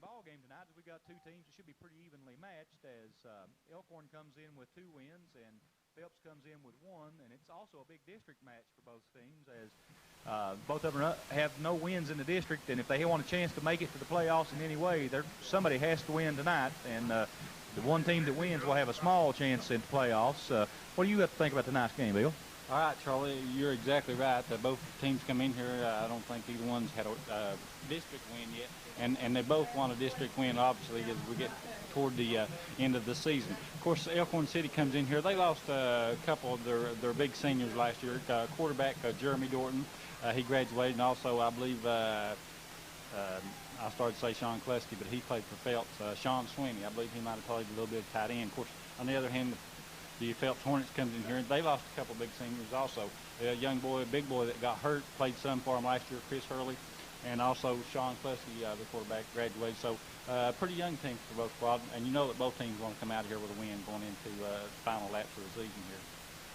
ball game tonight. We got two teams that should be pretty evenly matched as Elkhorn comes in with 2 wins and Phelps comes in with 1, and it's also a big district match for both teams as both of them have no wins in the district, and if they want a chance to make it to the playoffs in any way, somebody has to win tonight, and the one team that wins will have a small chance in the playoffs. What do you have to think about tonight's game, Bill? All right, Charlie, you're exactly right. Both teams come in here. I don't think either one's had a district win yet, and they both want a district win, obviously, as we get toward the end of the season. Of course, Elkhorn City comes in here. They lost a couple of their big seniors last year. Quarterback Jeremy Dorton, he graduated, and also I believe I started to say Sean Kleski, but he played for Phelps. Sean Sweeney, I believe he might have played a little bit of tight end. Of course, on the other hand, the Phelps Hornets comes in here, and they lost a couple big seniors also. A young boy, a big boy that got hurt, played some for him last year, Chris Hurley, and also Sean Kleski, the quarterback, graduated. So pretty young team for both squads, and you know that both teams want to come out of here with a win going into the final laps of the season here.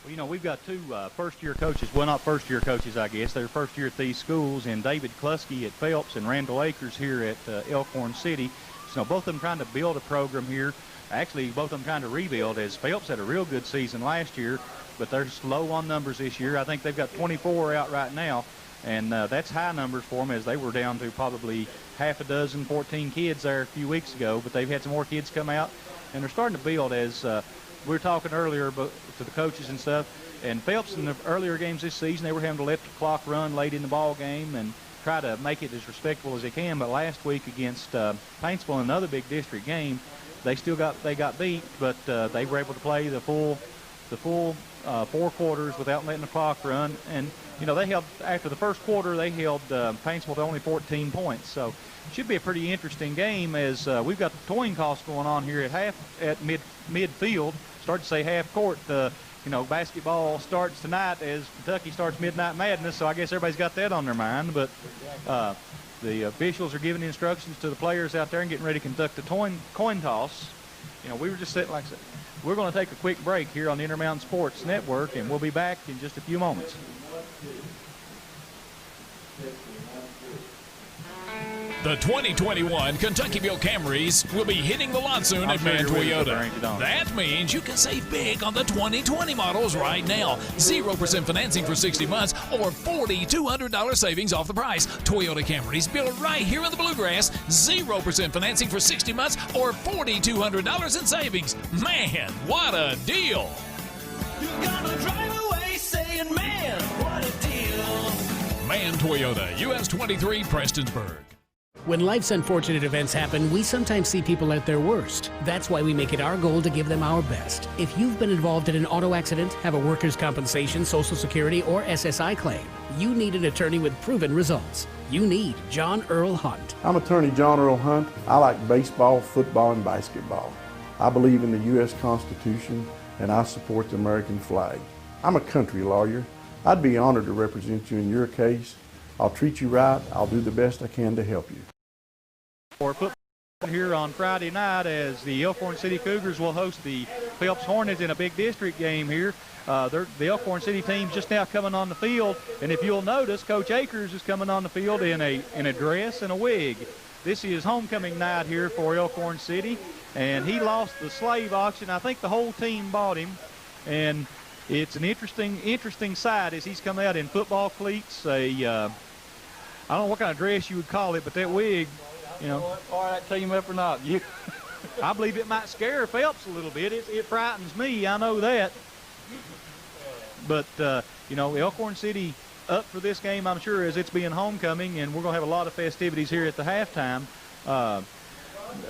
Well, you know, we've got two first-year coaches. Well, not first-year coaches, I guess. They're first year at these schools, and David Kleski at Phelps and Randall Akers here at Elkhorn City. So both of them trying to build a program here. Actually, both of them trying to rebuild, as Phelps had a real good season last year, but they're slow on numbers this year. I think they've got 24 out right now, and that's high numbers for them, as they were down to probably half a dozen, 14 kids there a few weeks ago, but they've had some more kids come out, and they're starting to build, as we were talking earlier to the coaches and stuff. And Phelps, in the earlier games this season, they were having to let the clock run late in the ball game and try to make it as respectable as they can. But last week against Paintsville, in another big district game, they got beat, but they were able to play the full 4 quarters without letting the clock run. And you know, they held, after the first quarter, they held Paintsville to only 14 points. So it should be a pretty interesting game, as we've got the towing costs going on here at midfield. Start to say half court. You know, basketball starts tonight as Kentucky starts Midnight Madness, so I guess everybody's got that on their mind. But the officials are giving instructions to the players out there and getting ready to conduct the coin toss. You know, we were just sitting, like I said, we're going to take a quick break here on the Intermountain Sports Network, and we'll be back in just a few moments. The 2021 Kentuckyville Camrys will be hitting the lot soon at Man Toyota. That means you can save big on the 2020 models right now. 0% financing for 60 months or $4,200 savings off the price. Toyota Camrys built right here in the Bluegrass. 0% financing for 60 months or $4,200 in savings. Man, what a deal! You're gonna drive away saying, man, what a deal! Man Toyota, US 23, Prestonsburg. When life's unfortunate events happen, we sometimes see people at their worst. That's why we make it our goal to give them our best. If you've been involved in an auto accident, have a workers' compensation, Social Security, or SSI claim, you need an attorney with proven results. You need John Earl Hunt. I'm attorney John Earl Hunt. I like baseball, football, and basketball. I believe in the U.S. Constitution, and I support the American flag. I'm a country lawyer. I'd be honored to represent you in your case. I'll treat you right. I'll do the best I can to help you. For football here on Friday night, as the Elkhorn City Cougars will host the Phelps Hornets in a big district game here. The Elkhorn City team just now coming on the field, and if you'll notice, Coach Akers is coming on the field in a dress and a wig. This is homecoming night here for Elkhorn City, and he lost the slave auction. I think the whole team bought him, and it's an interesting sight as he's come out in football cleats. I don't know what kind of dress you would call it, but that wig. You know, all right, team up or not? I believe it might scare Phelps a little bit. It frightens me, I know that. But, you know, Elkhorn City up for this game, I'm sure, as it's being homecoming, and we're going to have a lot of festivities here at the halftime.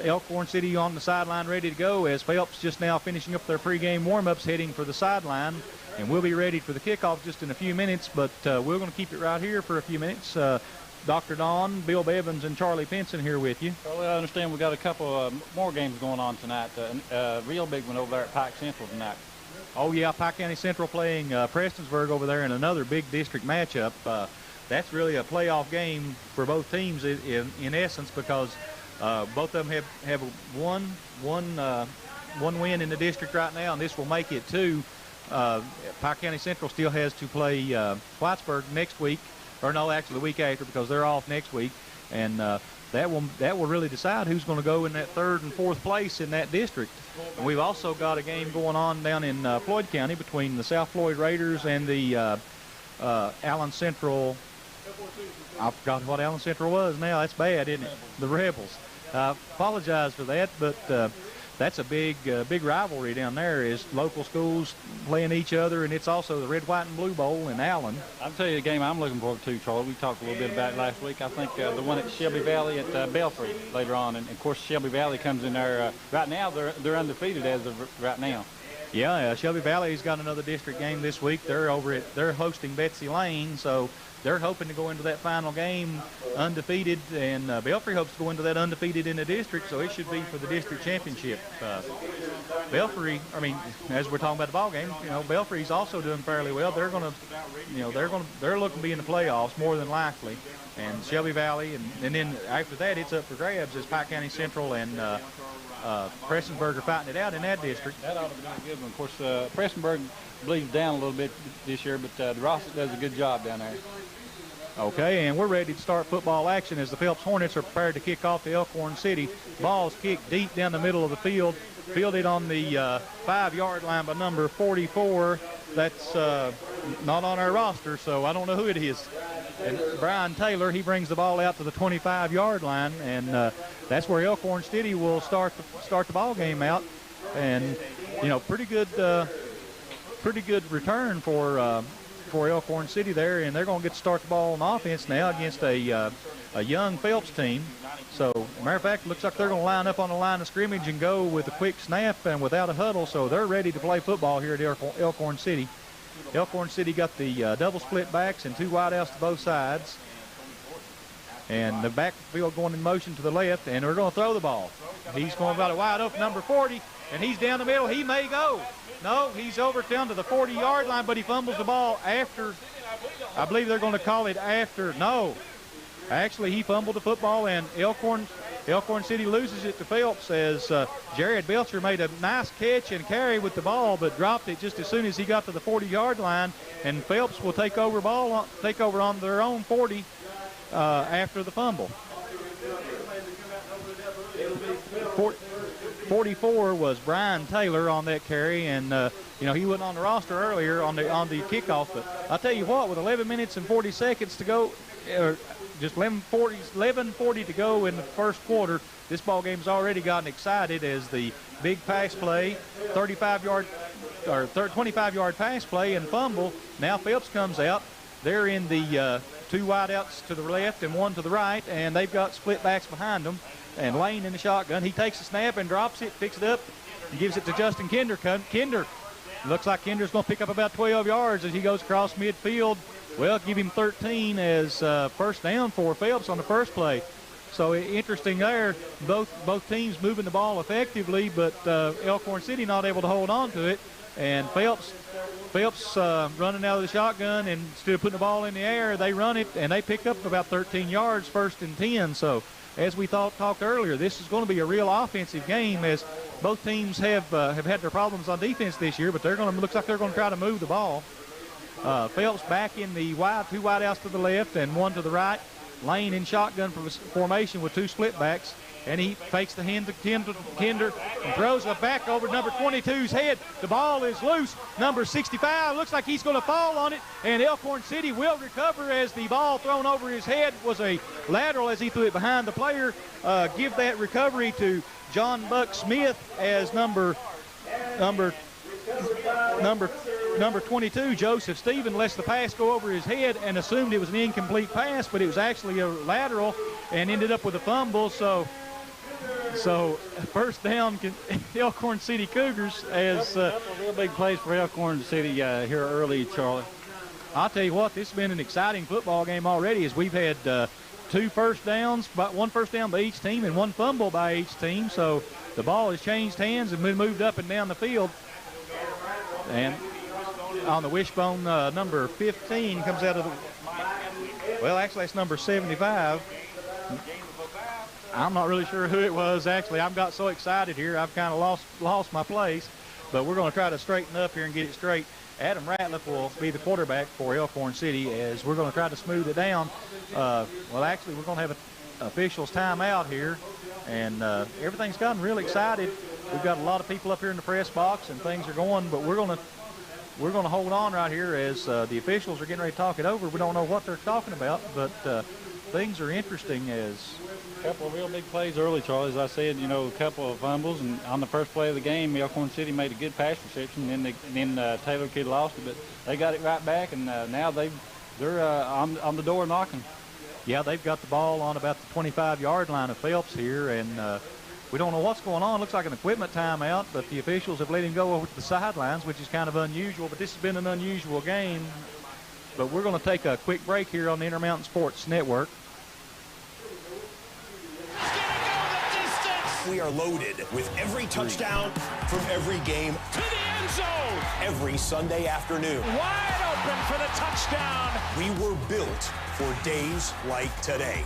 Elkhorn City on the sideline ready to go, as Phelps just now finishing up their pregame warm-ups, heading for the sideline. And we'll be ready for the kickoff just in a few minutes, but we're going to keep it right here for a few minutes. Dr. Don, Bill Bevins, and Charlie Pinson here with you. Charlie, I understand we got a couple more games going on tonight. Real big one over there at Pike Central tonight. Oh, yeah, Pike County Central playing Prestonsburg over there in another big district matchup. That's really a playoff game for both teams in essence, because both of them have one win in the district right now, and this will make it two. Pike County Central still has to play Whitesburg next week or no, actually the week after, because they're off next week, and that will really decide who's going to go in that 3rd and 4th place in that district. And we've also got a game going on down in Floyd County between the South Floyd Raiders and the Allen Central. I forgot what Allen Central was now. That's bad, isn't it? The Rebels. I apologize for that, but that's a big rivalry down there, is local schools playing each other, and it's also the Red, White, and Blue Bowl in Allen. I'll tell you the game I'm looking forward to, Charlie. We talked a little bit about it last week. I think the one at Shelby Valley at Belfry later on, and of course Shelby Valley comes in there. Right now they're undefeated as of right now. Yeah, Shelby Valley's got another district game this week. They're hosting Betsy Lane, so they're hoping to go into that final game undefeated, and Belfry hopes to go into that undefeated in the district, so it should be for the district championship. Belfry, I mean, as we're talking about the ball game, Belfry's also doing fairly well. They're looking to be in the playoffs more than likely, and Shelby Valley, and then after that it's up for grabs as Pike County Central and Prestonsburg are fighting it out in that district. That ought to be a good one. Of course, Prestonsburg bleeds down a little bit this year, but the Ross does a good job down there. Okay, and we're ready to start football action as the Phelps Hornets are prepared to kick off the Elkhorn City. Ball's kicked deep down the middle of the field, fielded on the 5-yard line by number 44. That's not on our roster, so I don't know who it is. And Brian Taylor, he brings the ball out to the 25-yard line, and that's where Elkhorn City will start the ball game out. And pretty good return for Elkhorn City there, and they're going to get to start the ball on offense now against a young Phelps team. So, matter of fact, looks like they're going to line up on the line of scrimmage and go with a quick snap and without a huddle, so they're ready to play football here at Elkhorn City. Elkhorn City got the double split backs and 2 wideouts to both sides. And the backfield going in motion to the left, and they're going to throw the ball. He's going about a wide open number 40, and he's down the middle. He may go. No, he's over down to the 40-yard line, but he fumbles the ball after. I believe they're going to call it after. No. Actually, he fumbled the football, and Elkhorn City loses it to Phelps as Jared Belcher made a nice catch and carry with the ball, but dropped it just as soon as he got to the 40-yard line, and Phelps will take over on their own 40 after the fumble. 44 was Brian Taylor on that carry, and he wasn't on the roster earlier on the kickoff. But I'll tell you what, with 11 minutes and 40 seconds to go, or just 11:40 to go in the first quarter, this ball game's already gotten excited as the big pass play, 25-yard pass play and fumble. Now Phelps comes out. They're in the 2 wideouts to the left and 1 to the right, and they've got split backs behind them. And Lane in the shotgun. He takes the snap and drops it, picks it up, and gives it to Justin Kinder. Kinder, looks like Kinder's going to pick up about 12 yards as he goes across midfield. Well, give him 13 as first down for Phelps on the first play. So interesting there. Both teams moving the ball effectively, but Elkhorn City not able to hold on to it. And Phelps running out of the shotgun, and instead of putting the ball in the air, they run it, and they pick up about 13 yards, 1st and 10. So as we talked earlier, this is going to be a real offensive game as both teams have had their problems on defense this year, but looks like they're going to try to move the ball. Phelps back in the 2 wideouts to the left and 1 to the right. Lane in shotgun formation with 2 split backs, and he fakes the hand to Kinder and throws it back over number 22's head. The ball is loose. Number 65 looks like he's going to fall on it, and Elkhorn City will recover as the ball thrown over his head was a lateral as he threw it behind the player. Give that recovery to John Buck Smith as number 22, Joseph Stephen, lets the pass go over his head and assumed it was an incomplete pass, but it was actually a lateral and ended up with a fumble. So first down, Elkhorn City Cougars as a real big plays for Elkhorn City here early, Charlie. I'll tell you what, this has been an exciting football game already as we've had 2 first downs, about 1 first down by each team and 1 fumble by each team. So the ball has changed hands and been moved up and down the field. And on the wishbone, number 15 comes out of the, well, actually that's number 75. I'm not really sure who it was, actually. I've got so excited here, I've kind of lost my place. But we're going to try to straighten up here and get it straight. Adam Ratliff will be the quarterback for Elkhorn City as we're going to try to smooth it down. Well, actually, we're going to have an officials timeout here, and everything's gotten really excited. We've got a lot of people up here in the press box, and things are going, but we're going to hold on right here as the officials are getting ready to talk it over. We don't know what they're talking about, but things are interesting as a couple of real big plays early, Charlie. As I said, you know, a couple of fumbles, and on the first play of the game, Elkhorn City made a good pass reception, and then Taylor Kid lost it, but they got it right back, and now they're on the door knocking. Yeah, they've got the ball on about the 25-yard line of Phelps here, and we don't know what's going on. Looks like an equipment timeout, but the officials have let him go over to the sidelines, which is kind of unusual, but this has been an unusual game. But we're going to take a quick break here on the Intermountain Sports Network. We are loaded with every touchdown from every game To the end zone. every Sunday afternoon. Wide open for the touchdown. We were built for days like today.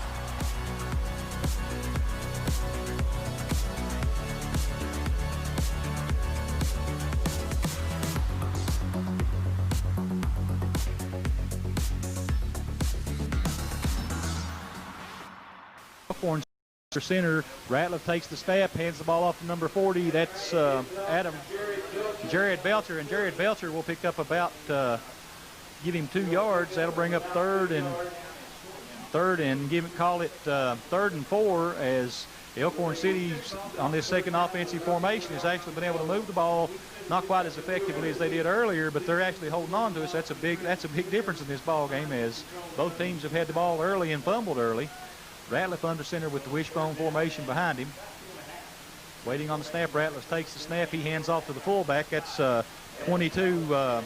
Elkhorn center, Ratliff takes the snap, hands the ball off to number 40. That's Jared Belcher, and Jared Belcher will pick up about, give him 2 yards. That'll bring up third and call it 3rd and 4 as Elkhorn City on this second offensive formation has actually been able to move the ball not quite as effectively as they did earlier, but they're actually holding on to us. That's a big difference in this ball game as both teams have had the ball early and fumbled early. Ratliff under center with the wishbone formation behind him. Waiting on the snap, Ratliff takes the snap. He hands off to the fullback. That's 22,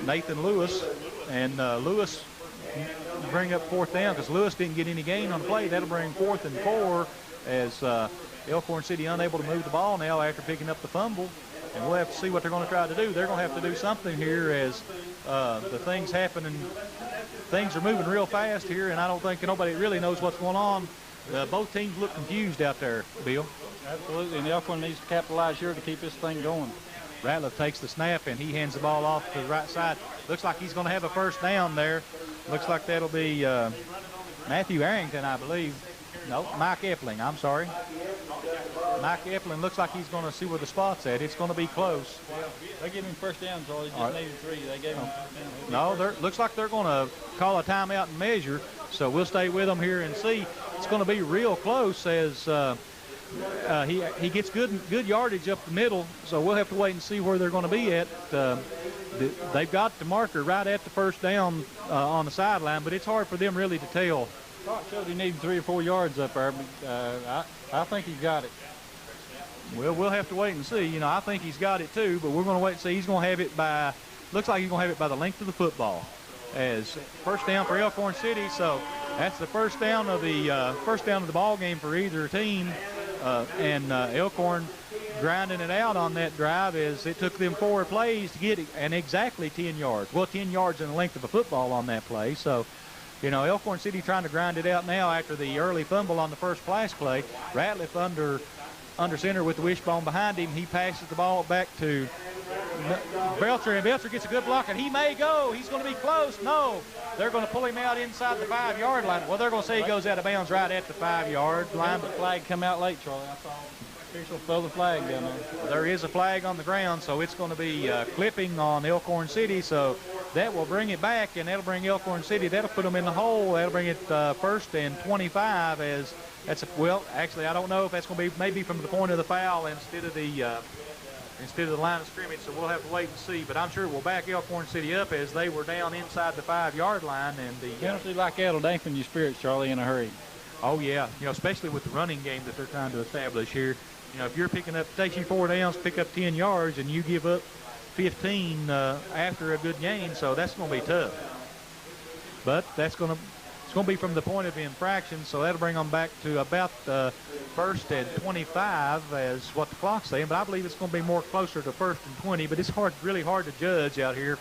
Nathan Lewis. And Lewis bring up 4th down because Lewis didn't get any gain on the play. That'll bring 4th and 4 as Elkhorn City unable to move the ball now after picking up the fumble. And we'll have to see what they're going to try to do. They're going to have to do something here as the things happen and things are moving real fast here, and I don't think nobody really knows what's going on. Both teams look confused out there, Bill. Absolutely, and Elkhorn needs to capitalize here to keep this thing going. Ratliff takes the snap, and he hands the ball off to the right side. Looks like he's going to have a first down there. Looks like that'll be Matthew Arrington, I believe. No, Mike Epling, I'm sorry. Mike Epling looks like he's going to see where the spot's at. It's going to be close. They gave him first down, so he just needed 3. They gave him first No, down. looks like they're going to call a timeout and measure, so we'll stay with them here and see. It's going to be real close as he gets good yardage up the middle, so we'll have to wait and see where they're going to be at. They've got the marker right at the first down on the sideline, but it's hard for them really to tell. Clock showed he needed 3 or 4 yards up there, but I think he's got it. Well, we'll have to wait and see. You know, I think he's got it too, but we're going to wait and see. He's going to have it by, looks like he's going to have it by the length of the football as first down for Elkhorn City. So that's the first down of the ball game for either team. And Elkhorn grinding it out on that drive as it took them 4 plays to get it, and exactly 10 yards. Well, 10 yards in the length of a football on that play. So, you know, Elkhorn City trying to grind it out now after the early fumble on the first flash play. Ratliff under center with the wishbone behind him. He passes the ball back to Belcher, and Belcher gets a good block, and he may go. He's going to be close. No, they're going to pull him out inside the 5-yard line. Well, they're going to say he goes out of bounds right at the 5-yard line. The flag come out late, Charlie. I saw official throw the flag down there. There is a flag on the ground, so it's going to be clipping on Elkhorn City. So that will bring it back, and that'll bring Elkhorn City. That'll put them in the hole. That'll bring it 1st and 25 as that's well, actually, I don't know if that's going to be maybe from the point of the foul instead of the line of scrimmage, so we'll have to wait and see. But I'm sure we'll back Elkhorn City up as they were down inside the 5-yard line. And the penalty like that'll dampen your spirits, Charlie, in a hurry. Oh yeah, you know, especially with the running game that they're trying to establish here. You know, if you're picking up, takes you 4 downs, pick up 10 yards, and you give up 15 after a good gain, so that's going to be tough. But it's going to be from the point of infraction, so that'll bring them back to about 1st and 25 as what the clock's saying. But I believe it's going to be more closer to 1st and 20. But it's really hard to judge out here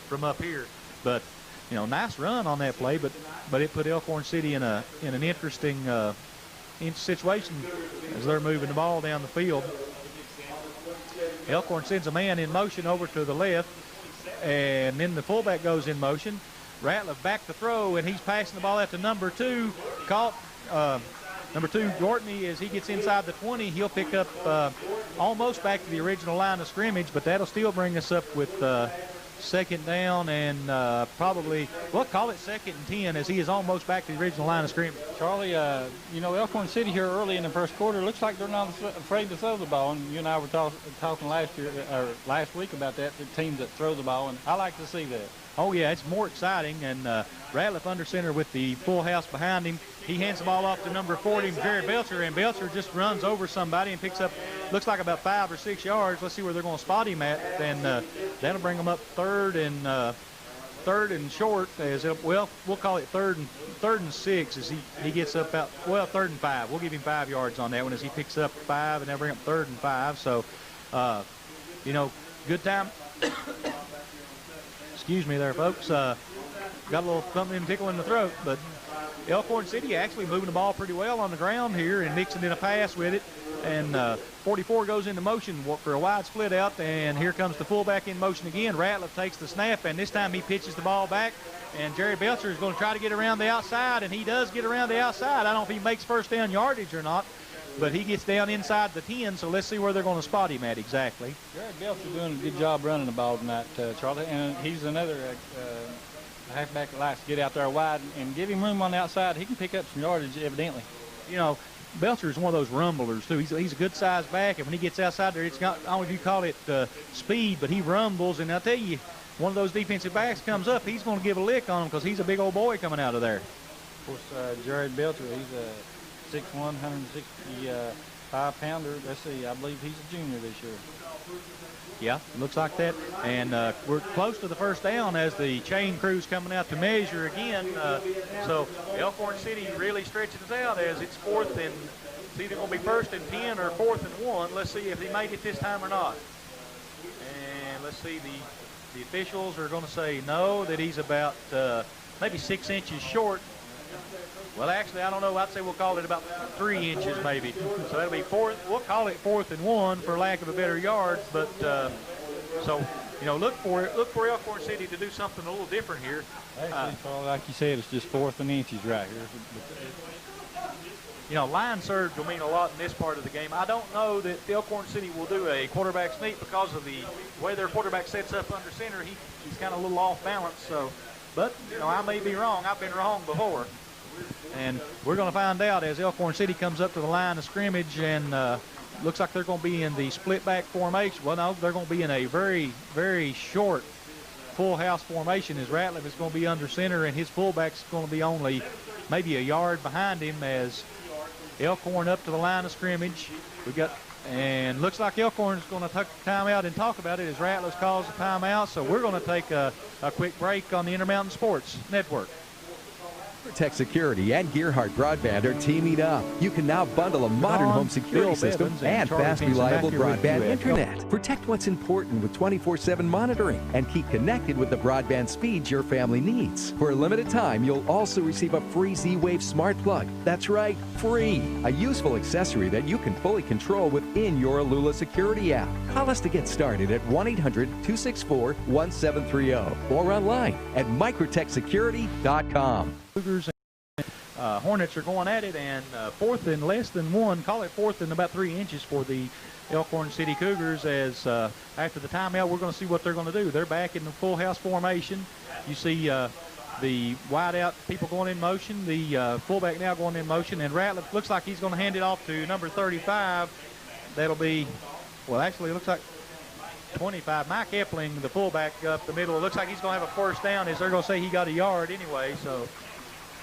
from up here. But you know, nice run on that play, but it put Elkhorn City in an interesting situation as they're moving the ball down the field. Elkhorn sends a man in motion over to the left. and then the fullback goes in motion. Ratliff back to throw, and he's passing the ball out to number 2. Caught number 2, Gortney, as he gets inside the 20. He'll pick up almost back to the original line of scrimmage, but that'll still bring us up with second down and probably, we'll call it 2nd and 10, as he is almost back to the original line of scrimmage. Charlie, you know, Elkhorn City here early in the first quarter looks like they're not afraid to throw the ball. And you and I were talking last week about that, the teams that throw the ball, and I like to see that. Oh, yeah, it's more exciting, and Ratliff under center with the full house behind him. He hands the ball off to number 40, Jared Belcher, and Belcher just runs over somebody and picks up, looks like about 5 or 6 yards. Let's see where they're going to spot him at, and that'll bring him up third and short. Well, we'll call it third and 6 as he gets up out, well, 3rd and 5. We'll give him 5 yards on that one as he picks up 5, and they'll bring up 3rd and 5. So, you know, good time. Excuse me there, folks. Got a little something tickle in the throat, but Elkhorn City actually moving the ball pretty well on the ground here and mixing in a pass with it. And 44 goes into motion for a wide split out, and here comes the fullback in motion again. Ratliff takes the snap, and this time he pitches the ball back, and Jared Belcher is going to try to get around the outside, and he does get around the outside. I don't know if he makes first down yardage or not, but he gets down inside the 10, so let's see where they're going to spot him at exactly. Jared Belcher doing a good job running the ball tonight, Charlie, and he's another halfback that likes to get out there wide and give him room on the outside. He can pick up some yardage, evidently. You know, Belcher is one of those rumblers, too. He's a good-sized back, and when he gets outside there, it's not, I don't know if you call it speed, but he rumbles, and I'll tell you, one of those defensive backs comes up, he's going to give a lick on him because he's a big old boy coming out of there. Of course, Jared Belcher, he's a 6'1", 165-pounder. Let's see, I believe he's a junior this year. Yeah, looks like that. And we're close to the first down as the chain crew's coming out to measure again. So Elkhorn City really stretches it out as it's 4th and it's either going to be 1st and 10 or 4th and 1. Let's see if they made it this time or not. And let's see, the officials are going to say no, that he's about maybe 6 inches short. Well, actually, I don't know. I'd say we'll call it about 3 inches maybe. So that'll be 4th. We'll call it 4th and 1 for lack of a better yard. But so, you know, look for Elkhorn City to do something a little different here. Actually, like you said, it's just 4th and inches right here. You know, line surge will mean a lot in this part of the game. I don't know that Elkhorn City will do a quarterback sneak because of the way their quarterback sets up under center. He's kind of a little off balance. So, but you know, I may be wrong. I've been wrong before. And we're going to find out as Elkhorn City comes up to the line of scrimmage, and looks like they're going to be in the split back formation. Well, no, they're going to be in a very, very short full house formation as Ratliff is going to be under center, and his fullback's going to be only maybe a yard behind him as Elkhorn up to the line of scrimmage. And looks like Elkhorn's going to take a timeout and talk about it as Ratliff calls the timeout. So we're going to take a quick break on the Intermountain Sports Network. Tech Security and Gearhart Broadband are teaming up. You can now bundle a modern home security system and fast, reliable broadband internet. Protect what's important with 24/7 monitoring and keep connected with the broadband speeds your family needs. For a limited time, you'll also receive a free Z-Wave smart plug. That's right, free. A useful accessory that you can fully control within your Alula Security app. Call us to get started at 1-800-264-1730 or online at microtechsecurity.com. Cougars and Hornets are going at it, and 4th and less than 1, call it 4th and about 3 inches for the Elkhorn City Cougars as after the timeout we're going to see what they're going to do. They're back in the full house formation. You see the wide out people going in motion, the fullback now going in motion, and Ratliff looks like he's going to hand it off to number 35. That'll be, well, actually it looks like 25. Mike Epling, the fullback up the middle. It looks like he's going to have a first down as they're going to say he got a yard anyway. So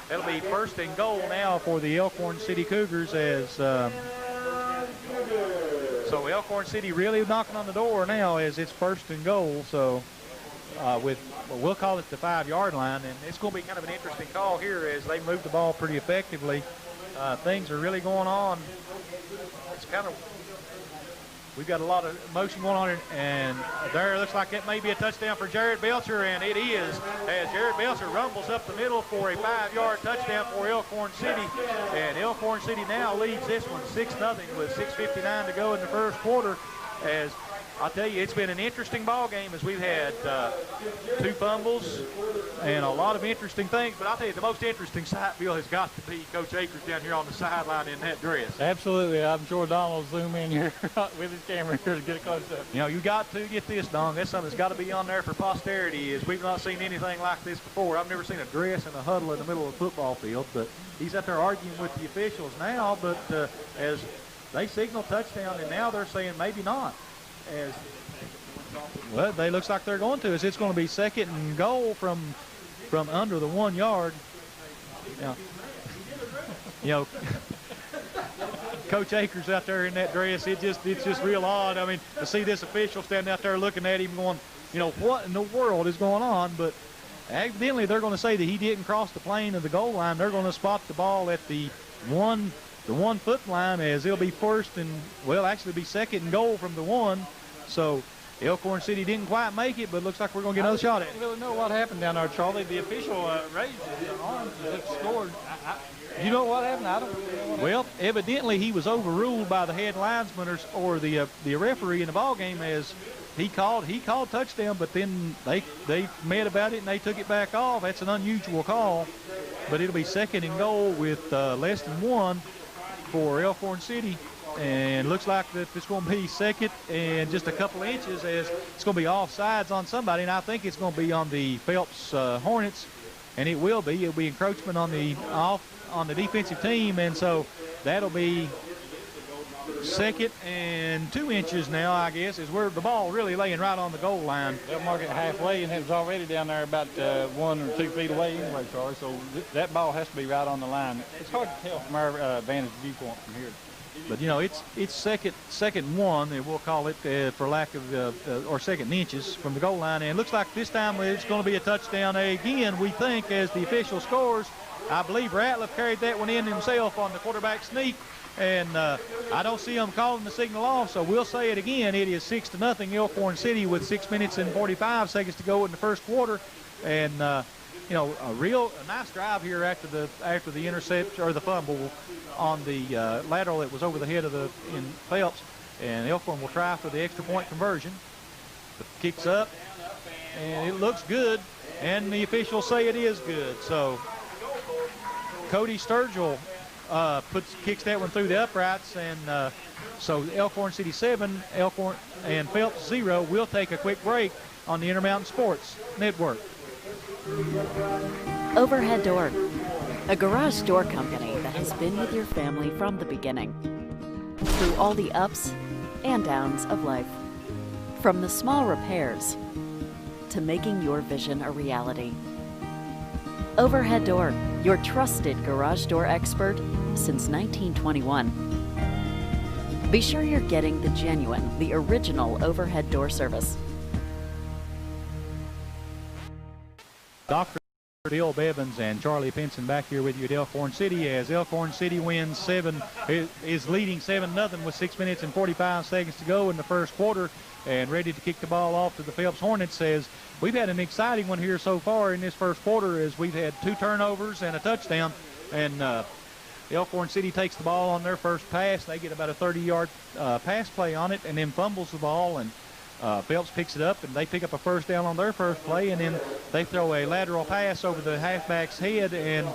that'll be 1st and goal now for the Elkhorn City Cougars as so Elkhorn City really knocking on the door now as it's 1st and goal. So we'll call it the 5-yard line, and it's going to be kind of an interesting call here as they move the ball pretty effectively. Things are really going on. It's kind of, we've got a lot of motion going on, and there looks like it may be a touchdown for Jared Belcher, and it is as Jared Belcher rumbles up the middle for a 5-yard touchdown for Elkhorn City. And Elkhorn City now leads this one 6-0 with 6:59 to go in the first quarter as I'll tell you, it's been an interesting ball game as we've had 2 fumbles and a lot of interesting things. But I'll tell you, the most interesting sight, Bill, has got to be Coach Akers down here on the sideline in that dress. Absolutely. I'm sure Don will zoom in here with his camera here to get a close-up. You know, you got to get this, Don. That's something that's got to be on there for posterity. Is we've not seen anything like this before. I've never seen a dress and a huddle in the middle of a football field. But he's out there arguing with the officials now. But as they signal touchdown, and now they're saying maybe not. Well, they looks like they're going to. It's going to be 2nd and goal from under the 1 yard. Now, you know, Coach Akers out there in that dress, it's just real odd. I mean, to see this official standing out there looking at him going, you know, what in the world is going on? But evidently they're going to say that he didn't cross the plane of the goal line. They're going to spot the ball at the 1 foot line, as it'll be 1st and, well, actually be 2nd and goal from the 1. So Elkhorn City didn't quite make it, but looks like we're going to get another shot at it. I don't really know what happened down there, Charlie. The official raised his arms and scored. You know what happened? I don't know. Well, evidently he was overruled by the head linesman or the referee in the ball game, as he called touchdown, but then they met about it and they took it back off. That's an unusual call, but it'll be 2nd and goal with less than 1 for Elkhorn City. And looks like that it's going to be 2nd and just a couple of inches, as it's going to be offsides on somebody, and I think it's going to be on the Phelps Hornets, and it will be. It'll be encroachment on the defensive team, and so that'll be 2nd and 2 inches now, I guess, is where the ball really laying right on the goal line. They'll mark it halfway, and it was already down there about 1 or 2 feet away anyway, Charlie, so that ball has to be right on the line. It's hard to tell from our vantage viewpoint from here. But, you know, it's 2nd 1, and we'll call it for lack of, or 2nd inches from the goal line. And it looks like this time it's going to be a touchdown again, we think, as the official scores. I believe Ratliff carried that one in himself on the quarterback sneak. And I don't see them calling the signal off, so we'll say it again. It is 6-0 Elkhorn City with 6 minutes and 45 seconds to go in the first quarter. And, you know, a nice drive here after the intercept or the fumble on the lateral that was over the head of in Phelps. And Elkhorn will try for the extra point conversion. The kick's up, and it looks good, and the officials say it is good. So Cody Sturgill kicks that one through the uprights, and so Elkhorn City 7, Elkhorn and Phelps 0. We'll take a quick break on the Intermountain Sports Network. Overhead Door, a garage door company that has been with your family from the beginning, through all the ups and downs of life. From the small repairs to making your vision a reality. Overhead Door, your trusted garage door expert since 1921. Be sure you're getting the genuine, the original overhead door service. Dr. Bill Bevins and Charlie Pinson back here with you at Elkhorn City, as Elkhorn City is leading 7-0 with 6 minutes and 45 seconds to go in the first quarter, and ready to kick the ball off to the Phelps Hornets. As we've had an exciting one here so far in this first quarter, as we've had 2 turnovers and a touchdown, and Elkhorn City takes the ball on their first pass. They get about a 30-yard pass play on it, and then fumbles the ball, and Phelps picks it up, and they pick up a first down on their first play, and then they throw a lateral pass over the halfback's head, and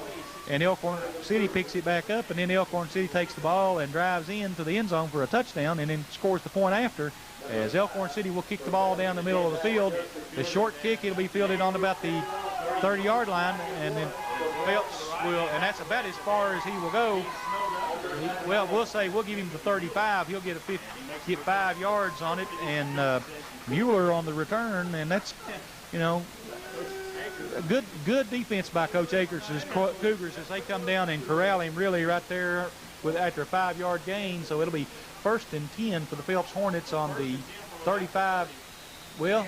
Elkhorn City picks it back up, and then Elkhorn City takes the ball and drives into the end zone for a touchdown, and then scores the point after, as Elkhorn City will kick the ball down the middle of the field. The short kick, it'll be fielded on about the 30-yard line, and then Phelps will, and that's about as far as he will go. Well, we'll say we'll give him the 35. He'll get 5 yards on it, and Mueller on the return, and that's, you know, a good defense by Coach Akers' Cougars as they come down and corral him really right there after a 5-yard gain. So it'll be 1st and 10 for the Phelps Hornets on the 35. Well,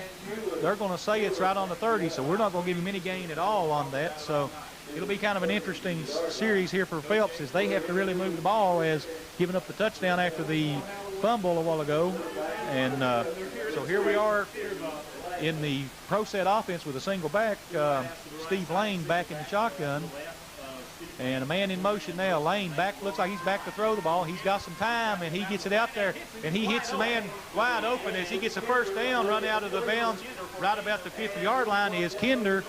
they're going to say it's right on the 30, so we're not going to give him any gain at all on that. So it'll be kind of an interesting series here for Phelps, as they have to really move the ball, as giving up the touchdown after the fumble a while ago. And so here we are in the pro set offense with a single back. Steve Lane back in the shotgun. And a man in motion now. Lane back, looks like he's back to throw the ball. He's got some time, and he gets it out there, and he hits the man wide open as he gets a first down, run out of the bounds right about the 50-yard line. Is Kinder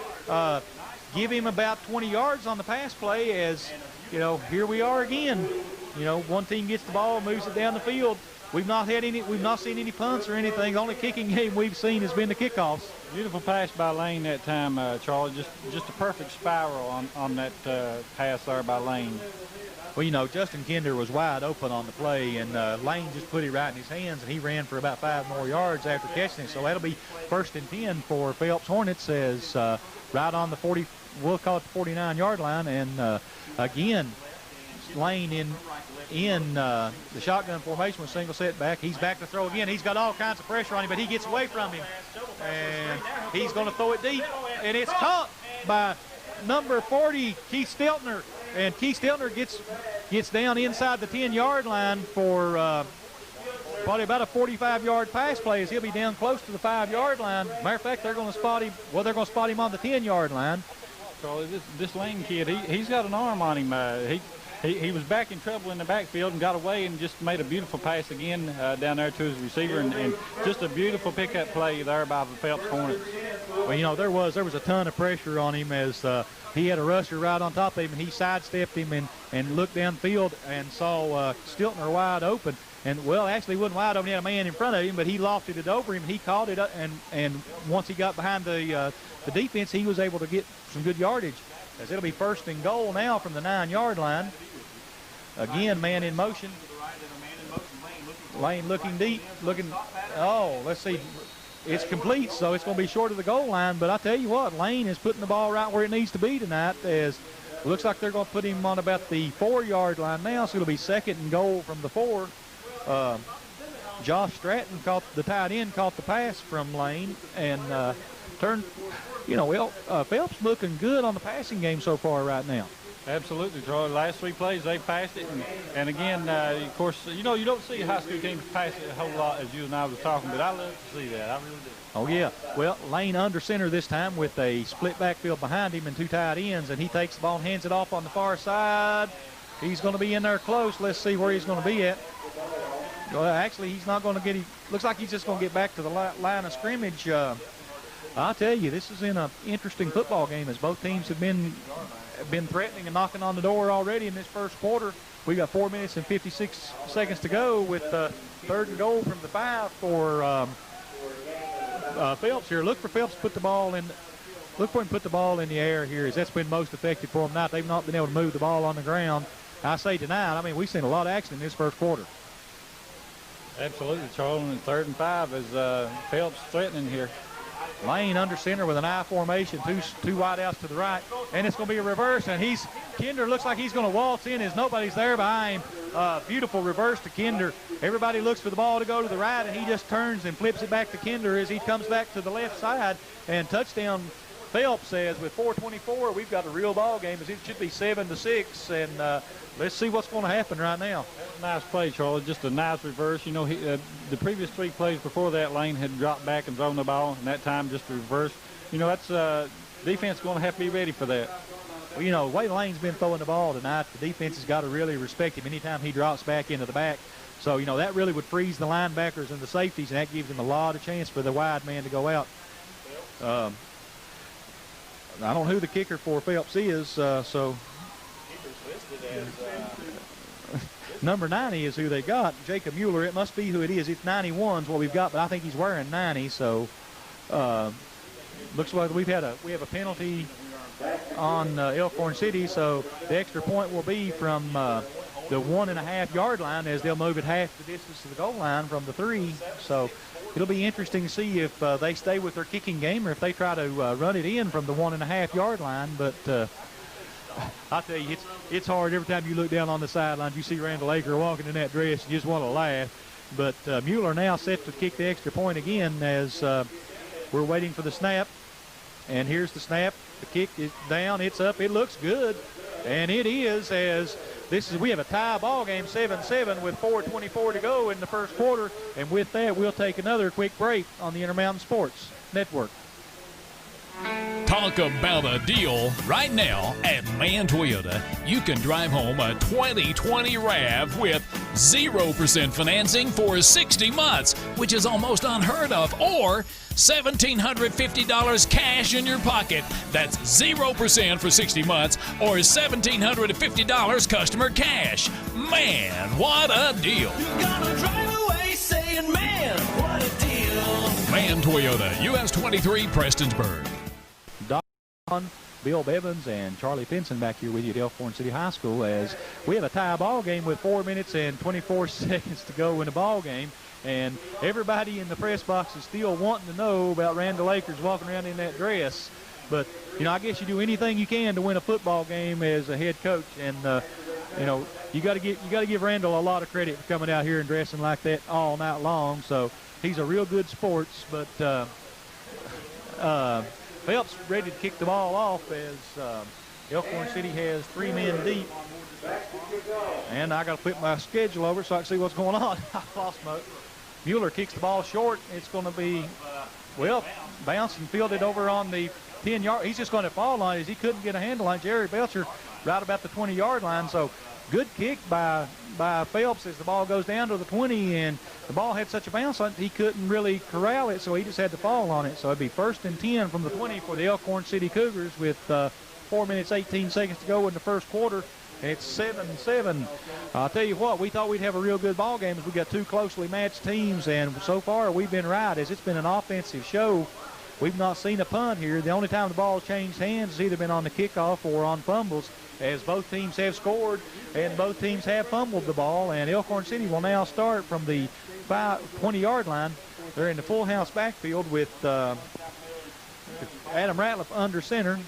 give him about 20 yards on the pass play as, you know, here we are again. You know, one team gets the ball, moves it down the field. We've not seen any punts or anything. The only kicking game we've seen has been the kickoffs. Beautiful pass by Lane that time, Charlie. Just a perfect spiral on that pass there by Lane. Well, you know, Justin Kinder was wide open on the play, and Lane just put it right in his hands, and he ran for about 5 more yards after catching it. So that'll be 1st and 10 for Phelps Hornets as right on the 40, we'll call it the 49-yard line. And again, Lane in the shotgun formation with single setback. He's back to throw again. He's got all kinds of pressure on him, but he gets away from him. And he's going to throw it deep. And it's caught by number 40, Keith Steltner. And Keith Steltner gets down inside the 10-yard line for probably about a 45-yard pass play as he'll be down close to the 5-yard line. Matter of fact, they're going to spot him. Well, they're going to spot him on the 10-yard line. Charlie, this Lane kid, he's got an arm on him. He was back in trouble in the backfield and got away and just made a beautiful pass again down there to his receiver, and just a beautiful pickup play there by the Phelps Hornets. Well, you know, there was a ton of pressure on him as he had a rusher right on top of him, and he sidestepped him and looked downfield and saw Stiltner wide open. And, well, actually he wasn't wide open. He had a man in front of him, but he lofted it over him, and he caught it up, and once he got behind the defense, he was able to get some good yardage. As it'll be 1st and goal now from the 9-yard line. Again, man in motion. Lane looking deep, let's see. It's complete, so it's going to be short of the goal line. But I tell you what, Lane is putting the ball right where it needs to be tonight, as it looks like they're going to put him on about the 4-yard line now, so it'll be 2nd and goal from the 4. Josh Stratton, the tight end, caught the pass from Lane and turned. You know, Phelps looking good on the passing game so far right now. Absolutely, Troy. The last 3 plays, they passed it. And again, of course, you know, you don't see high school teams pass it a whole lot, as you and I was talking, but I love to see that. I really do. Oh, yeah. Well, Lane under center this time with a split backfield behind him and 2 tight ends, and he takes the ball and hands it off on the far side. He's going to be in there close. Let's see where he's going to be at. Well, actually, he's not going to get him. Looks like he's just going to get back to the line of scrimmage. I'll tell you, this is in an interesting football game as both teams have been threatening and knocking on the door already in this first quarter. We got 4 minutes and 56 seconds to go with 3rd and goal from the 5 for Phelps here. Look for Phelps to put the ball in. Look for him to put the ball in the air here, as that's been most effective for them tonight. They've not been able to move the ball on the ground. I say tonight, I mean, we've seen a lot of action in this first quarter. Absolutely, Charles. And 3rd and 5 is Phelps threatening here. Lane under center with an I formation, two wide outs to the right, and it's going to be a reverse, and Kinder looks like he's going to waltz in as nobody's there behind him. Beautiful reverse to Kinder. Everybody looks for the ball to go to the right, and he just turns and flips it back to Kinder as he comes back to the left side, and touchdown. Phelps says with 4:24, we've got a real ball game, as it should be 7-6, and let's see what's going to happen right now. Nice play, Charlie. Just a nice reverse. You know, the previous 3 plays before that, Lane had dropped back and thrown the ball, and that time just a reverse. You know, that's defense going to have to be ready for that. Well, you know, the way Lane's been throwing the ball tonight, the defense has got to really respect him anytime he drops back into the back. So, you know, that really would freeze the linebackers and the safeties, and that gives them a lot of chance for the wide man to go out. I don't know who the kicker for Phelps is, so number 90 is who they got. Jacob Mueller. It must be who it is. It's 91 is what we've got, but I think he's wearing 90. So looks like we have a penalty on Elkhorn City. So the extra point will be from the 1.5-yard line, as they'll move it half the distance to the goal line from the 3. So it'll be interesting to see if they stay with their kicking game or if they try to run it in from the 1.5-yard line. But I tell you, it's hard every time you look down on the sidelines. You see Randall Aker walking in that dress, you just want to laugh. But Mueller now set to kick the extra point again as we're waiting for the snap. And here's the snap. The kick is down. It's up. It looks good. And it is, as we have a tie ball game, 7-7 with 4:24 to go in the first quarter. And with that, we'll take another quick break on the Intermountain Sports Network. Talk about a deal. Right now at Man Toyota, you can drive home a 2020 RAV with 0% financing for 60 months, which is almost unheard of, or $1,750 cash in your pocket. That's 0% for 60 months or $1,750 customer cash. Man, what a deal. You're gonna drive away saying, man, what a deal. Man Toyota, US 23, Prestonsburg. Bill Bevins and Charlie Pinson back here with you at Elkhorn City High School as we have a tie ball game with 4 minutes and 24 seconds to go in the ball game. And everybody in the press box is still wanting to know about Randall Akers walking around in that dress. But, you know, I guess you do anything you can to win a football game as a head coach. And, you know, you got to give Randall a lot of credit for coming out here and dressing like that all night long. So he's a real good sports. But Phelps ready to kick the ball off as Elkhorn City has 3 men deep. And I got to flip my schedule over so I can see what's going on. I lost my. Mueller kicks the ball short. It's going to be, well, bounced and fielded over on the 10-yard. He's just going to fall on it as he couldn't get a handle on Jerry Belcher right about the 20-yard line. So good kick by Phelps as the ball goes down to the 20, and the ball had such a bounce on it he couldn't really corral it, so he just had to fall on it. So it'd be 1st and 10 from the 20 for the Elkhorn City Cougars with 4 minutes, 18 seconds to go in the first quarter. And it's 7-7. I'll tell you what, we thought we'd have a real good ball game as we got two closely matched teams, and so far we've been right as it's been an offensive show. We've not seen a punt here. The only time the ball's changed hands has either been on the kickoff or on fumbles, as both teams have scored and both teams have fumbled the ball. And Elkhorn City will now start from the 20-yard line. They're in the full house backfield with Adam Ratliff under center.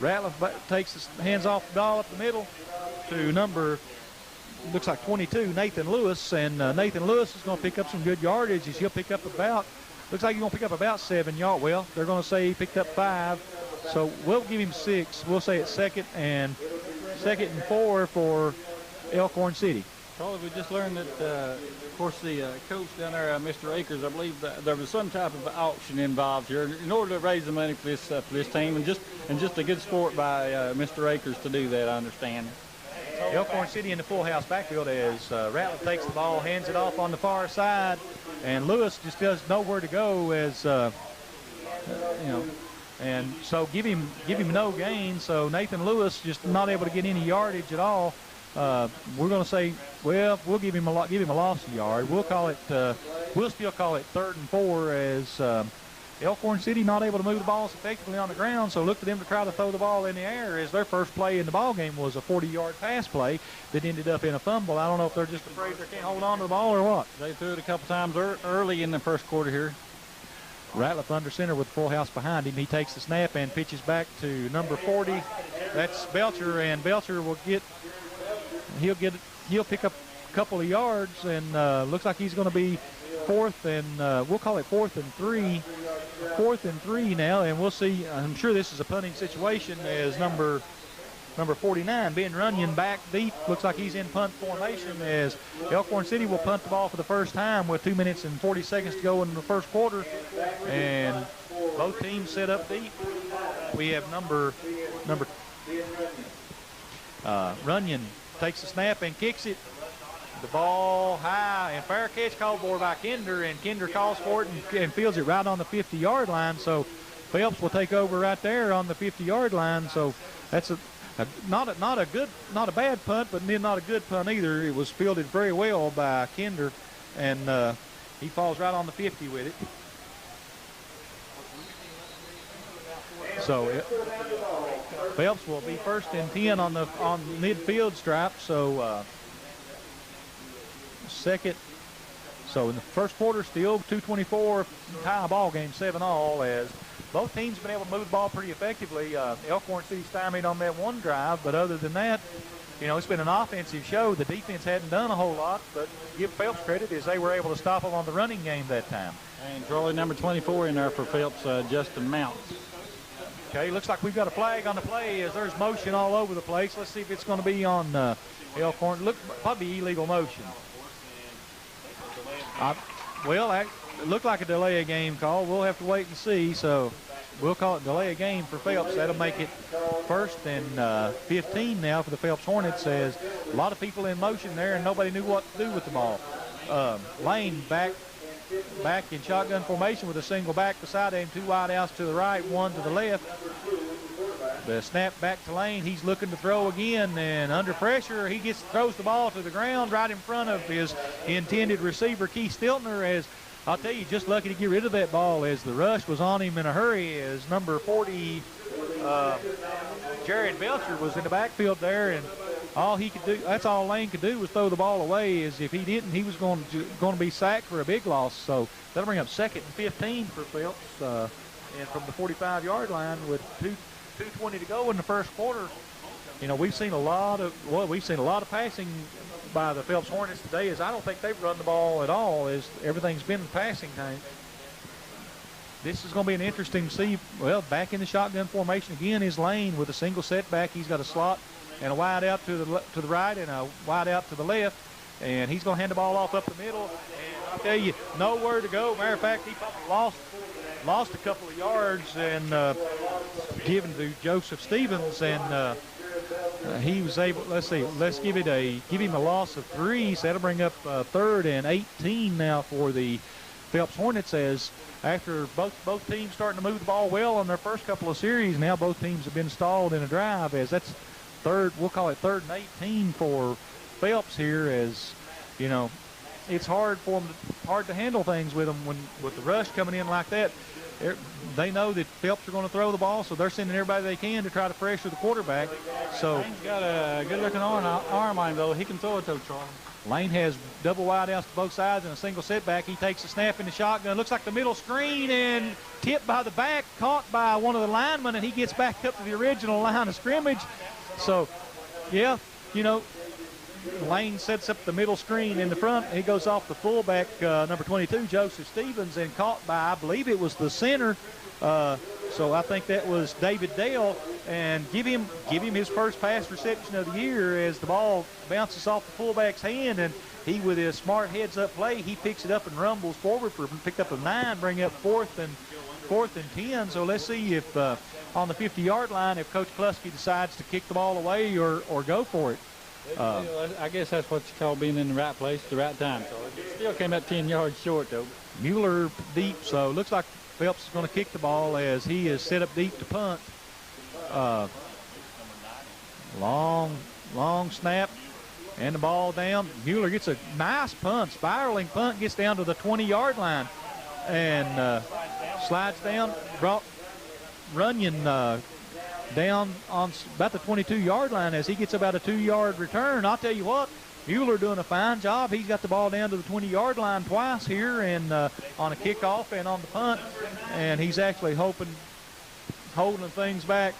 Ratliff takes his hands off the ball up the middle to number, looks like 22, Nathan Lewis. And Nathan Lewis is going to pick up some good yardage. He'll pick up about, looks like he's going to pick up about 7 yards. Well, they're going to say he picked up 5. So we'll give him 6. We'll say it's second and 4 for Elkhorn City. Charlie, we just learned that, of course, the coach down there, Mr. Akers, I believe that there was some type of auction involved here in order to raise the money for this team, and just a good sport by Mr. Akers to do that, I understand. Elkhorn City in the full house backfield as Ratliff takes the ball, hands it off on the far side, and Lewis just doesn't know where to go as, you know, and so give him no gain. So Nathan Lewis just not able to get any yardage at all. We're going to say, well, we'll give him a loss of yard. We'll call it, we'll still call it 3rd and 4 as Elkhorn City not able to move the balls effectively on the ground. So look for them to try to throw the ball in the air as their first play in the ball game was a 40-yard pass play that ended up in a fumble. I don't know if they're just afraid they can't hold on to the ball or what. They threw it a couple times early in the first quarter here. Ratliff under center with full house behind him. He takes the snap and pitches back to number 40. That's Belcher, and Belcher will he'll pick up a couple of yards, and looks like he's going to be 4th and we'll call it 4th and 3. 4th and 3 now, and we'll see. I'm sure this is a punting situation as number 49, Ben Runyon, back deep. Looks like he's in punt formation as Elkhorn City will punt the ball for the first time with 2 minutes and 40 seconds to go in the first quarter. And both teams set up deep. We have Runyon takes the snap and kicks it. The ball high and fair catch called for by Kinder, and Kinder calls for it and fields it right on the 50-yard line. So Phelps will take over right there on the 50-yard line. So that's not a bad punt, but not a good punt either. It was fielded very well by Kinder, and he falls right on the 50 with it. So Phelps will be 1st and 10 on midfield stripe. So second. So in the first quarter, still 2:24 tie ball game, 7-all, as both teams have been able to move the ball pretty effectively. Elkhorn City stymied on that one drive, but other than that, you know, it's been an offensive show. The defense hadn't done a whole lot, but give Phelps credit as they were able to stop them on the running game that time. And Charlie, number 24 in there for Phelps, Justin Mounts. Okay, looks like we've got a flag on the play as there's motion all over the place. Let's see if it's going to be on Elkhorn. Look, probably illegal motion. Well, it looked like a delay of game call. We'll have to wait and see. So we'll call it delay a game for Phelps. That'll make it 1st and 15 now for the Phelps Hornets, as a lot of people in motion there and nobody knew what to do with the ball. Lane back in shotgun formation with a single back beside him, 2 wide outs to the right, 1 to the left. The snap back to Lane. He's looking to throw again, and under pressure, he throws the ball to the ground right in front of his intended receiver, Keith Stiltner. As I'll tell you, just lucky to get rid of that ball, as the rush was on him in a hurry, as number 40, Jared Belcher, was in the backfield there, and all he could do, that's all Lane could do, was throw the ball away. As if he didn't, he was going to be sacked for a big loss. So that'll bring up 2nd and 15 for Phelps, and from the 45-yard line with 2:20 to go in the first quarter. You know, we've seen a lot of passing by the Phelps Hornets today, as I don't think they've run the ball at all, as everything's been in passing time. This is going to be an interesting see. Well, back in the shotgun formation again is Lane with a single setback. He's got a slot and a wide out to the right and a wide out to the left, and he's going to hand the ball off up the middle. And I'll tell you, nowhere to go. Matter of fact, he probably lost a couple of yards and given to Joseph Stevens, and he was able. Let's give him a loss of 3, so that'll bring up 3rd and 18 now for the Phelps Hornets, as after both teams starting to move the ball well on their first couple of series, now both teams have been stalled in a drive, as that's we'll call it 3rd and 18 for Phelps here, as you know, it's hard to handle things with them with the rush coming in like that. They know that Phelps are going to throw the ball, so they're sending everybody they can to try to pressure the quarterback. So Lane's got a good-looking arm on him, though. He can throw it, though, Charlie. Lane has double wide outs to both sides and a single setback. He takes a snap in the shotgun. Looks like the middle screen, and tipped by the back, caught by one of the linemen, and he gets back up to the original line of scrimmage. So, yeah, you know, Lane sets up the middle screen in the front. He goes off the fullback, number 22, Joseph Stevens, and caught by, I believe it was the center. So I think that was David Dale, and give him his first pass reception of the year, as the ball bounces off the fullback's hand, and he, with his smart heads-up play, he picks it up and rumbles forward for picked up a 9, bring up 4th and 10. So let's see if on the 50-yard line, if Coach Kluski decides to kick the ball away or go for it. I guess that's what you call being in the right place at the right time. So it still came up 10 yards short, though. Mueller deep, so looks like Phelps is going to kick the ball, as he is set up deep to punt. Long snap, and the ball down. Mueller gets a nice punt, spiraling punt, gets down to the 20-yard line, and slides down, brought Runyon down on about the 22-yard line, as he gets about a 2-yard return. I'll tell you what, Mueller doing a fine job. He's got the ball down to the 20-yard line twice here, and on a kickoff and on the punt, and he's actually holding things back.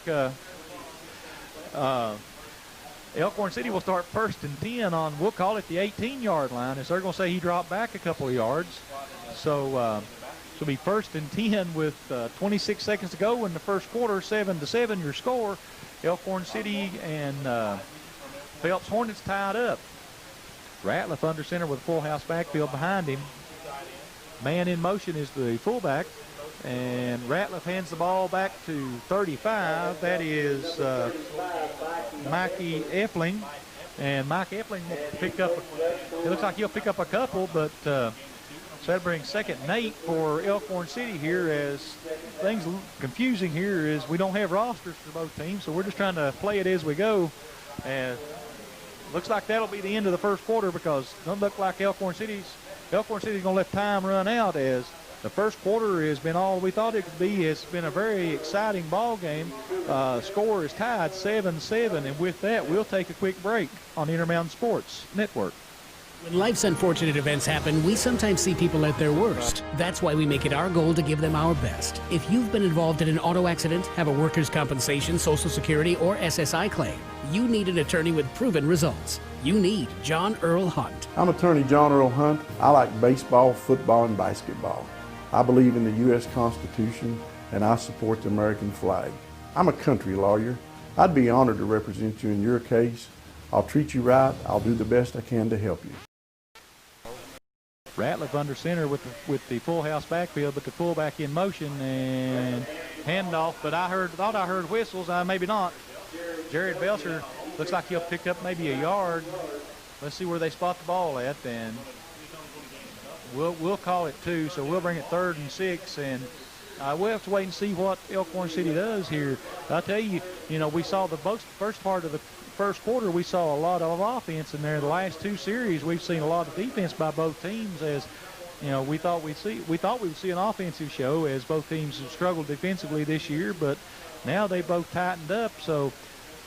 Elkhorn City will start 1st and 10 on, we'll call it the 18-yard line, as they're going to say he dropped back a couple of yards. So it'll be 1st and 10 with 26 seconds to go in the first quarter. 7-7 your score. Elkhorn City and Phelps Hornets tied up. Ratliff under center with a full house backfield behind him. Man in motion is the fullback, and Ratliff hands the ball back to 35. That is Mikey Effling, and Mike Effling will pick up. It looks like he'll pick up a couple, but so that brings 2nd and 8 for Elkhorn City here, as things confusing here is we don't have rosters for both teams, so we're just trying to play it as we go. And looks like that'll be the end of the first quarter, because it doesn't look like Elkhorn City's going to let time run out, as the first quarter has been all we thought it could be. It's been a very exciting ball game. Score is tied 7-7, and with that, we'll take a quick break on Intermountain Sports Network. When life's unfortunate events happen, we sometimes see people at their worst. That's why we make it our goal to give them our best. If you've been involved in an auto accident, have a workers' compensation, Social Security, or SSI claim, you need an attorney with proven results. You need John Earl Hunt. I'm attorney John Earl Hunt. I like baseball, football, and basketball. I believe in the U.S. Constitution, and I support the American flag. I'm a country lawyer. I'd be honored to represent you in your case. I'll treat you right. I'll do the best I can to help you. Ratliff under center with the full house backfield, but the fullback in motion, and handoff, but thought I heard whistles. Maybe not. Jared Belcher looks like he'll pick up maybe a yard. Let's see where they spot the ball at, and we'll call it 2, so we'll bring it 3rd and 6, and we'll have to wait and see what Elkhorn City does here. I'll tell you, we saw the first part of the first quarter, we saw a lot of offense in there. The last 2 series, we've seen a lot of defense by both teams. As we thought we would see an offensive show, as both teams have struggled defensively this year, but now they both tightened up. So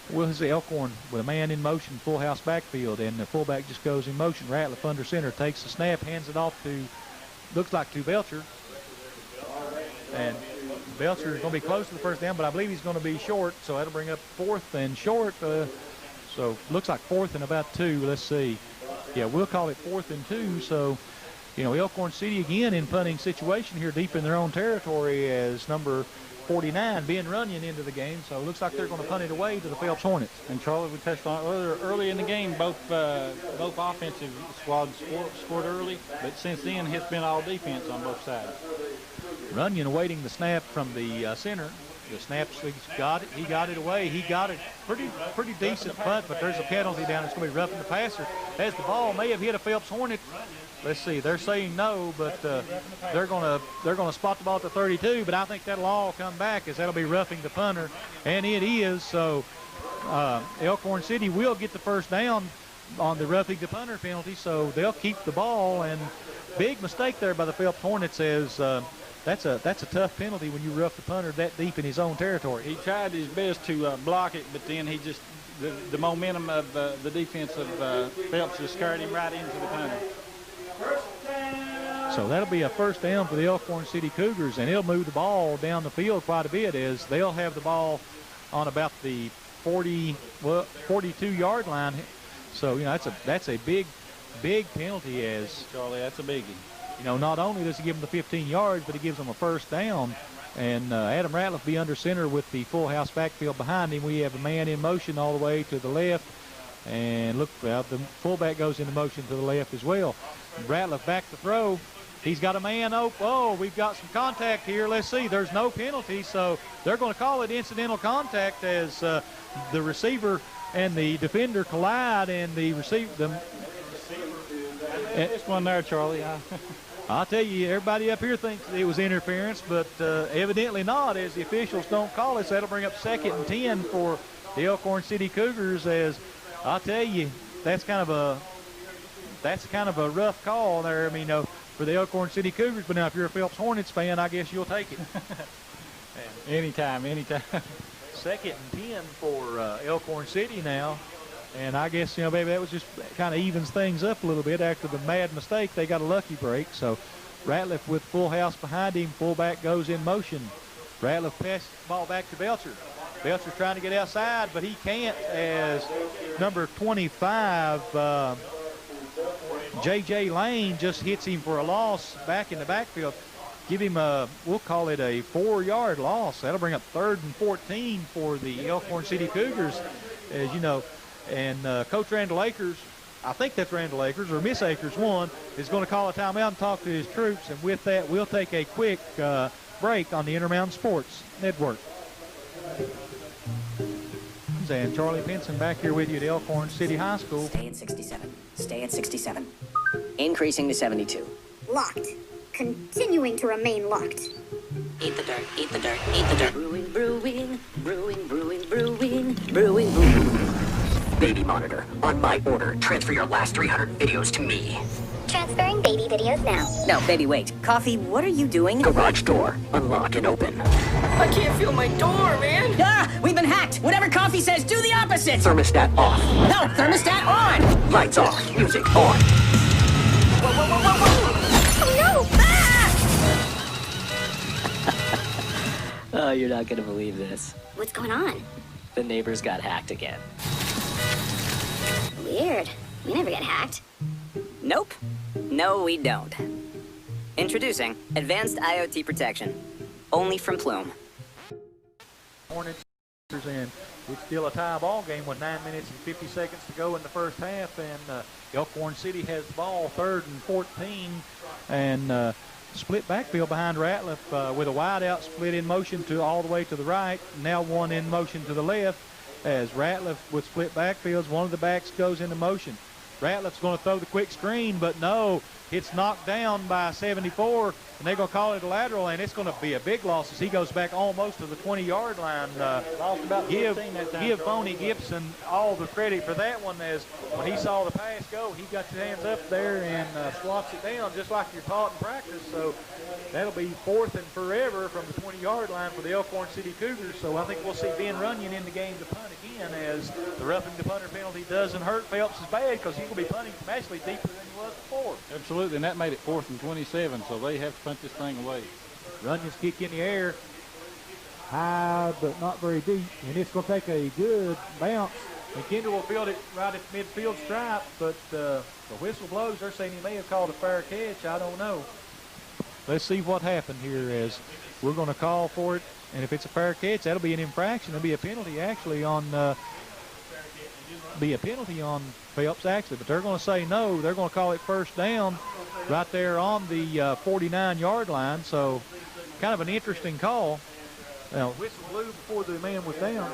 we'll see Elkhorn with a man in motion, full house backfield, and the fullback just goes in motion. Ratliff under center, takes the snap, hands it off to, looks like to Belcher. And Belcher is going to be close to the first down, but I believe he's going to be short, so that'll bring up 4th and short. So looks like 4th and about 2. Let's see. Yeah, we'll call it 4th and 2. So, Elkhorn City again in punting situation here deep in their own territory as number 49, Ben Runyon, into the game. So it looks like they're going to punt it away to the Phelps Hornets. And Charlie, we touched on early in the game, both offensive squads scored early, but since then it's been all defense on both sides. Runyon awaiting the snap from the center. The snaps, he got it. He got it away. He got it. Pretty decent punt, but there's a penalty down. It's going to be roughing the passer. As the ball may have hit a Phelps Hornet. Let's see. They're saying no, but they're going to spot the ball at the 32. But I think that'll all come back, as that'll be roughing the punter, and it is. So Elkhorn City will get the first down on the roughing the punter penalty. So they'll keep the ball, and big mistake there by the Phelps Hornets as. That's a tough penalty when you rough the punter that deep in his own territory. He tried his best to block it, but then he just the momentum of the defense of Phelps just carried him right into the punter. So that'll be a first down for the Elkhorn City Cougars, and it'll move the ball down the field quite a bit, as they'll have the ball on about the 42-yard line. So that's a big penalty, as Charlie, that's a biggie. Not only does he give them the 15 yards, but he gives them a first down. And Adam Ratliff be under center with the full house backfield behind him. We have a man in motion all the way to the left. And look, the fullback goes into motion to the left as well. Ratliff back to throw. He's got a man open. Oh, we've got some contact here. Let's see. There's no penalty, so they're going to call it incidental contact as the receiver and the defender collide, and the receiver. This one there, Charlie. I'll tell you, everybody up here thinks it was interference, but evidently not, as the officials don't call it. So that'll bring up 2nd and 10 for the Elkhorn City Cougars. As I'll tell you, that's kind of a rough call there. For the Elkhorn City Cougars. But now, if you're a Phelps Hornets fan, I guess you'll take it. Anytime. 2nd and 10 for Elkhorn City now. And I guess, maybe that was just kind of evens things up a little bit after the mad mistake. They got a lucky break. So Ratliff with full house behind him. Fullback goes in motion. Ratliff passes the ball back to Belcher. Belcher's trying to get outside, but he can't, as number 25, J.J. Lane, just hits him for a loss back in the backfield. Give him we'll call it a 4-yard loss. That'll bring up 3rd and 14 for the Elkhorn City Cougars, as you know. And Coach Randall Akers, I think that's Randall Akers, or Miss Akers one, is going to call a timeout and talk to his troops. And with that, we'll take a quick break on the Intermountain Sports Network. And Charlie Pinson back here with you at Elkhorn City High School. Stay at 67. Stay at 67. Increasing to 72. Locked. Continuing to remain locked. Eat the dirt, eat the dirt, eat the dirt. Brewing, brewing, brewing, brewing, brewing, brewing, brewing. Baby monitor. On my order, transfer your last 300 videos to me. Transferring baby videos now. No, baby, wait. Coffee, what are you doing? Garage door. Unlock and open. I can't feel my door, man. Ah, we've been hacked. Whatever Coffee says, do the opposite. Thermostat off. No, thermostat on. Lights off. Music on. Whoa, whoa, whoa, whoa, whoa. Oh, no. Ah! Oh, you're not going to believe this. What's going on? The neighbors got hacked again. Weird. We never get hacked. Nope. No, we don't. Introducing Advanced IoT Protection. Only from Plume. Hornets in. It's still a tie ball game with 9 minutes and 50 seconds to go in the first half, and Elkhorn City has the ball, 3rd and 14, and split backfield behind Ratliff with a wide out split in motion to all the way to the right. Now one in motion to the left as Ratliff with split backfields. One of the backs goes into motion. Ratliff's going to throw the quick screen, but no, it's knocked down by 74, and they're going to call it a lateral, and it's going to be a big loss as he goes back almost to the 20-yard line. Lost about 15 that time. Give Boney Gibson all the credit for that one, as when he saw the pass go, he got his hands up there and swats it down just like you're taught in practice. So that'll be 4th and forever from the 20-yard line for the Elkhorn City Cougars. So I think we'll see Ben Runyon in the game to punt again, as the roughing the punter penalty doesn't hurt Phelps as bad because he's going to be punting from actually deeper than he was before. Absolutely, and that made it 4th and 27, so they have to punt this thing away. Runyon's kick in the air, high but not very deep, and it's going to take a good bounce. And Kinder will field it right at the midfield stripe, but the whistle blows. They're saying he may have called a fair catch. I don't know. Let's see what happened here, as we're going to call for it, and if it's a fair catch, that'll be an infraction. It'll be a penalty actually on Phelps actually, but they're going to say no. They're going to call it first down right there on the 49-yard line. So kind of an interesting call. Now, whistle blew before the man was down.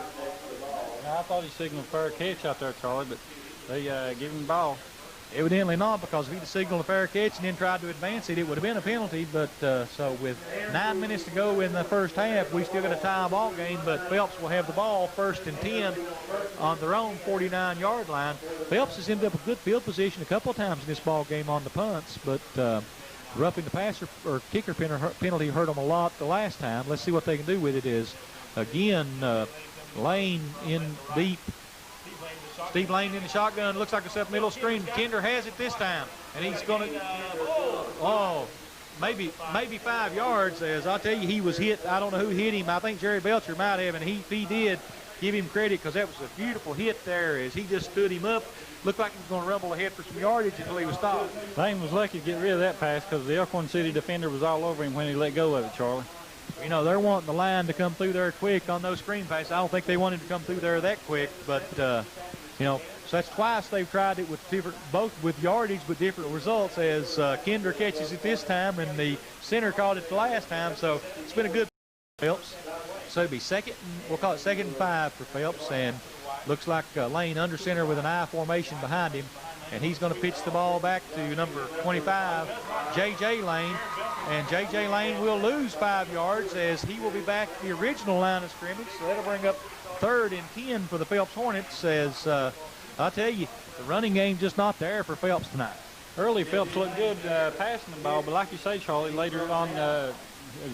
I thought he signaled fair catch out there, Charlie, but they give him the ball. Evidently not, because if he'd signaled a fair catch and then tried to advance it, it would have been a penalty. But so with 9 minutes to go in the first half, we still got a tie ball game, but Phelps will have the ball 1st and 10 on their own 49-yard line. Phelps has ended up a good field position a couple of times in this ball game on the punts, but roughing the passer or kicker penalty hurt them a lot the last time. Let's see what they can do with it. Is again Lane in deep. Steve Lane in the shotgun, looks like it's up middle screen. Kinder has it this time, and he's going to, maybe 5 yards. As I'll tell you, he was hit. I don't know who hit him. I think Jerry Belcher might have, and he did. Give him credit, because that was a beautiful hit there as he just stood him up. Looked like he was going to rumble ahead for some yardage until he was stopped. Lane was lucky to get rid of that pass because the Elkhorn City defender was all over him when he let go of it, Charlie. You know, they're wanting the line to come through there quick on those screen passes. I don't think they wanted to come through there that quick, but you know, so that's twice they've tried it with both with yardage with different results, as Kinder catches it this time and the center caught it the last time. So it's been a good Phelps. So it'll be we'll call it 2nd and 5 for Phelps, and looks like Lane under center with an I formation behind him, and he's going to pitch the ball back to number 25, J.J. Lane, and J.J. Lane will lose 5 yards as he will be back at the original line of scrimmage. So that'll bring up 3rd and 10 for the Phelps Hornets, as I'll tell you, the running game just not there for Phelps tonight. Early Phelps looked good passing the ball, but like you say, Charlie, later on,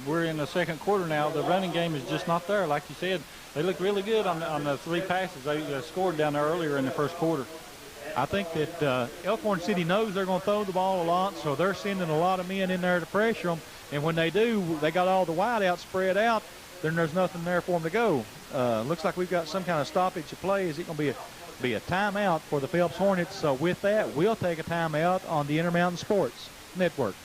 we're in the second quarter now, the running game is just not there. Like you said, they looked really good on the 3 passes they scored down there earlier in the first quarter. I think that Elkhorn City knows they're going to throw the ball a lot, so they're sending a lot of men in there to pressure them. And when they do, they got all the wideouts spread out, then there's nothing there for them to go. Looks like we've got some kind of stoppage of play. Is it going to be a timeout for the Phelps Hornets? So with that, we'll take a timeout on the Intermountain Sports Network.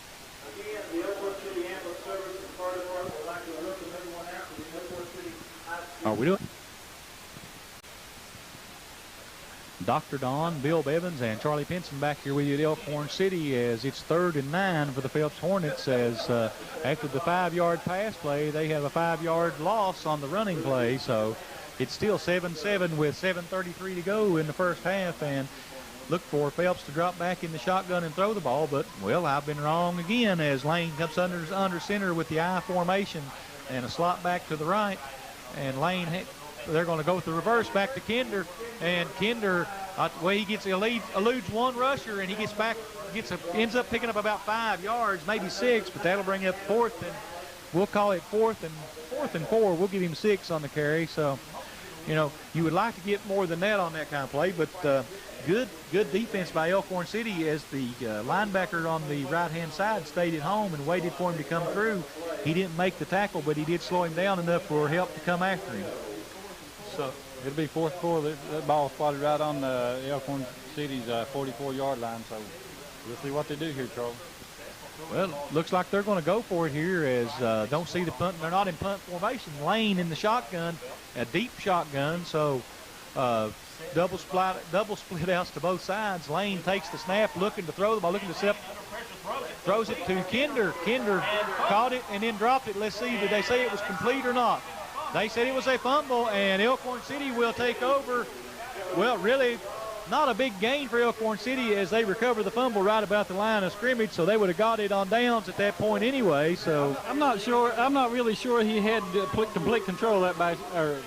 Are we doing? Dr. Don, Bill Bevins, and Charlie Pinson back here with you at Elkhorn City, as it's 3rd and 9 for the Phelps Hornets, as after the 5-yard pass play, they have a 5-yard loss on the running play. So it's still 7-7 with 7:33 to go in the first half, and look for Phelps to drop back in the shotgun and throw the ball. But, well, I've been wrong again, as Lane comes under center with the I formation and a slot back to the right. And Lane, they're going to go with the reverse back to Kinder. And Kinder, he eludes one rusher, and he gets back, ends up picking up about 5 yards, maybe 6, but that'll bring up 4th, and we'll call it 4th and 4. We'll give him 6 on the carry. So, you know, you would like to get more than that on that kind of play, but good defense by Elkhorn City, as the linebacker on the right-hand side stayed at home and waited for him to come through. He didn't make the tackle, but he did slow him down enough for help to come after him. So it'll be 4th quarter. That ball spotted right on Elkhorn City's 44-yard line. So we'll see what they do here, Charlie. Well, looks like they're going to go for it here, as don't see the punt. They're not in punt formation. Lane in the shotgun, a deep shotgun. So double split outs to both sides. Lane takes the snap, looking to throw the ball, looking to step, throws it to Kinder. Kinder caught it and then dropped it. Let's see, did they say it was complete or not? They said it was a fumble, and Elkhorn City will take over. Well, really, not a big gain for Elkhorn City as they recover the fumble right about the line of scrimmage, so they would have got it on downs at that point anyway. So I'm not really sure he had complete control of that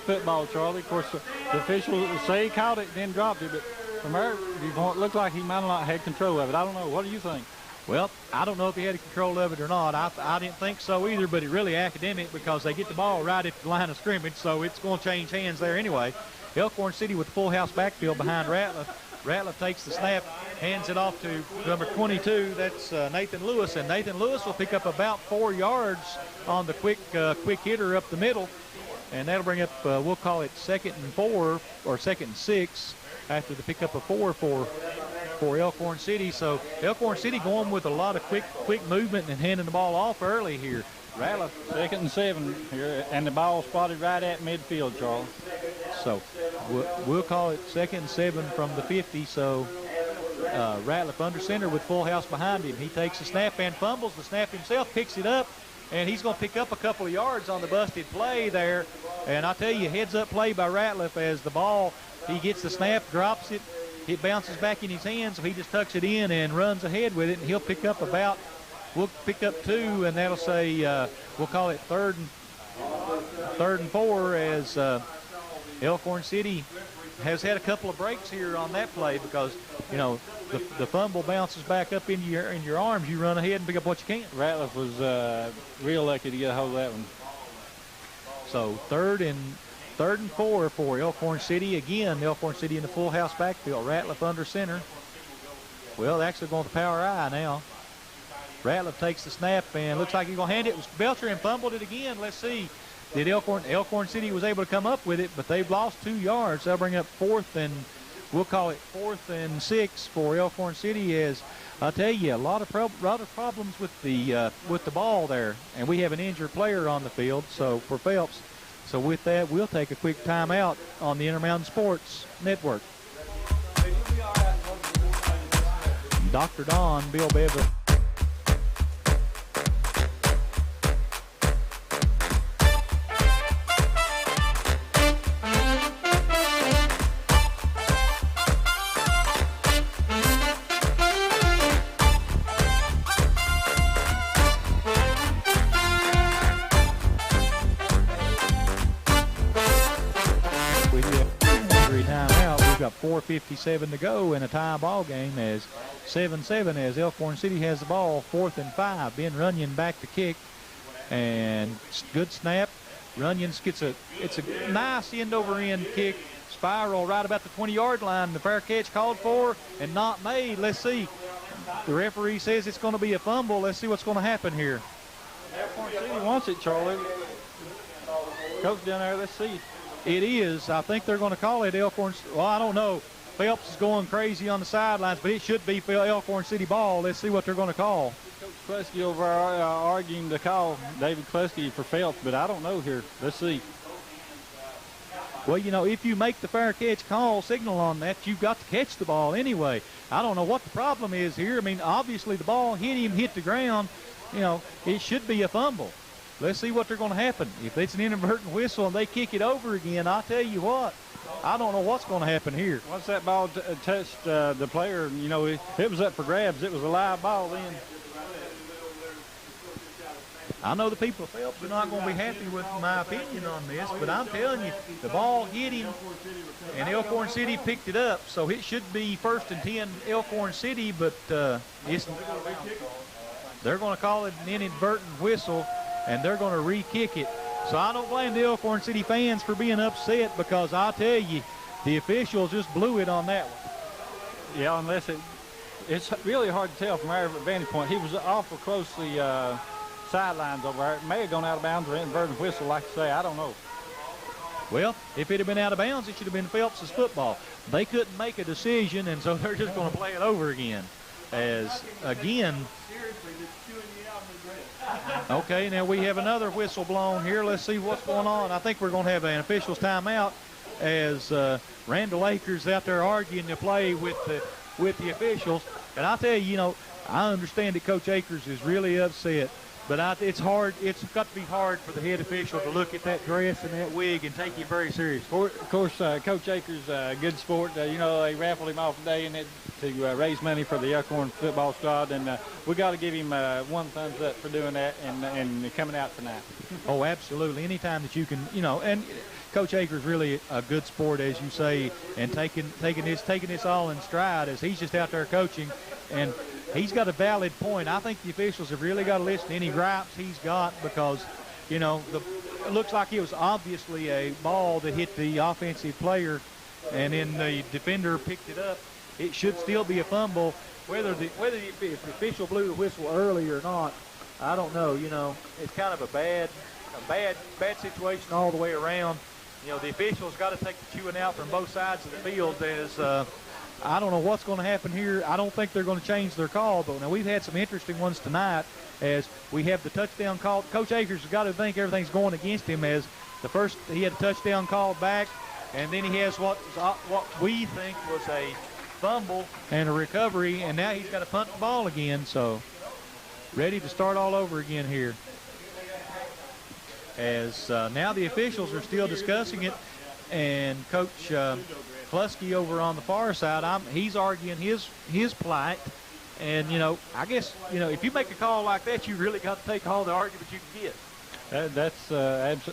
football, Charlie. Of course, the officials say he caught it and then dropped it, but from our viewpoint, it looked like he might not have had control of it. I don't know. What do you think? Well, I don't know if he had control of it or not. I didn't think so either, but it really academic because they get the ball right at the line of scrimmage, so it's going to change hands there anyway. Elkhorn City with the full house backfield behind Ratliff. Ratliff takes the snap, hands it off to number 22. That's Nathan Lewis, and Nathan Lewis will pick up about 4 yards on the quick hitter up the middle, and that'll bring up, we'll call it 2nd and 4 or 2nd and 6 after the pickup of 4 for Elkhorn City. So Elkhorn City going with a lot of quick movement and handing the ball off early here. Ratliff 2nd and 7 here, and the ball spotted right at midfield, Charles. So we'll call it 2nd and 7 from the 50. So Ratliff under center with full house behind him. He takes the snap and fumbles the snap himself, picks it up, and he's going to pick up a couple of yards on the busted play there. And I tell you, heads up play by Ratliff as the ball, he gets the snap, drops it, it bounces back in his hands, so he just tucks it in and runs ahead with it, and he'll pick up we'll pick up 2, and that'll say, we'll call it 3rd and 4 as Elkhorn City has had a couple of breaks here on that play because, you know, the fumble bounces back up in your arms. You run ahead and pick up what you can. Ratliff was real lucky to get a hold of that one. So 3rd and 4 for Elkhorn City. Again, Elkhorn City in the full house backfield. Ratliff under center. Well, they're actually going to power I now. Ratliff takes the snap and looks like he's going to hand it. It was Belcher and fumbled it again. Let's see. Did Elkhorn City was able to come up with it, but they've lost 2 yards. They'll bring up 4th and we'll call it 4th and 6 for Elkhorn City. As I tell you, a lot of problems with the ball there, and we have an injured player on the field. So for Phelps, so with that, we'll take a quick timeout on the Intermountain Sports Network. Dr. Don, Bill Bevan. Got 4:57 to go in a tie ball game as 7-7 as Elkhorn City has the ball. 4th and 5. Ben Runyon back to kick and good snap. Runyon gets it's a nice end over end kick spiral right about the 20-yard line. The fair catch called for and not made. Let's see. The referee says it's going to be a fumble. Let's see what's going to happen here. Elkhorn City wants it, Charlie. Coach down there, let's see. It is. I think they're going to call it Elkhorn. Well, I don't know. Phelps is going crazy on the sidelines, but it should be Elkhorn City ball. Let's see what they're going to call. Coach Kluski over arguing the call, David Kluski for Phelps, but I don't know here. Let's see. Well, you know, if you make the fair catch call signal on that, you've got to catch the ball anyway. I don't know what the problem is here. I mean, obviously the ball hit the ground. You know, it should be a fumble. Let's see what they're going to happen. If it's an inadvertent whistle and they kick it over again, I'll tell you what, I don't know what's going to happen here. Once that ball touched the player, you know, it was up for grabs. It was a live ball then. I know the people of Phelps are not going to be happy with my opinion on this, but I'm telling you, the ball hit him, and Elkhorn City picked it up, so it should be 1st and 10 Elkhorn City, but they're going to call it an inadvertent whistle, and they're going to re-kick it. So I don't blame the Elkhorn City fans for being upset because I tell you, the officials just blew it on that one. Yeah, unless it's really hard to tell from our vantage point. He was awful closely sidelines over there. It may have gone out of bounds or inadvertent whistle, like I say. I don't know. Well, if it had been out of bounds, it should have been Phelps' football. They couldn't make a decision, and so they're just going to play it over again. As, again, okay, now we have another whistle blown here. Let's see what's going on. I think we're going to have an official's timeout. as Randall Akers out there arguing the play with the officials. And I'll tell you, I understand that Coach Akers is really upset, but it's hard. It's got to be hard for the head official to look at that dress and that wig and take you very serious. Of course, Coach Akers, good sport. They raffled him off today to raise money for the Elkhorn football squad, and we got to give him one thumbs up for doing that and coming out tonight. Oh, absolutely. Anytime that you can, and Coach Akers really a good sport, as you say, and taking this all in stride as he's just out there coaching, and he's got a valid point. I think the officials have really got to listen to any gripes he's got because, it looks like it was obviously a ball that hit the offensive player, and then the defender picked it up. It should still be a fumble. Whether the official blew the whistle early or not, I don't know. It's kind of a bad situation all the way around. The officials got to take the chewing out from both sides of the field as I don't know what's going to happen here. I don't think they're going to change their call, but now we've had some interesting ones tonight as we have the touchdown call. Coach Akers has got to think everything's going against him as the first he had a touchdown called back, and then he has what we think was a fumble and a recovery, and now he's got to punt the ball again, so ready to start all over again here. As now the officials are still discussing it, and Coach Klusky over on the far side, he's arguing his plight, and I guess if you make a call like that, you really got to take all the argument you can get. That's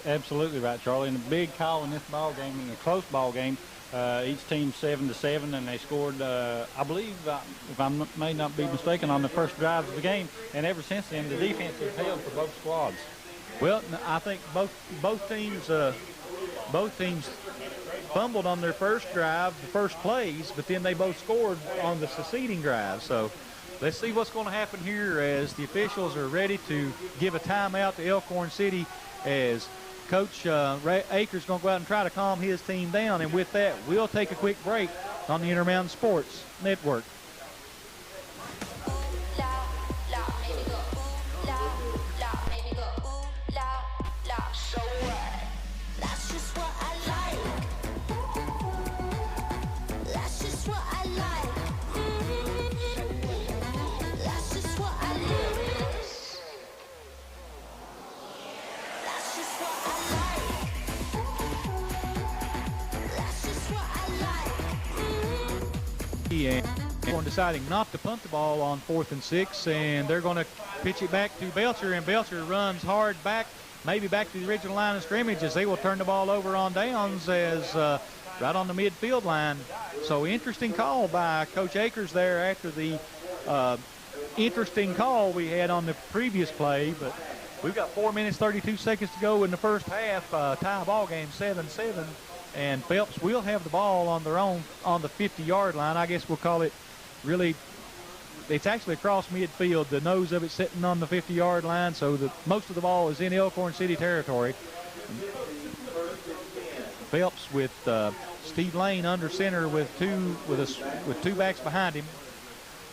absolutely right, Charlie. And a big call in this ball game, in a close ball game. Each team 7-7, and they scored, I believe, if I may not be mistaken, on the first drive of the game. And ever since then, the defense has held for both squads. Well, I think both teams fumbled on their first drive, the first plays, but then they both scored on the succeeding drive. So let's see what's going to happen here as the officials are ready to give a timeout to Elkhorn City as Coach Akers is going to go out and try to calm his team down. And with that, we'll take a quick break on the Intermountain Sports Network. And deciding not to punt the ball on 4th and 6, and they're going to pitch it back to Belcher, and Belcher runs hard back, maybe back to the original line of scrimmage as they will turn the ball over on downs as right on the midfield line. So interesting call by Coach Akers there after the interesting call we had on the previous play, but we've got 4 minutes 32 seconds to go in the first half, tie ball game 7-7. And Phelps will have the ball on their own on the 50-yard line. I guess we'll call it really, it's actually across midfield. The nose of it sitting on the 50-yard line, so most of the ball is in Elkhorn City territory. Phelps with Steve Lane under center with two backs behind him.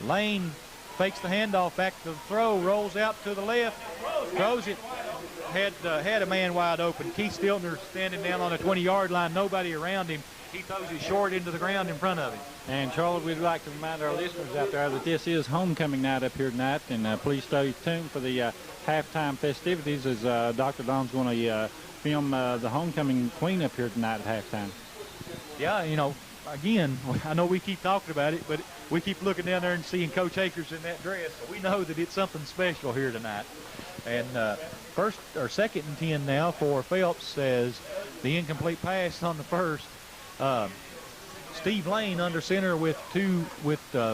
Lane fakes the handoff back to the throw, rolls out to the left, throws it. Had a man wide open. Keith Stiltner standing down on the 20-yard line, nobody around him. He throws it short into the ground in front of him. And Charlie, we'd like to remind our listeners out there that this is homecoming night up here tonight, and please stay tuned for the halftime festivities as Dr. Don's going to film the homecoming queen up here tonight at halftime. Yeah, again, I know we keep talking about it, but we keep looking down there and seeing Coach Akers in that dress, so we know that it's something special here tonight. And first or second and 10 now for Phelps as the incomplete pass on the first. Steve Lane under center with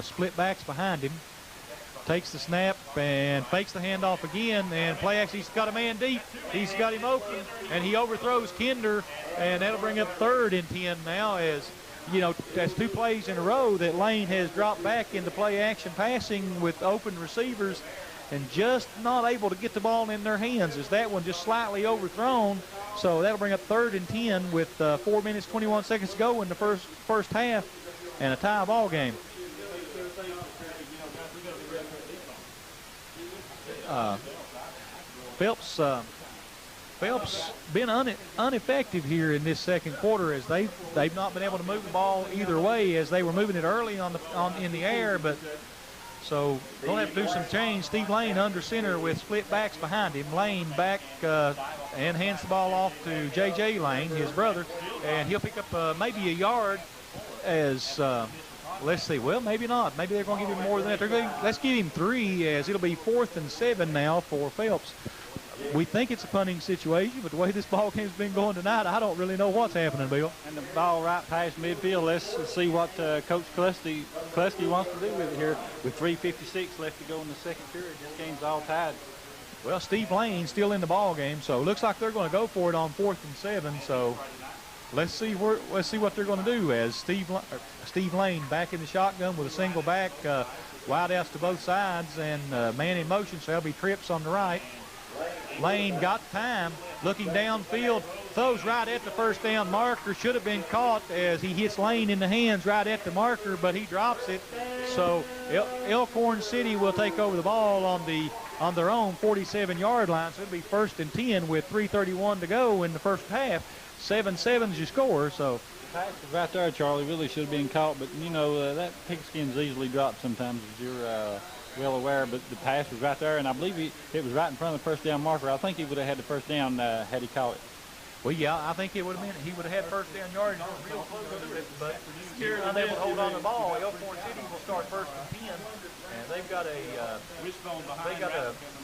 split backs behind him. Takes the snap and fakes the handoff again, and play actually, he's got a man deep. He's got him open, and he overthrows Kinder, and that'll bring up 3rd and 10 now as, that's 2 plays in a row that Lane has dropped back into play action passing with open receivers and just not able to get the ball in their hands as that one just slightly overthrown. So that'll bring up 3rd and 10 with 4 minutes, 21 seconds to go in the first half and a tie ball game. Phelps Phelps been ineffective here in this second quarter as they've not been able to move the ball either way as they were moving it early in the air, but so they'll have to do some change. Steve Lane under center with split backs behind him. Lane back and hands the ball off to J.J. Lane, his brother, and he'll pick up maybe a yard as let's see. Well, maybe not. Maybe they're going to give him more than that. Let's give him 3 as it'll be 4th and 7 now for Phelps. We think it's a punting situation, but the way this ball game's been going tonight, I don't really know what's happening, Bill. And the ball right past midfield. Let's see what Coach Kluske wants to do with it here with 3:56 left to go in the second period. This game's all tied. Well, Steve Lane's still in the ball game, so it looks like they're going to go for it on 4th and 7. So let's see what they're going to do as Steve Lane back in the shotgun with a single back, wide outs to both sides, and man in motion. So there'll be trips on the right. Lane got time, looking downfield, throws right at the first down marker. Should have been caught as he hits Lane in the hands right at the marker, but he drops it. So Elkhorn City will take over the ball on their own 47-yard line. So it'll be 1st and 10 with 3:31 to go in the first half. 7-7's your score. So right there, Charlie, really should have been caught, but you know that pigskin's easily dropped sometimes, as you're well aware. But the pass was right there, and I believe it was right in front of the first down marker. I think he would have had the first down had he caught it. Well, yeah, I think it would have been. He would have had first down yardage, real close to it, but here unable to hold on to the ball. Elkhorn City will start 1st and 10, and they've got a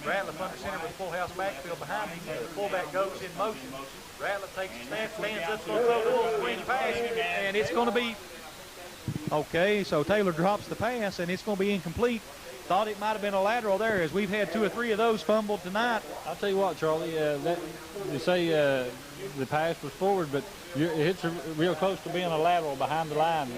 Ratliff under center with a full house backfield behind him. The fullback goes in motion. Ratliff takes the snap, stands up, throws a little swing pass, and it's going to be okay. So Taylor drops the pass, and it's going to be incomplete. Thought it might have been a lateral there, as we've had 2 or 3 of those fumbled tonight. I'll tell you what, Charlie, you say the pass was forward, but it's real close to being a lateral behind the line.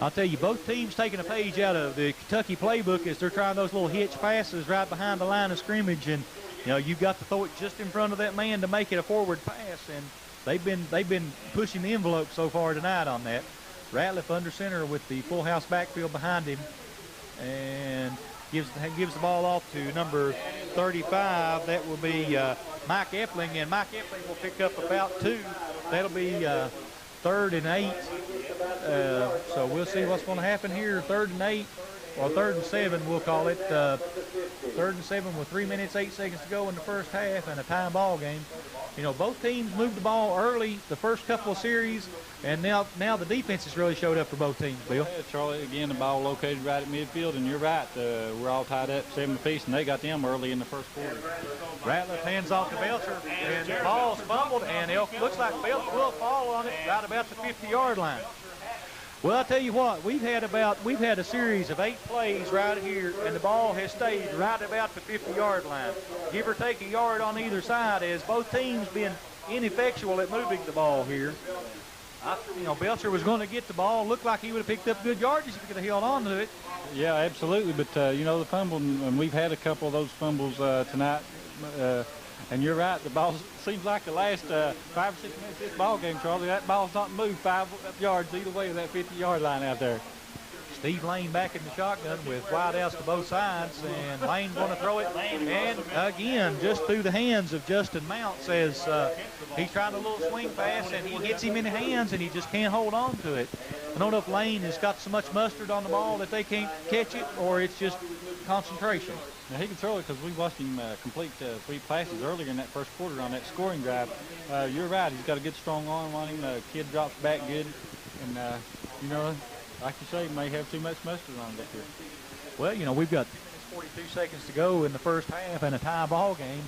I'll tell you, both teams taking a page out of the Kentucky playbook as they're trying those little hitch passes right behind the line of scrimmage, and you know you've got to throw it just in front of that man to make it a forward pass, and they've been pushing the envelope so far tonight on that. Ratliff under center with the full house backfield behind him, and gives the ball off to number 35. That will be Mike Epling, and Mike Epling will pick up about 2. That'll be 3rd and 8. So we'll see what's going to happen here. 3rd and 8, or 3rd and 7, we'll call it. 3rd and 7 with 3 minutes, 8 seconds to go in the first half, and a time ball game. You know, both teams moved the ball early the first couple of series, and now the defense has really showed up for both teams, Bill. Yeah, Charlie, again, the ball located right at midfield, and you're right. We're all tied up 7 apiece, and they got them early in the first quarter. Ratliff hands off to Belcher, and the ball's fumbled, and it looks like Phelps will fall on it right about the 50-yard line. Well, I'll tell you what, we've had a series of 8 plays right here, and the ball has stayed right about the 50-yard line. Give or take a yard on either side, as both teams been ineffectual at moving the ball here. Belcher was going to get the ball. Looked like he would have picked up good yardage if he could have held on to it. Yeah, absolutely. But, the fumble, and we've had a couple of those fumbles tonight. And you're right, the ball seems like the last 5 or 6 minutes of this ball game, Charlie, that ball's not moved 5 yards either way of that 50-yard line out there. Steve Lane back in the shotgun with wide outs to both sides, and Lane's going to throw it. And again, just through the hands of Justin Mounts as he's trying a little swing pass, and he hits him in the hands, and he just can't hold on to it. I don't know if Lane has got so much mustard on the ball that they can't catch it, or it's just concentration. Now, he can throw it because we watched him complete 3 passes earlier in that first quarter on that scoring drive. You're right. He's got a good, strong arm on him. The kid drops back good. And, like you say, he may have too much mustard on him back here. Well, we've got 42 seconds to go in the first half and a tie ball game.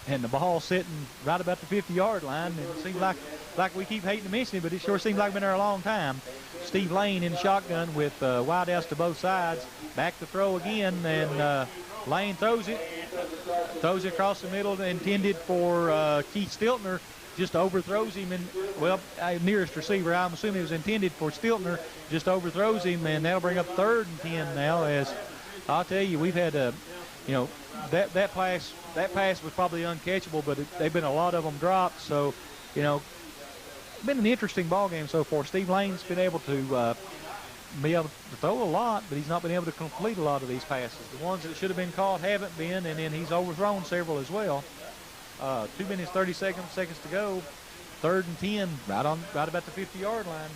And the ball sitting right about the 50-yard line. And it seems like we keep hating to mention it, but it sure seems like it's been there a long time. Steve Lane in the shotgun with wide outs to both sides. Back to throw again, and Lane throws it across the middle, intended for Keith Stiltner. Just overthrows him, and nearest receiver, I'm assuming it was intended for Stiltner, just overthrows him, and that'll bring up 3rd and 10 now. As I'll tell you, we've had that pass was probably uncatchable, but they've been a lot of them dropped. So, been an interesting ball game so far. Steve Lane's been able to be able to throw a lot, but he's not been able to complete a lot of these passes. The ones that should have been caught haven't been, and then he's overthrown several as well. 2 minutes, 30 seconds to go. 3rd and 10, right about the 50-yard line.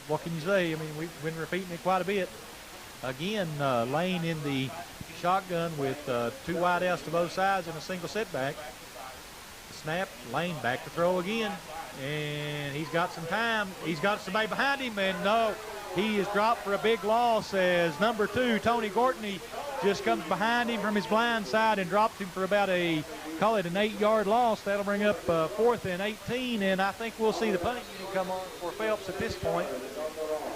What can you say? I mean, we've been repeating it quite a bit. Again, Lane in the shotgun with 2 wideouts to both sides and a single setback. Snap, Lane back to throw again, and he's got some time. He's got somebody behind him, and no, he is dropped for a big loss as number 2, Tony Gortney, just comes behind him from his blind side and drops him for about call it an 8-yard loss. That'll bring up 4th and 18, and I think we'll see the punting unit come on for Phelps at this point,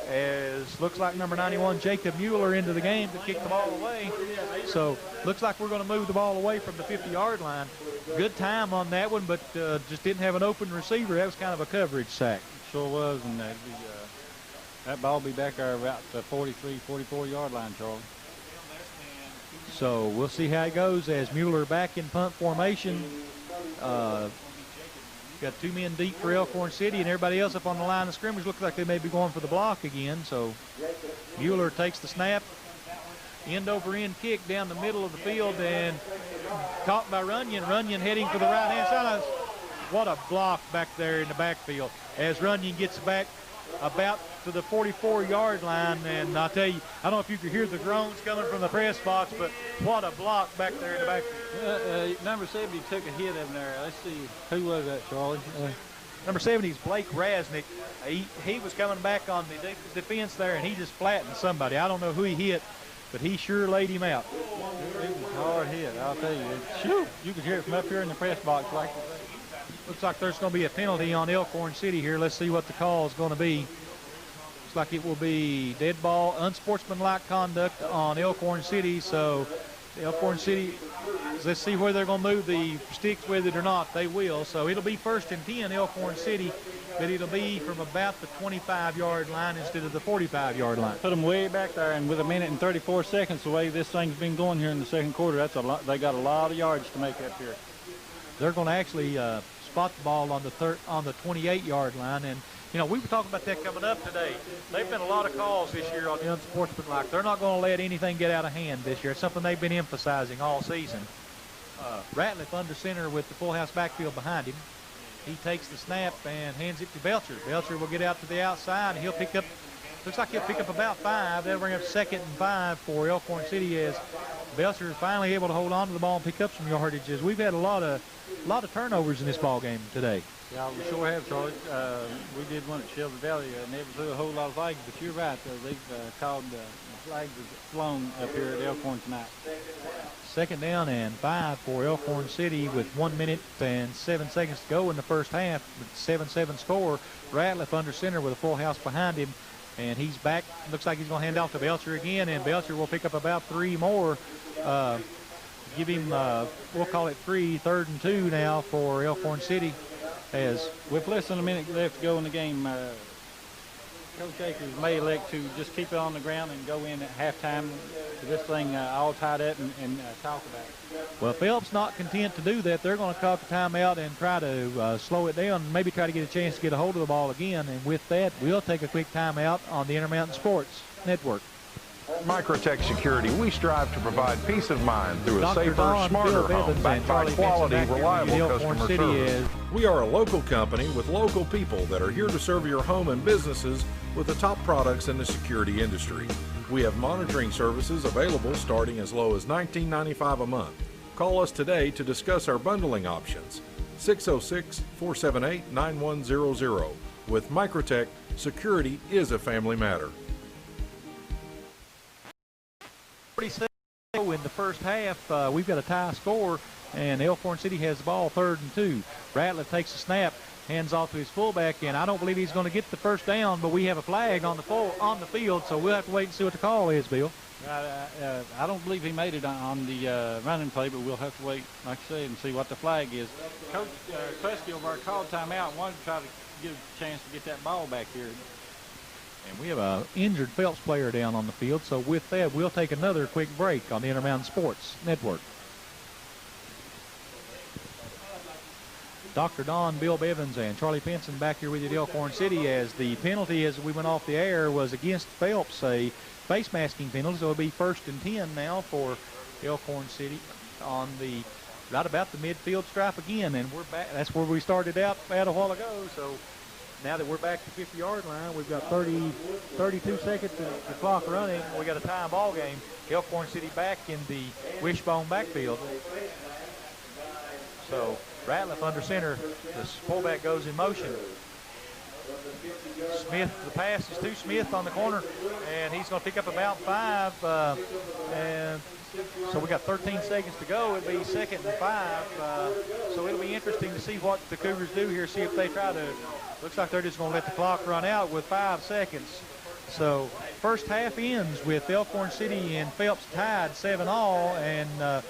as looks like number 91, Jacob Mueller, into the game to kick the ball away. So looks like we're going to move the ball away from the 50-yard line. Good time on that one, but just didn't have an open receiver. That was kind of a coverage sack. It sure was, and that ball will be back there about the 43, 44-yard line, Charlie. So we'll see how it goes as Mueller back in punt formation. Got 2 men deep for Elkhorn City, and everybody else up on the line of scrimmage looks like they may be going for the block again. So Mueller takes the snap, end-over-end kick down the middle of the field, and caught by Runyon. Runyon heading for the right-hand side. What a block back there in the backfield as Runyon gets back about to the 44-yard line. And I'll tell you, I don't know if you could hear the groans coming from the press box, but what a block back there in the backfield. Number 70 took a hit in there. Let's see, who was that, Charlie? Number 70 is Blake Rasnick. He was coming back on the defense there, and he just flattened somebody. I don't know who he hit, but he sure laid him out. It was a hard hit, I'll tell you. Shoot, you could hear it from up here in the press box. Looks like there's going to be a penalty on Elkhorn City here. Let's see what the call is going to be. Looks like it will be dead ball, unsportsmanlike conduct on Elkhorn City. So Elkhorn City, let's see whether they're going to move the sticks with it or not. They will. So it'll be 1st and 10, Elkhorn City, but it'll be from about the 25-yard line instead of the 45-yard line. Put them way back there, and with 1 minute and 34 seconds, the way this thing's been going here in the second quarter, that's a lot. They got a lot of yards to make up here. They're going to actually spot the ball on the 28-yard line, and you know, we were talking about that coming up today. They've been a lot of calls this year on the unsportsmanlike. They're not going to let anything get out of hand this year. It's something they've been emphasizing all season. Ratliff under center with the full house backfield behind him. He takes the snap and hands it to Belcher. Belcher will get out to the outside, and he'll pick up, looks like he'll pick up about 5. That'll bring up 2nd and 5 for Elkhorn City as Belcher is finally able to hold on to the ball and pick up some yardages. We've had a lot of turnovers in this ball game today. Yeah, we sure have, Charlie. We did one at Shelby Valley, never threw a whole lot of flags, but you're right. They've called flags flown up here at Elkhorn tonight. 2nd down and 5 for Elkhorn City with 1 minute and 7 seconds to go in the first half. 7-7 score. Ratliff under center with a full house behind him, and he's back. Looks like he's going to hand off to Belcher again, and Belcher will pick up about 3 more. Give him, we'll call it 3rd and 2 now for Elkhorn City. As with less than a minute left to go in the game, Coach Akers may elect to just keep it on the ground and go in at halftime with this thing all tied up and talk about it. Well, Phelps not content to do that. They're going to call the timeout and try to slow it down and maybe try to get a chance to get a hold of the ball again. And with that, we'll take a quick timeout on the Intermountain Sports Network. At Microtech Security, we strive to provide peace of mind through a Dr. safer, Don, smarter Bill home backed by quality, reliable customer service. We are a local company with local people that are here to serve your home and businesses with the top products in the security industry. We have monitoring services available starting as low as $19.95 a month. Call us today to discuss our bundling options. 606-478-9100. With Microtech, security is a family matter. In the first half, we've got a tie score, and Elkhorn City has the ball 3rd and 2. Ratliff takes the snap, hands off to his fullback, and I don't believe he's going to get the first down, but we have a flag on the field, so we'll have to wait and see what the call is, Bill. I don't believe he made it on the running play, but we'll have to wait, like I said, and see what the flag is. Coach Klusky over there called timeout and wanted to try to get a chance to get that ball back here. And we have an injured Phelps player down on the field, so with that, we'll take another quick break on the Intermountain Sports Network. Dr. Don, Bill Bevins, and Charlie Pinson back here with you at Elkhorn City, as the penalty as we went off the air was against Phelps, a face masking penalty, so it'll be 1st and 10 now for Elkhorn City on the right about the midfield stripe again, and we're back. That's where we started out a while ago. So now that we're back to the 50-yard line, we've got 32 seconds to the clock running. We got a tie ball game. Elkhorn City back in the wishbone backfield. So Ratliff under center. The fullback goes in motion. Smith, the pass is to Smith on the corner, and he's going to pick up about 5. And so we got 13 seconds to go. It'll be 2nd and 5. So it'll be interesting to see what the Cougars do here. See if they try to. Looks like they're just going to let the clock run out with 5 seconds. So first half ends with Elkhorn City and Phelps tied 7-all, and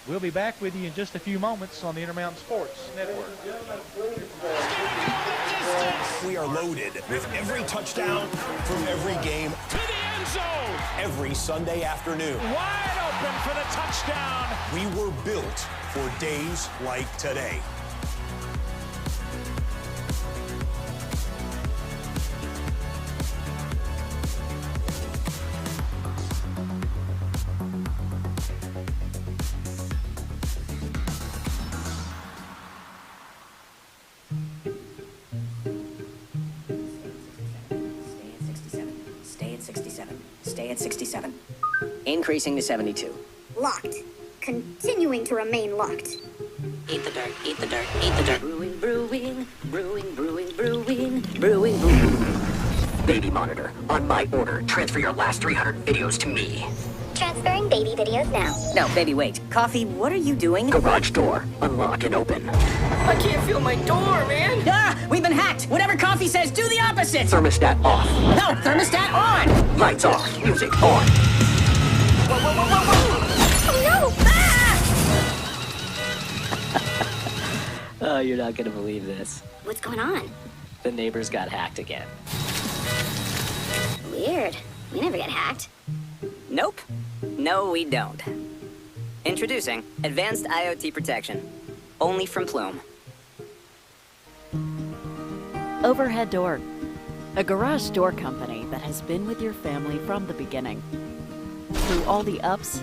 we'll be back with you in just a few moments on the Intermountain Sports Network. We are loaded with every touchdown from every game To the end zone. every Sunday afternoon. Wide open for the touchdown. We were built for days like today. Stay at 67. Increasing to 72. Locked. Continuing to remain locked. Eat the dirt, eat the dirt, eat the dirt. Brewing, brewing, brewing, brewing, brewing, brewing, brewing. Baby monitor. On my order, transfer your last 300 videos to me. Transferring baby videos now. No, baby, wait. Coffee, what are you doing? Garage door. Unlock and open. I can't feel my door, man. Ah! We've been hacked! Whatever Coffee says, do the opposite! Thermostat off. No, thermostat on! Lights off. Music on. Whoa, whoa, whoa, whoa, whoa! Oh no! Ah! Oh, you're not gonna believe this. What's going on? The neighbors got hacked again. Weird. We never get hacked. Nope. No, we don't. Introducing Advanced IoT Protection. Only from Plume. Overhead Door, a garage door company that has been with your family from the beginning, through all the ups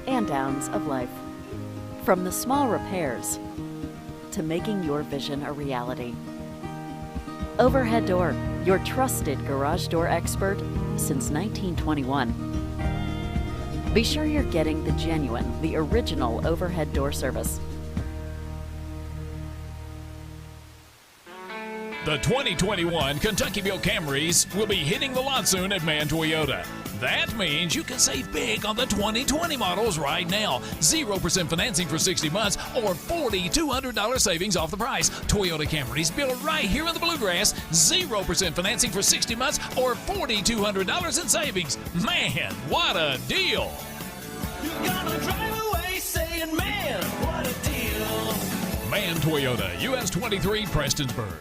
and downs of life. From the small repairs to making your vision a reality. Overhead Door, your trusted garage door expert since 1921. Be sure you're getting the genuine, the original overhead door service. The 2021 Kentuckyville Camrys will be hitting the lot soon at Man Toyota. That means you can save big on the 2020 models right now. 0% financing for 60 months or $4,200 savings off the price. Toyota Camrys built right here in the Bluegrass. 0% financing for 60 months or $4,200 in savings. Man, what a deal! You're gonna drive away saying, man, what a deal. Man Toyota, US 23, Prestonsburg.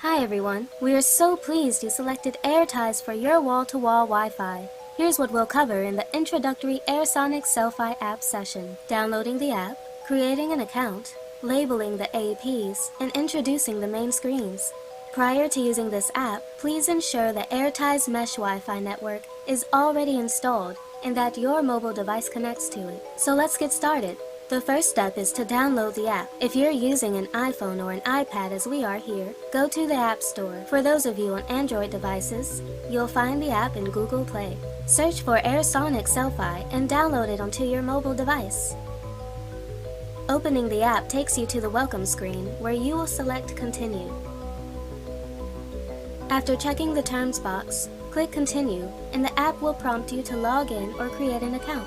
Hi everyone, we are so pleased you selected AirTies for your wall-to-wall Wi-Fi. Here's what we'll cover in the introductory AirSonic Selfie app session. Downloading the app, creating an account, labeling the APs, and introducing the main screens. Prior to using this app, please ensure the AirTies Mesh Wi-Fi network is already installed and that your mobile device connects to it. So let's get started. The first step is to download the app. If you're using an iPhone or an iPad as we are here, go to the App Store. For those of you on Android devices, you'll find the app in Google Play. Search for AirSonic Selfie and download it onto your mobile device. Opening the app takes you to the welcome screen where you will select Continue. After checking the terms box, click Continue and the app will prompt you to log in or create an account.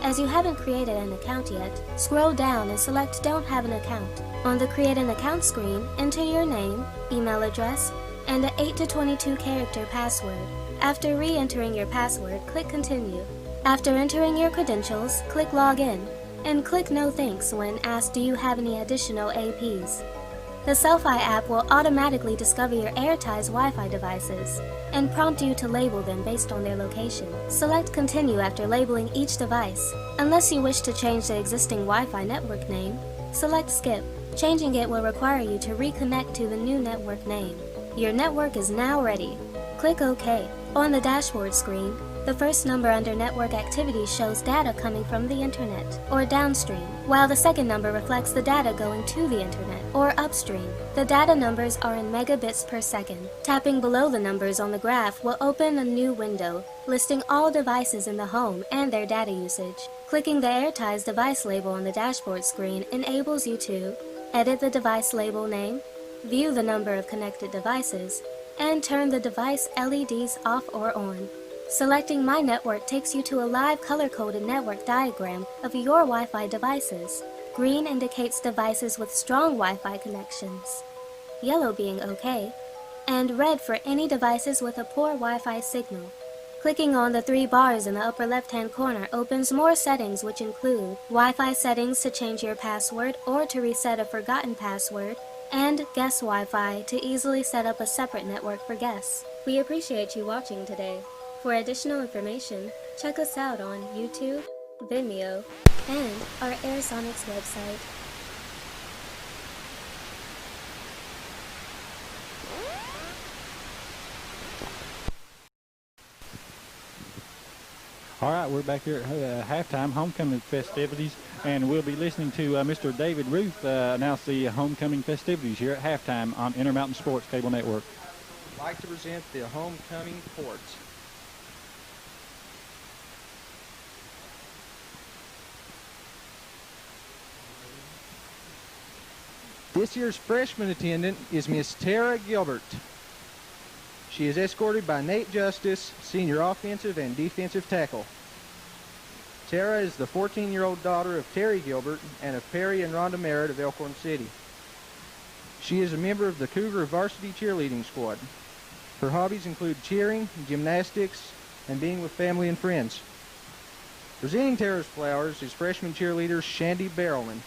As you haven't created an account yet, scroll down and select Don't Have an Account. On the Create an Account screen, enter your name, email address, and an 8 to 22 character password. After re-entering your password, click Continue. After entering your credentials, click Login, and click No Thanks when asked do you have any additional APs. The Selfie app will automatically discover your AirTies Wi-Fi devices and prompt you to label them based on their location. Select Continue after labeling each device. Unless you wish to change the existing Wi-Fi network name, select Skip. Changing it will require you to reconnect to the new network name. Your network is now ready. Click OK. On the dashboard screen, The first number under network activity shows data coming from the internet, or downstream, while the second number reflects the data going to the internet, or upstream. The data numbers are in megabits per second. Tapping below the numbers on the graph will open a new window, listing all devices in the home and their data usage. Clicking the AirTies device label on the dashboard screen enables you to edit the device label name, view the number of connected devices, and turn the device LEDs off or on. Selecting My Network takes you to a live color-coded network diagram of your Wi-Fi devices. Green indicates devices with strong Wi-Fi connections, yellow being okay, and red for any devices with a poor Wi-Fi signal. Clicking on the 3 bars in the upper left-hand corner opens more settings, which include Wi-Fi settings to change your password or to reset a forgotten password, and Guest Wi-Fi to easily set up a separate network for guests. We appreciate you watching today. For additional information, check us out on YouTube, Vimeo, and our Airsonics website. All right, we're back here at halftime homecoming festivities, and we'll be listening to Mr. David Ruth announce the homecoming festivities here at halftime on Intermountain Sports Cable Network. I'd like to present the homecoming court. This year's freshman attendant is Miss Tara Gilbert. She is escorted by Nate Justice, senior offensive and defensive tackle. Tara is the 14-year-old daughter of Terry Gilbert and of Perry and Rhonda Merritt of Elkhorn City. She is a member of the Cougar varsity cheerleading squad. Her hobbies include cheering, gymnastics, and being with family and friends. Presenting Tara's flowers is freshman cheerleader Shandy Barrelman.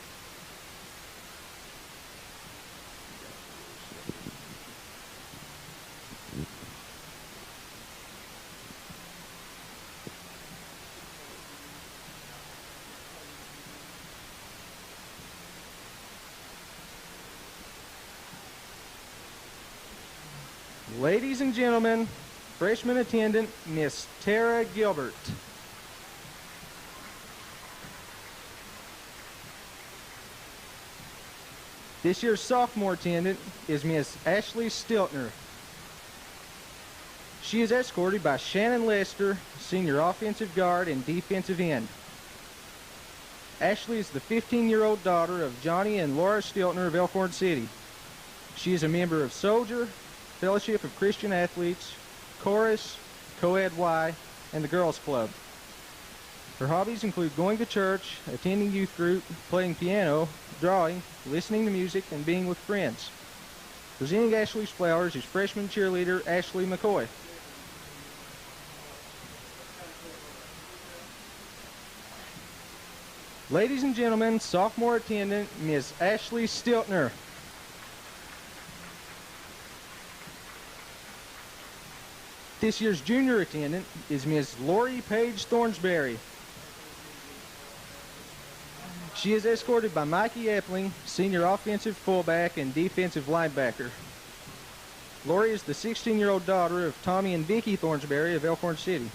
Ladies and gentlemen, freshman attendant, Miss Tara Gilbert. This year's sophomore attendant is Miss Ashley Stiltner. She is escorted by Shannon Lester, senior offensive guard and defensive end. Ashley is the 15-year-old daughter of Johnny and Laura Stiltner of Elkhorn City. She is a member of Soldier, Fellowship of Christian Athletes, Chorus, Co-Ed Y, and the Girls Club. Her hobbies include going to church, attending youth group, playing piano, drawing, listening to music, and being with friends. Presenting Ashley's flowers is freshman cheerleader Ashley McCoy. Ladies and gentlemen, sophomore attendant, Miss Ashley Stiltner. This year's junior attendant is Miss Lori Page Thornsberry. She is escorted by Mikey Epling, senior offensive fullback and defensive linebacker. Lori is the 16-year-old daughter of Tommy and Vicki Thornsberry of Elkhorn City.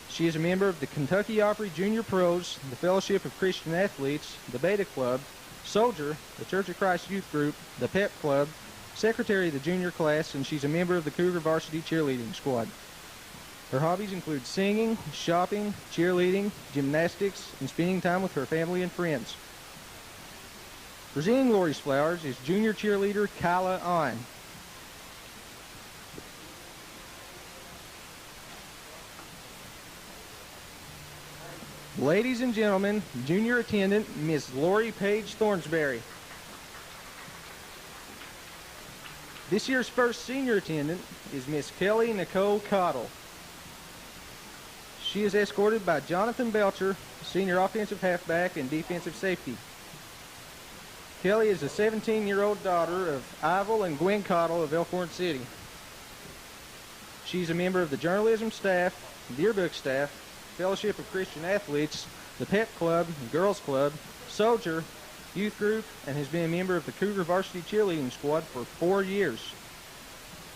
She is a member of the Kentucky Opry Junior Pros, the Fellowship of Christian Athletes, the Beta Club, Soldier, the Church of Christ Youth Group, the Pep Club, secretary of the junior class, and she's a member of the Cougar varsity cheerleading squad. Her hobbies include singing, shopping, cheerleading, gymnastics, and spending time with her family and friends. Presenting Lori's flowers is junior cheerleader Kyla On. Ladies and gentlemen, junior attendant Miss Lori Page Thornsberry. This year's first senior attendant is Miss Kelly Nicole Cottle. She is escorted by Jonathan Belcher, senior offensive halfback and defensive safety. Kelly is a 17-year-old daughter of Ivel and Gwen Cottle of Elkhorn City. She's a member of the journalism staff, yearbook staff, Fellowship of Christian Athletes, the Pep Club, the Girls Club, Soldier, youth group, and has been a member of the Cougar varsity cheerleading squad for 4 years.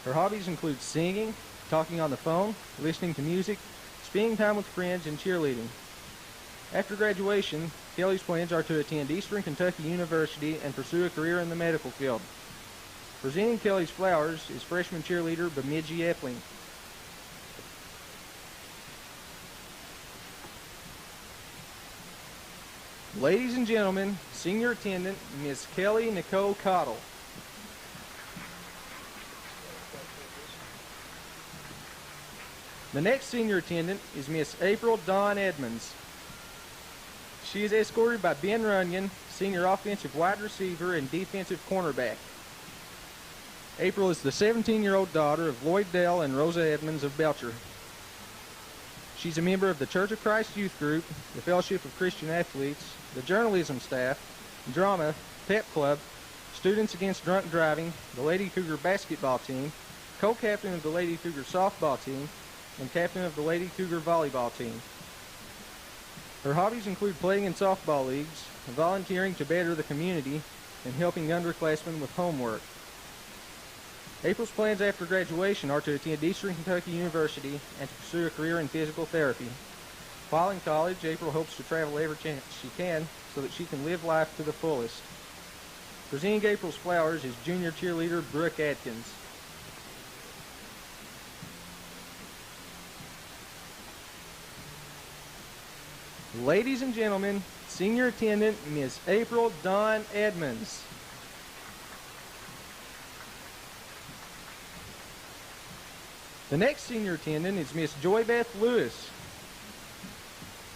Her hobbies include singing, talking on the phone, listening to music, spending time with friends, and cheerleading. After graduation, Kelly's plans are to attend Eastern Kentucky University and pursue a career in the medical field. Presenting Kelly's flowers is freshman cheerleader Bemidji Epling. Ladies and gentlemen, senior attendant Miss Kelly Nicole Cottle. The next senior attendant is Miss April Dawn Edmonds. She is escorted by Ben Runyon, senior offensive wide receiver and defensive cornerback. April is the 17-year-old daughter of Lloyd Dell and Rosa Edmonds of Belcher. She's a member of the Church of Christ Youth Group, the Fellowship of Christian Athletes, the journalism staff, drama, pep club, Students Against Drunk Driving, the Lady Cougar basketball team, co-captain of the Lady Cougar softball team, and captain of the Lady Cougar volleyball team. Her hobbies include playing in softball leagues, volunteering to better the community, and helping underclassmen with homework. April's plans after graduation are to attend Eastern Kentucky University and to pursue a career in physical therapy. While in college, April hopes to travel every chance she can so that she can live life to the fullest. Presenting April's flowers is junior cheerleader Brooke Atkins. Ladies and gentlemen, senior attendant Miss April Dawn Edmonds. The next senior attendant is Miss Joy Beth Lewis.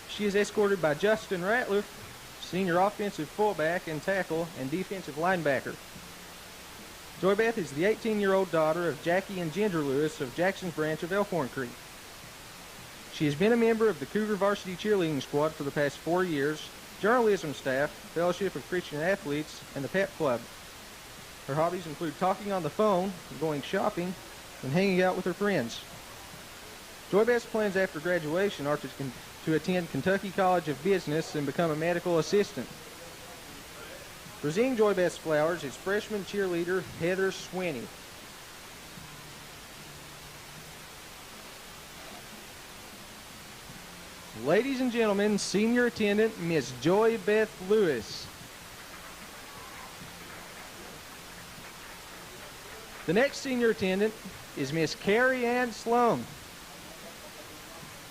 She is escorted by Justin Ratliff, senior offensive fullback and tackle and defensive linebacker. Joy Beth is the 18-year-old daughter of Jackie and Ginger Lewis of Jackson's branch of Elkhorn Creek. She has been a member of the Cougar Varsity Cheerleading Squad for the past 4 years, journalism staff, Fellowship of Christian Athletes, and the Pep Club. Her hobbies include talking on the phone, going shopping, and hanging out with her friends. Joy Beth's plans after graduation are to attend Kentucky College of Business and become a medical assistant. Presenting Joy Beth's flowers is freshman cheerleader Heather Swinney. Ladies and gentlemen, senior attendant Miss Joy Beth Lewis. The next senior attendant is Miss Carrie Ann Sloan.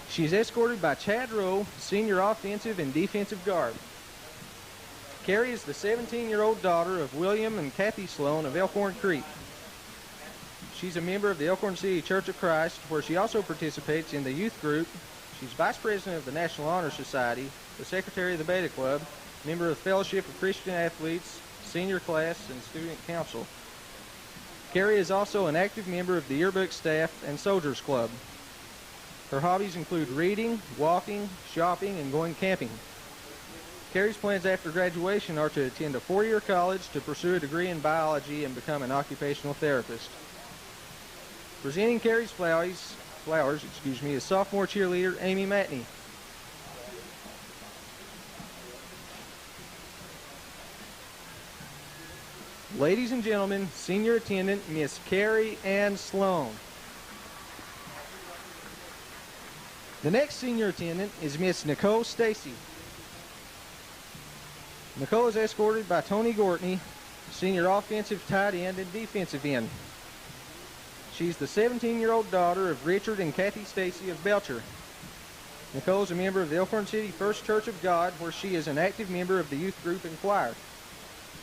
She is escorted by Chad Rowe, senior offensive and defensive guard. Carrie is the 17-year-old daughter of William and Kathy Sloan of Elkhorn Creek. She's a member of the Elkhorn City Church of Christ, where she also participates in the youth group. She's vice president of the National Honor Society, the secretary of the Beta Club, member of the Fellowship of Christian Athletes, senior class, and student council. Carrie is also an active member of the yearbook staff and Soldiers Club. Her hobbies include reading, walking, shopping, and going camping. Carrie's plans after graduation are to attend a 4-year college to pursue a degree in biology and become an occupational therapist. Presenting Carrie's flowers, is sophomore cheerleader Amy Matney. Ladies and gentlemen, senior attendant Miss Carrie Ann Sloan. The next senior attendant is Miss Nicole Stacy. Nicole is escorted by Tony Gortney, senior offensive tight end and defensive end. She's the 17-year-old daughter of Richard and Kathy Stacy of Belcher. Nicole is a member of the Elkhorn City First Church of God, where she is an active member of the youth group and choir.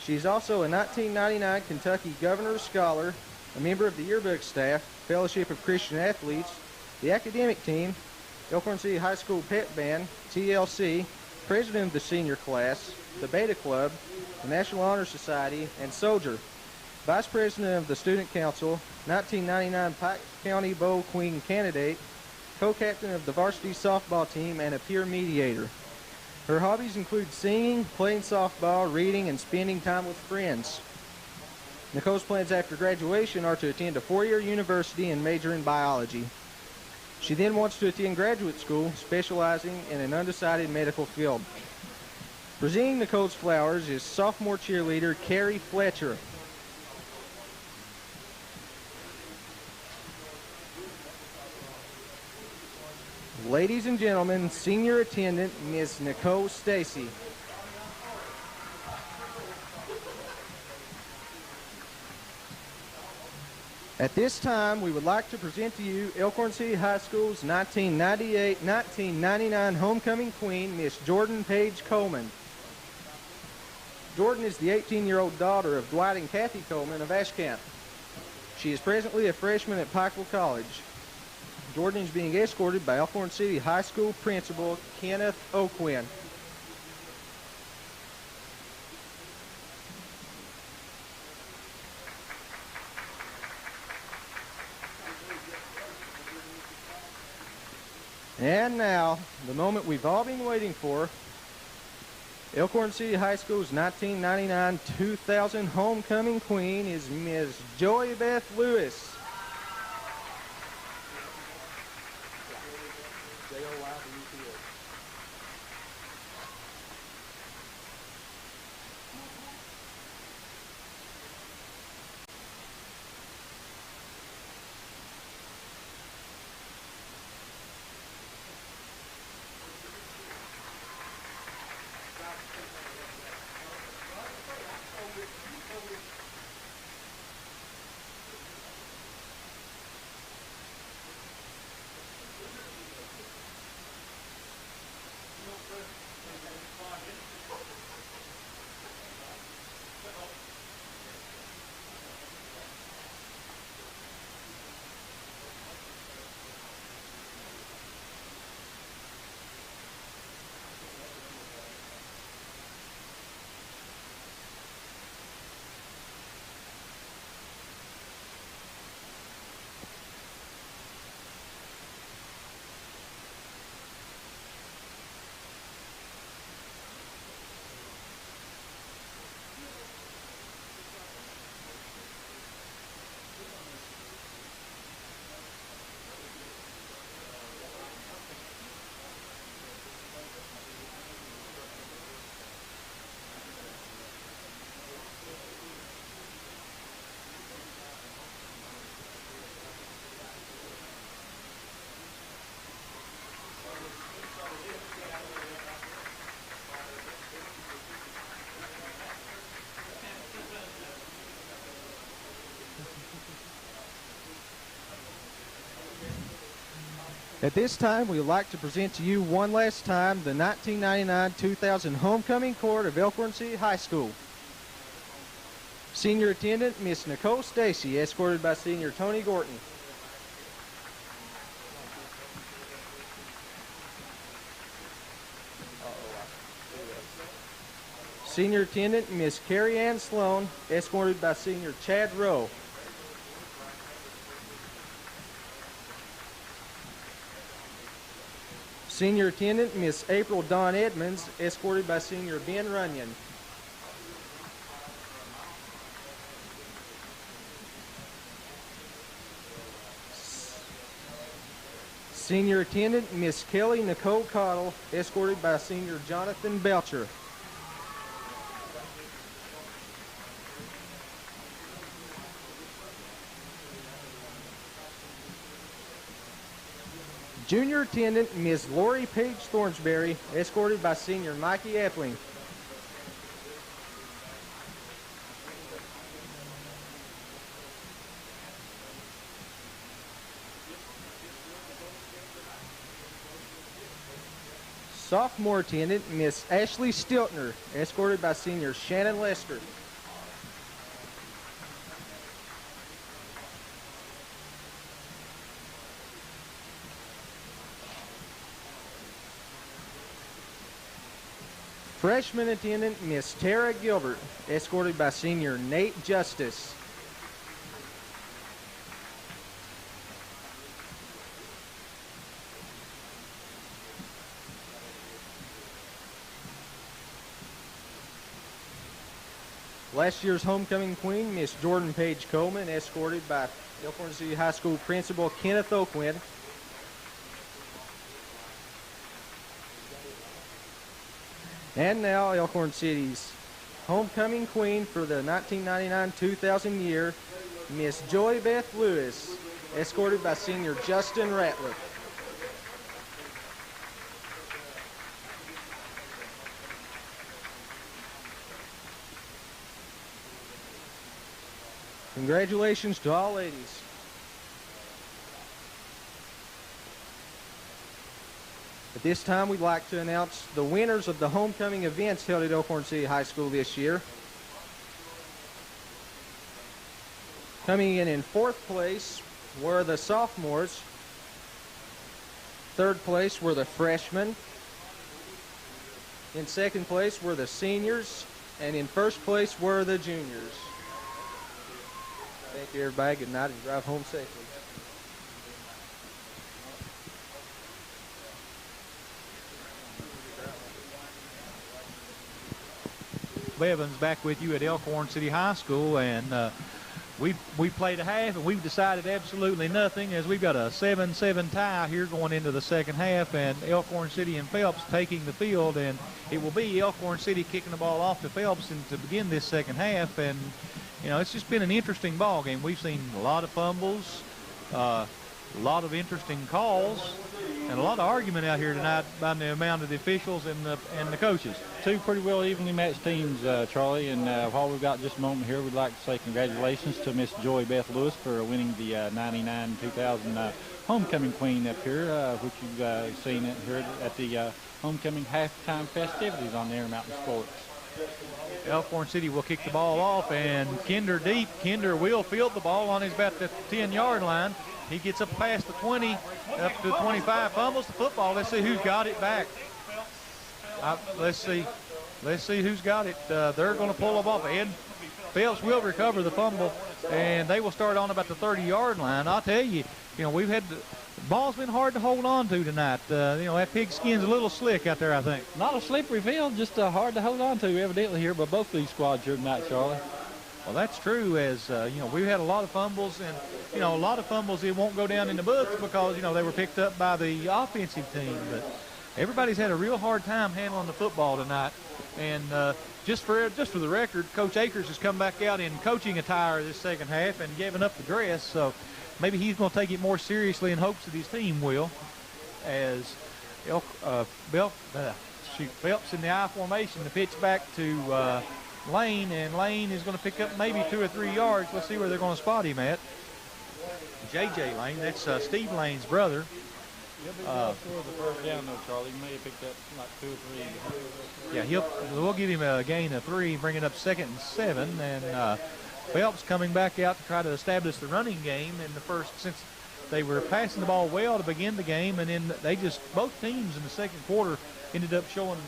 She is also a 1999 Kentucky Governor's Scholar, a member of the yearbook staff, Fellowship of Christian Athletes, the academic team, Elkhorn City High School Pep Band, TLC, president of the senior class, the Beta Club, the National Honor Society, and Soldier, vice president of the Student Council, 1999 Pike County Bowl Queen candidate, co-captain of the varsity softball team, and a peer mediator. Her hobbies include singing, playing softball, reading, and spending time with friends. Nicole's plans after graduation are to attend a 4-year university and major in biology. She then wants to attend graduate school, specializing in an undecided medical field. Presenting Nicole's flowers is sophomore cheerleader Carrie Fletcher. Ladies and gentlemen, senior attendant, Ms. Nicole Stacy. At this time, we would like to present to you Elkhorn City High School's 1998-1999 homecoming queen, Miss Jordan Page Coleman. Jordan is the 18-year-old daughter of Dwight and Kathy Coleman of Ashcamp. She is presently a freshman at Pikeville College. Jordan is being escorted by Elkhorn City High School Principal Kenneth O'Quinn. And now, the moment we've all been waiting for, Elkhorn City High School's 1999-2000 homecoming queen is Ms. Joy Beth Lewis. At this time, we would like to present to you one last time the 1999-2000 homecoming court of Elkhorn City High School. Senior attendant, Miss Nicole Stacy, escorted by Senior Tony Gorton. Senior attendant, Miss Carrie Ann Sloan, escorted by Senior Chad Rowe. Senior attendant, Miss April Dawn Edmonds, escorted by Senior Ben Runyon. Senior attendant, Miss Kelly Nicole Cottle, escorted by Senior Jonathan Belcher. Junior attendant, Ms. Lori Page Thornsberry, escorted by Senior Mikey Epling. Sophomore attendant, Miss Ashley Stiltner, escorted by Senior Shannon Lester. Freshman attendant, Miss Tara Gilbert, escorted by Senior Nate Justice. Last year's homecoming queen, Miss Jordan Page Coleman, escorted by Elkhorn City High School Principal Kenneth O'Quinn. And now Elkhorn City's homecoming queen for the 1999-2000 year, Miss Joy Beth Lewis, escorted by Senior Justin Ratliff. Congratulations to all ladies. At this time, we'd like to announce the winners of the homecoming events held at Elkhorn City High School this year. Coming in fourth place were the sophomores. Third place were the freshmen. In second place were the seniors. And in first place were the juniors. Thank you, everybody. Good night and drive home safely. Evans back with you at Elkhorn City High School, and we played a half, and we've decided absolutely nothing, as we've got a 7-7 tie here going into the second half, and Elkhorn City and Phelps taking the field, and it will be Elkhorn City kicking the ball off to Phelps and to begin this second half. And you know, it's just been an interesting ball game. We've seen a lot of fumbles, a lot of interesting calls, and a lot of argument out here tonight by the amount of the officials and the coaches. Two pretty well evenly matched teams, Charlie, and while we've got just a moment here, we'd like to say congratulations to Miss Joy Beth Lewis for winning the 99-2000 homecoming queen up here, which you've seen it here at the homecoming halftime festivities on the Intermountain Sports. Elkhorn City will kick the ball off, and Kinder deep. Kinder will field the ball on his about the 10-yard line. He gets up past the 20, up to the 25, fumbles the football. Let's see who's got it back. Let's see who's got it. They're going to pull them off. Ed Phelps will recover the fumble, and they will start on about the 30-yard line. I'll tell you, we've had the ball's been hard to hold on to tonight. That pigskin's a little slick out there, I think. Not a slippery field, just hard to hold on to, evidently, here by both these squads here tonight, Charlie. Well, that's true, as, we've had a lot of fumbles, and, a lot of fumbles it won't go down in the books because, they were picked up by the offensive team. But everybody's had a real hard time handling the football tonight. And just for the record, Coach Akers has come back out in coaching attire this second half and given up the dress. So maybe he's going to take it more seriously in hopes that his team will. As Phelps in the I formation, the pitch back to Lane, and Lane is going to pick up maybe 2 or 3 yards. Let's see where they're going to spot him at. J.J. Lane, that's Steve Lane's brother. He'll be well for the first down, though, Charlie. He may have picked up like 2 or 3. Yeah, we'll give him a gain of 3, bring it up 2nd and 7. And Phelps coming back out to try to establish the running game in the first, since they were passing the ball well to begin the game, and then both teams in the second quarter ended up showing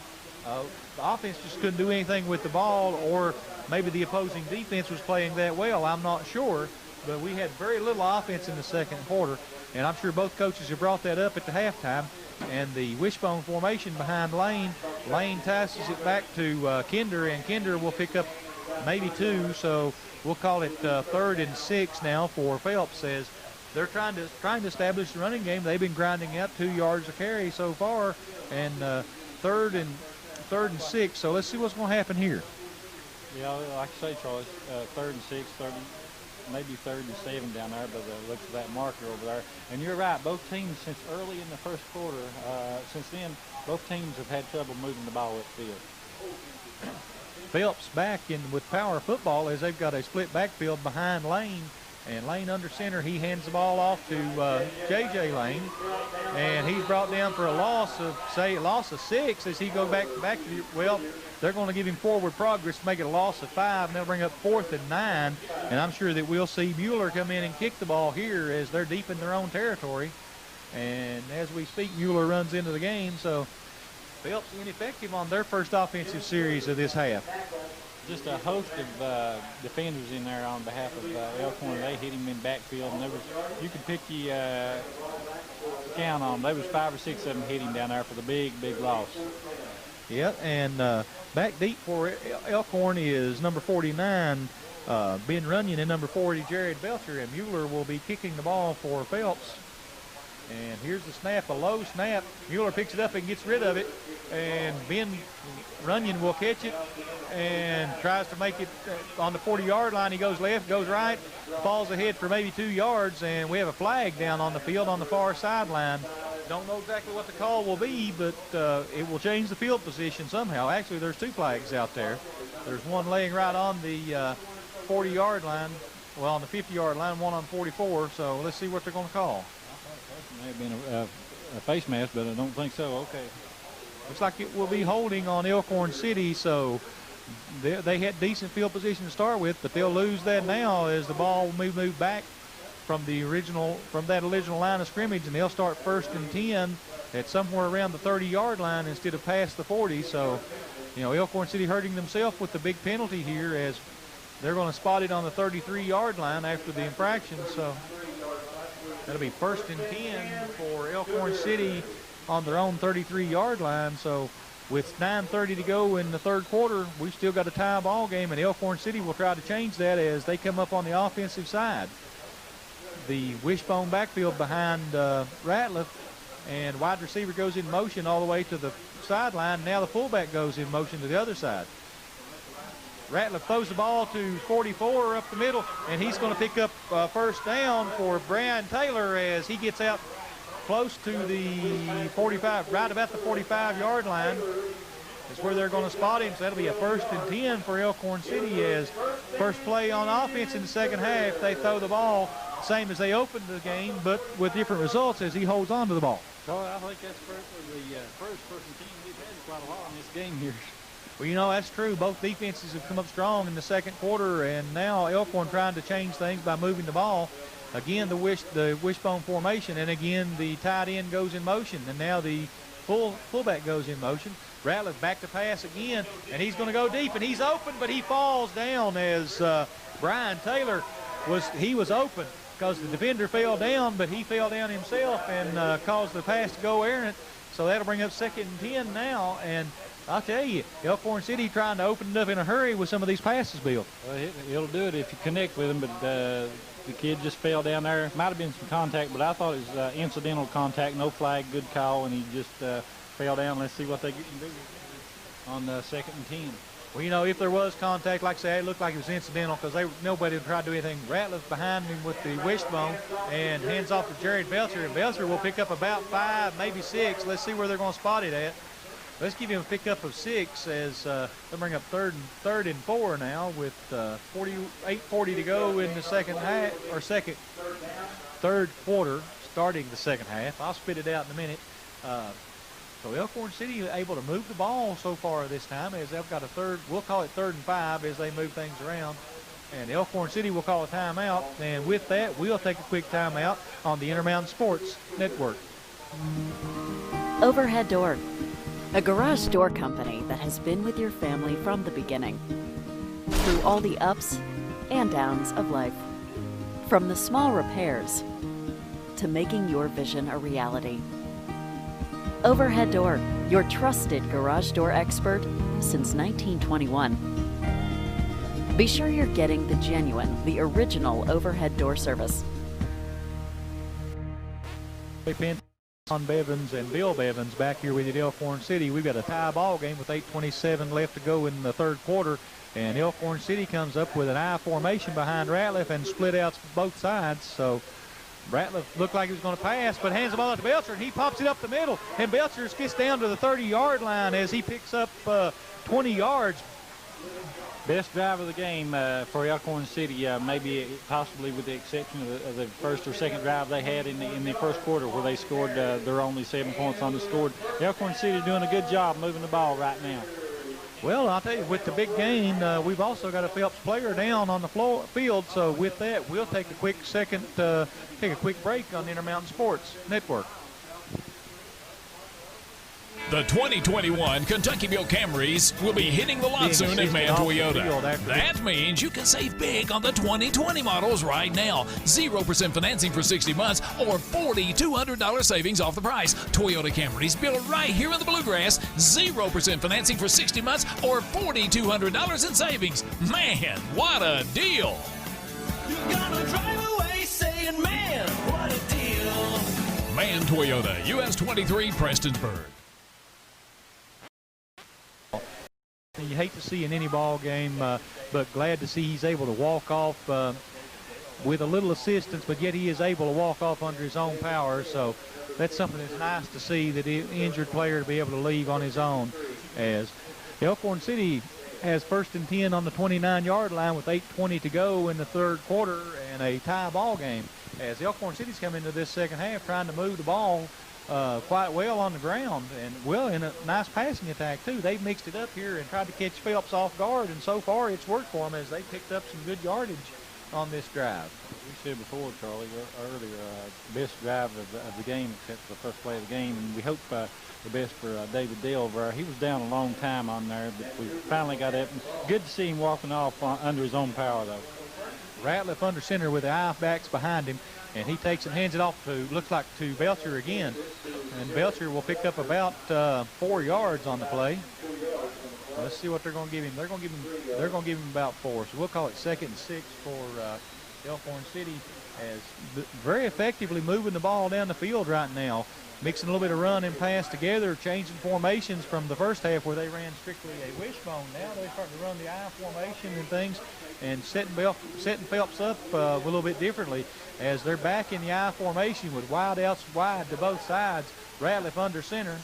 the offense just couldn't do anything with the ball, or maybe the opposing defense was playing that well. I'm not sure, but we had very little offense in the second quarter, and I'm sure both coaches have brought that up at the halftime. And the wishbone formation behind Lane. Lane passes it back to Kinder, and Kinder will pick up maybe 2, so we'll call it 3rd and 6 now for Phelps, as they're trying to establish the running game. They've been grinding out 2 yards a carry so far, and 3rd and 6. So let's see what's going to happen here. Yeah, like I say, Charlie, 3rd and 6, maybe 3rd and 7 down there, but looks at that marker over there. And you're right, both teams since early in the first quarter, since then, both teams have had trouble moving the ball upfield. Phelps back in with power football, as they've got a split backfield behind Lane. And Lane under center, he hands the ball off to J.J. Lane. And he's brought down for a loss of 6 as he goes back to, well, they're going to give him forward progress to make it a loss of 5, and they'll bring up 4th and 9. And I'm sure that we'll see Mueller come in and kick the ball here as they're deep in their own territory. And as we speak, Mueller runs into the game. So Phelps ineffective on their first offensive series of this half. Just a host of defenders in there on behalf of Elkhorn. They hit him in backfield, and you could pick the count on them. There was 5 or 6 of them hit him down there for the big loss. Yeah, and back deep for Elkhorn is number 49, Ben Runyon, and number 40, Jared Belcher, and Mueller will be kicking the ball for Phelps. And here's the snap, a low snap. Mueller picks it up and gets rid of it, and Ben Runyon will catch it and tries to make it on the 40-yard line. He goes left, goes right, falls ahead for maybe 2 yards, and we have a flag down on the field on the far sideline. Don't know exactly what the call will be, but it will change the field position somehow. Actually, there's 2 flags out there. There's one laying right on the 40-yard line, well, on the 50-yard line, one on 44. So let's see what they're going to call. May have been a face mask, but I don't think so. Okay. Looks like it will be holding on Elkhorn City, so they had decent field position to start with, but they'll lose that now as the ball will move back from that original line of scrimmage, and they'll start 1st and 10 at somewhere around the 30-yard line instead of past the 40. So, you know, Elkhorn City hurting themselves with the big penalty here, as they're going to spot it on the 33-yard line after the infraction. So that'll be 1st and 10 for Elkhorn City on their own 33-yard line. So with 9:30 to go in the third quarter, we've still got a tie ball game, and Elkhorn City will try to change that as they come up on the offensive side. The wishbone backfield behind Ratliff, and wide receiver goes in motion all the way to the sideline. Now the fullback goes in motion to the other side. Ratliff throws the ball to 44 up the middle, and he's going to pick up first down for Brian Taylor as he gets out close to the 45, right about the 45-yard line. That's where they're going to spot him. So that'll be a 1st and 10 for Elkhorn City as first play on offense in the second half. They throw the ball same as they opened the game, but with different results as he holds on to the ball. So I think that's the first 1st and 10 we've had in quite a while in this game here. Well, you know, that's true. Both defenses have come up strong in the second quarter, and now Elkhorn trying to change things by moving the ball. Again, the wishbone formation, and again, the tight end goes in motion, and now the fullback goes in motion. Ratliff back to pass again, and he's going to go deep, and he's open, but he falls down as Brian Taylor was open because the defender fell down, but he fell down himself and caused the pass to go errant. So that'll bring up 2nd and 10 now, and I'll tell you, Elkhorn City trying to open it up in a hurry with some of these passes, Bill. Well, it'll do it if you connect with him, but the kid just fell down there. Might have been some contact, but I thought it was incidental contact, no flag, good call, and he just fell down. Let's see what they can do on 2nd and 10. Well, you know, if there was contact, like I say, it looked like it was incidental because nobody would try to do anything. Ratliff behind him with the wishbone and hands off to Jared Belcher, and Belcher will pick up about 5, maybe 6. Let's see where they're going to spot it at. Let's give him a pickup of 6 as they'll bring up third and 4 now with 8:40 to go in the second half, or third quarter, starting the second half. I'll spit it out in a minute. So Elkhorn City able to move the ball so far this time as they've got we'll call it 3rd and 5 as they move things around. And Elkhorn City will call a timeout. And with that, we'll take a quick timeout on the Intermountain Sports Network. Overhead Door, a garage door company that has been with your family from the beginning, through all the ups and downs of life. From the small repairs to making your vision a reality. Overhead Door, your trusted garage door expert since 1921. Be sure you're getting the genuine, the original overhead door service. John Bevins and Bill Bevins back here with you at Elkhorn City. We've got a tie ball game with 8:27 left to go in the third quarter, and Elkhorn City comes up with an I formation behind Ratliff and split outs both sides. So Ratliff looked like he was going to pass, but hands the ball out to Belcher, and he pops it up the middle, and Belcher gets down to the 30-yard line as he picks up 20 yards. Best drive of the game for Elkhorn City, maybe possibly with the exception of the first or second drive they had in the first quarter where they scored their only 7 points on the score. Elkhorn City doing a good job moving the ball right now. Well, I'll tell you, with the big gain, we've also got a Phelps player down on the field. So with that, we'll take a quick break on the Intermountain Sports Network. The 2021 Kentuckyville Camrys will be hitting the lot soon at Man Toyota. That means you can save big on the 2020 models right now. 0% financing for 60 months or $4,200 savings off the price. Toyota Camrys built right here in the Bluegrass. 0% financing for 60 months or $4,200 in savings. Man, what a deal! You're gonna drive away saying, man, what a deal! Man Toyota, US 23, Prestonsburg. You hate to see in any ball game, but glad to see he's able to walk off with a little assistance, but yet he is able to walk off under his own power. So that's something that's nice to see, that the injured player to be able to leave on his own. As Elkhorn City has 1st and 10 on the 29-yard line with 8:20 to go in the third quarter and a tie ball game. As Elkhorn City's come into this second half trying to move the ball quite well on the ground and well in a nice passing attack too. They've mixed it up here and tried to catch Phelps off guard, and so far it's worked for them as they picked up some good yardage on this drive. We said before, Charlie, earlier, best drive of the game except for the first play of the game, and we hope the best for David Delver. He was down a long time on there, but we finally got up. Good to see him walking off under his own power, though. Ratliff under center with the eye backs behind him, and he takes and hands it off to, looks like to Belcher again. And Belcher will pick up about 4 yards on the play. Let's see what they're going to give him. They're going to give him about 4. So we'll call it 2nd and 6 for Elkhorn City, as very effectively moving the ball down the field right now. Mixing a little bit of run and pass together, changing formations from the first half where they ran strictly a wishbone. Now they're starting to run the I formation and things, and setting Phelps up a little bit differently as they're back in the I formation with wide outs wide to both sides. Ratliff under center,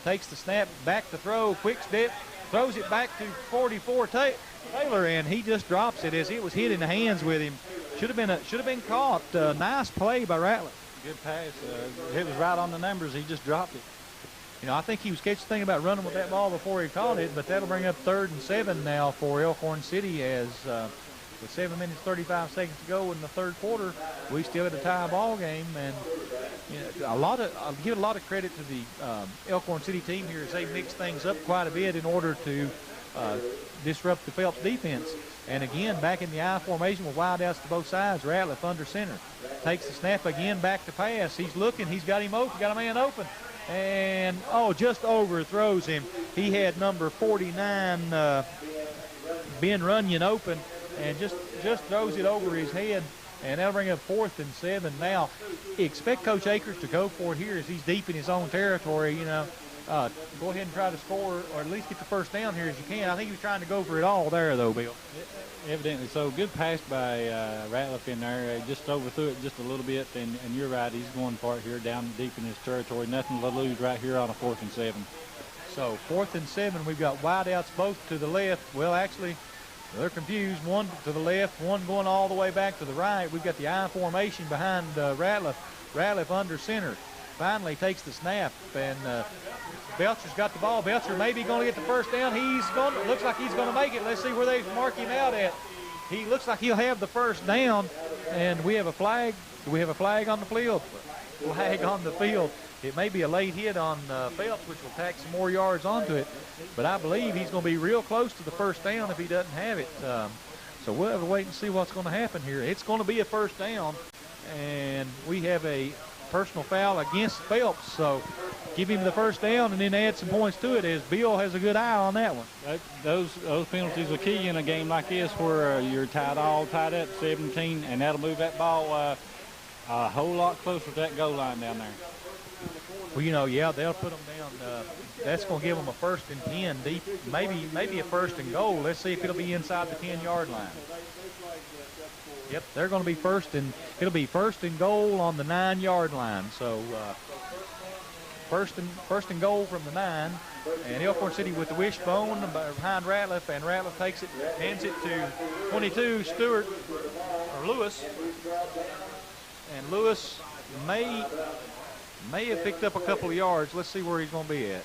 takes the snap, back to throw, quick step, throws it back to 44 Taylor, and he just drops it as it was hit in the hands with him. Should have been caught. Nice play by Ratliff. Good pass. It was right on the numbers. He just dropped it. You know, I think he was thinking about running with that ball before he caught it, but that'll bring up 3rd and 7 now for Elkhorn City as with 7 minutes 35 seconds to go in the third quarter, we still have a tie ball game. And you know, I'll give a lot of credit to the Elkhorn City team here as they mix things up quite a bit in order to disrupt the Phelps defense. And again, back in the I formation with wide outs to both sides. Ratliff under center. Takes the snap again, back to pass. He's looking. He's got him open. Got a man open. And, just overthrows him. He had number 49, Ben Runyon, open, and just throws it over his head. And that'll bring up 4th and 7 now. Expect Coach Akers to go for it here as he's deep in his own territory, you know. Go ahead and try to score or at least get the first down here as you can. I think he was trying to go for it all there, though, Bill. Evidently so. Good pass by Ratliff in there. Just overthrew it just a little bit, and you're right. He's going for it here down deep in his territory. Nothing to lose right here on a 4th and 7. So 4th and 7, we've got wide outs both to the left. Well, actually, they're confused. One to the left, one going all the way back to the right. We've got the I formation behind Ratliff. Ratliff under center. Finally takes the snap, and Belcher's got the ball. Belcher may be going to get the first down. Looks like he's going to make it. Let's see where they mark him out at. He looks like he'll have the first down, and we have a flag. Do we have a flag on the field? Flag on the field. It may be a late hit on Phelps, which will tack some more yards onto it, but I believe he's going to be real close to the first down if he doesn't have it. So we'll have to wait and see what's going to happen here. It's going to be a first down, and we have a personal foul against Phelps, so give him the first down and then add some points to it as Bill has a good eye on that one. Those penalties are key in a game like this where you're tied up 17, and that'll move that ball a whole lot closer to that goal line down there. Well, you know, yeah, they'll put them down. That's going to give them a 1st and 10 deep, maybe a 1st and goal. Let's see if it'll be inside the 10-yard line. Yep, they're going to be it'll be 1st and goal on the 9-yard line. So first and goal from the 9, and Elkhorn City with the wishbone behind Ratliff, and Ratliff takes it, hands it to 22 Lewis, and Lewis may have picked up a couple of yards. Let's see where he's going to be at.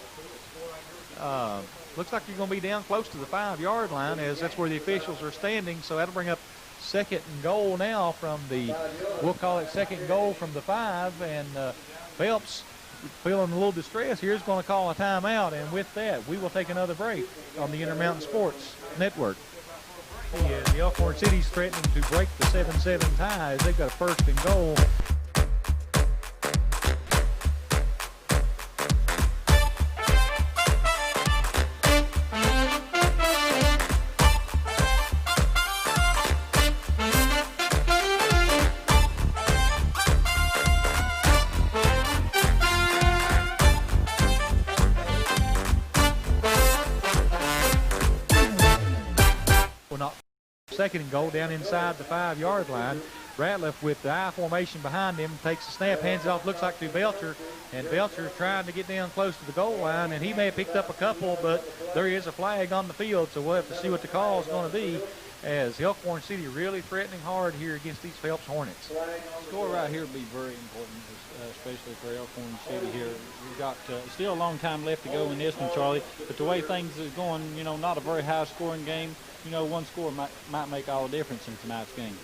Looks like he's going to be down close to the 5-yard line, as that's where the officials are standing. So that'll bring up 2nd and goal now from we'll call it 2nd and goal from the 5, and Phelps, feeling a little distress here, is going to call a timeout, and with that, we will take another break on the Intermountain Sports Network. The Elkhorn City's threatening to break the 7-7 tie as they've got a 1st and goal. Second and goal down inside the 5-yard line. Ratliff with the I formation behind him, takes the snap, hands it off, looks like to Belcher, and Belcher's trying to get down close to the goal line, and he may have picked up a couple, but there is a flag on the field, so we'll have to see what the call is going to be, as Elkhorn City really threatening hard here against these Phelps Hornets. Score right here would be very important, especially for Elkhorn City here. We've got still a long time left to go in this one, Charlie, but the way things are going, you know, not a very high-scoring game, you know, one score might make all the difference in tonight's game.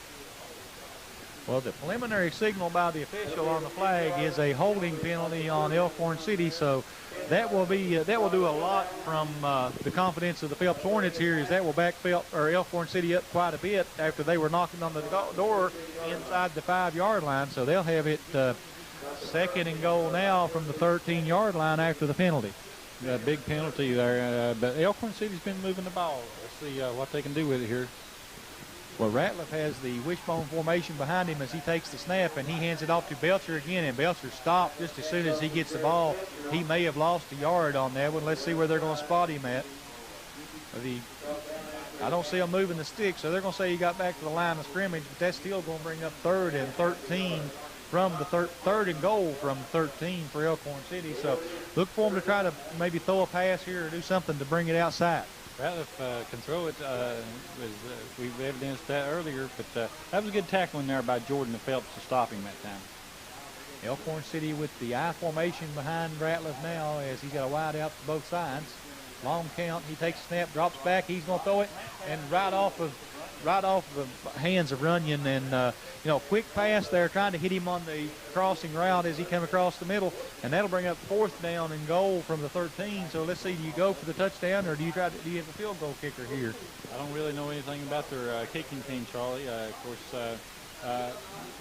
Well, the preliminary signal by the official on the flag is a holding penalty on Elkhorn City, so that will be that will do a lot from the confidence of the Phelps Hornets here, as that will back Elkhorn City up quite a bit after they were knocking on the door inside the 5-yard line. So they'll have it second and goal now from the 13-yard line after the penalty. Yeah, big penalty there, but Elkhorn City's been moving the ball. Let's see what they can do with it here. Well, Ratliff has the wishbone formation behind him as he takes the snap, and he hands it off to Belcher again, and Belcher stopped just as soon as he gets the ball. He may have lost a yard on that one. Let's see where they're going to spot him at. I don't see him moving the stick, so they're going to say he got back to the line of scrimmage, but that's still going to bring up 3rd and 13 from the third and goal from 13 for Elkhorn City. So look for him to try to maybe throw a pass here or do something to bring it outside. Ratliff can throw it, we've evidenced that earlier, but that was a good tackling there by Jordan and Phelps to stop him that time. Elkhorn City with the I formation behind Ratliff now, as he's got a wide out to both sides. Long count, he takes a snap, drops back, he's going to throw it, and right off of the hands of Runyon, and quick pass there, trying to hit him on the crossing route as he came across the middle, and that'll bring up 4th down and goal from the 13. So let's see, do you go for the touchdown, or do you have a field goal kicker here? I don't really know anything about their kicking team, Charlie. Of course,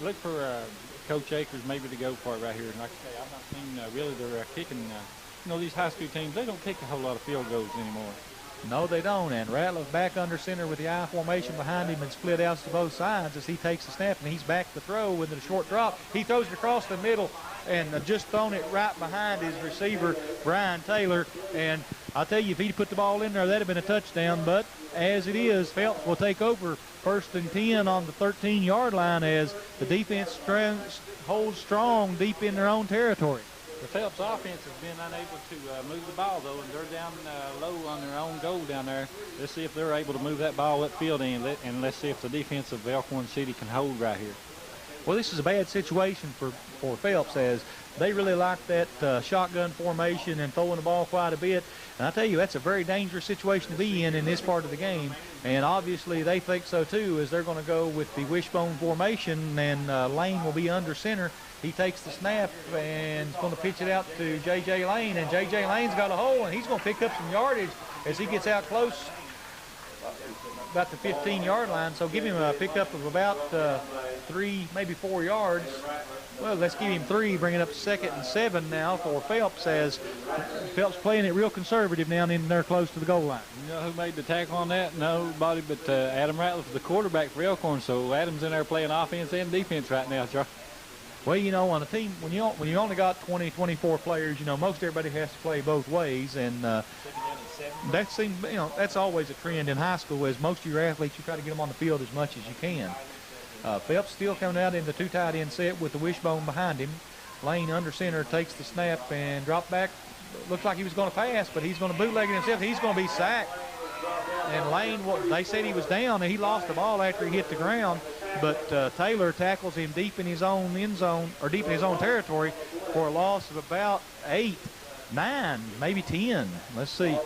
look for Coach Akers maybe to go for it right here. And like I say, I've not seen really their kicking. These high school teams, they don't kick a whole lot of field goals anymore. No, they don't, and Ratliff back under center with the I formation behind him and split outs to both sides as he takes the snap, and he's back to throw with a short drop. He throws it across the middle and just thrown it right behind his receiver, Brian Taylor, and I'll tell you, if he'd put the ball in there, that'd have been a touchdown, but as it is, Phelps will take over 1st and 10 on the 13-yard line as the defense holds strong deep in their own territory. The Phelps offense has been unable to move the ball, though, and they're down low on their own goal down there. Let's see if they're able to move that ball upfield, and let's see if the defense of Elkhorn City can hold right here. Well, this is a bad situation for Phelps, as they really like that shotgun formation and throwing the ball quite a bit. And I tell you, that's a very dangerous situation to be in this part of the game. And obviously they think so too, as they're going to go with the wishbone formation, and Lane will be under center. He takes the snap and is going to pitch it out to J.J. Lane, and J.J. Lane's got a hole, and he's going to pick up some yardage as he gets out close, about the 15-yard line. So give him a pickup of about 3, maybe 4 yards. Well, let's give him 3, bringing up 2nd and 7 now for Phelps, as Phelps playing it real conservative down in there close to the goal line. You know who made the tackle on that? Nobody but Adam Ratliff, the quarterback for Elkhorn. So Adam's in there playing offense and defense right now, Charlie. Well, on a team, when you only got 20, 24 players, most everybody has to play both ways, and that seems, that's always a trend in high school. As most of your athletes, you try to get them on the field as much as you can. Phelps still coming out in the 2 tight end set with the wishbone behind him. Lane under center takes the snap and drop back. Looks like he was going to pass, but he's going to bootleg it himself. He's going to be sacked. And Lane, they said he was down, and he lost the ball after he hit the ground. But Taylor tackles him deep in his own end zone, or deep in his own territory, for a loss of about 8, 9, maybe 10. Let's see.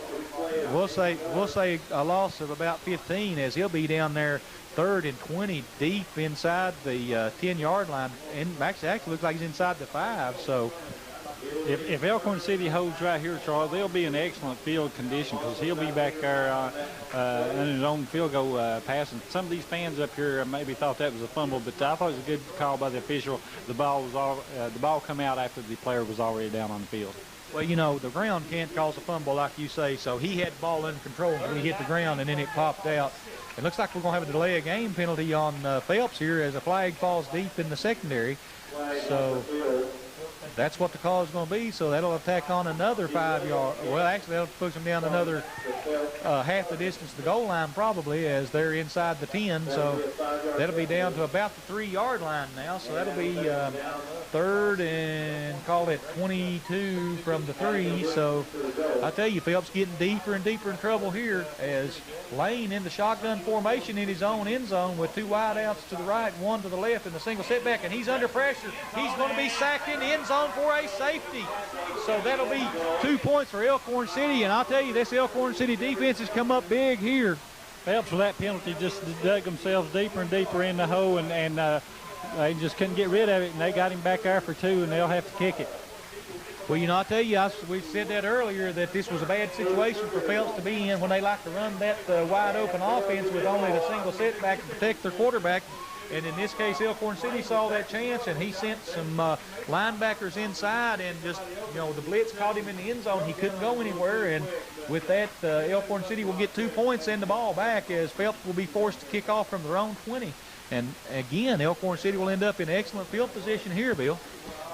We'll say a loss of about 15, as he'll be down there 3rd and 20 deep inside the 10-yard line. And actually looks like he's inside the 5. So if Elkhorn City holds right here, Charles, they'll be in excellent field condition, because he'll be back there in his own field goal passing. Some of these fans up here maybe thought that was a fumble, but I thought it was a good call by the official. The ball come out after the player was already down on the field. Well, the ground can't cause a fumble like you say, so he had the ball under control when he hit the ground, and then it popped out. It looks like we're going to have a delay of game penalty on Phelps here, as a flag falls deep in the secondary. So that's what the call is going to be. So that'll tack on another 5 yard. Well, actually, that'll push them down another half the distance to the goal line probably, as they're inside the 10. So that'll be down to about the 3 yard line now. So that'll be 3rd and call it 22 from the 3. So I tell you, Phelps getting deeper and deeper in trouble here as Lane in the shotgun formation in his own end zone with 2 wideouts to the right, 1 to the left in the single setback, and he's under pressure. He's going to be sacked in the end zone for a safety. So that'll be 2 points for Elkhorn City, and I'll tell you, this Elkhorn City defense has come up big here. Phelps, with that penalty, just dug themselves deeper and deeper in the hole, and they just couldn't get rid of it, and they got him back there for 2, and they'll have to kick it. Well, you know, I'll tell you, we said that earlier, that this was a bad situation for Phelps to be in when they like to run that wide open offense with only the single setback to protect their quarterback. And in this case, Elkhorn City saw that chance, and he sent some linebackers inside, and just, you know, the blitz caught him in the end zone. He couldn't go anywhere, and with that, Elkhorn City will get 2 points and the ball back, as Phelps will be forced to kick off from their own 20. And again, Elkhorn City will end up in excellent field position here, Bill.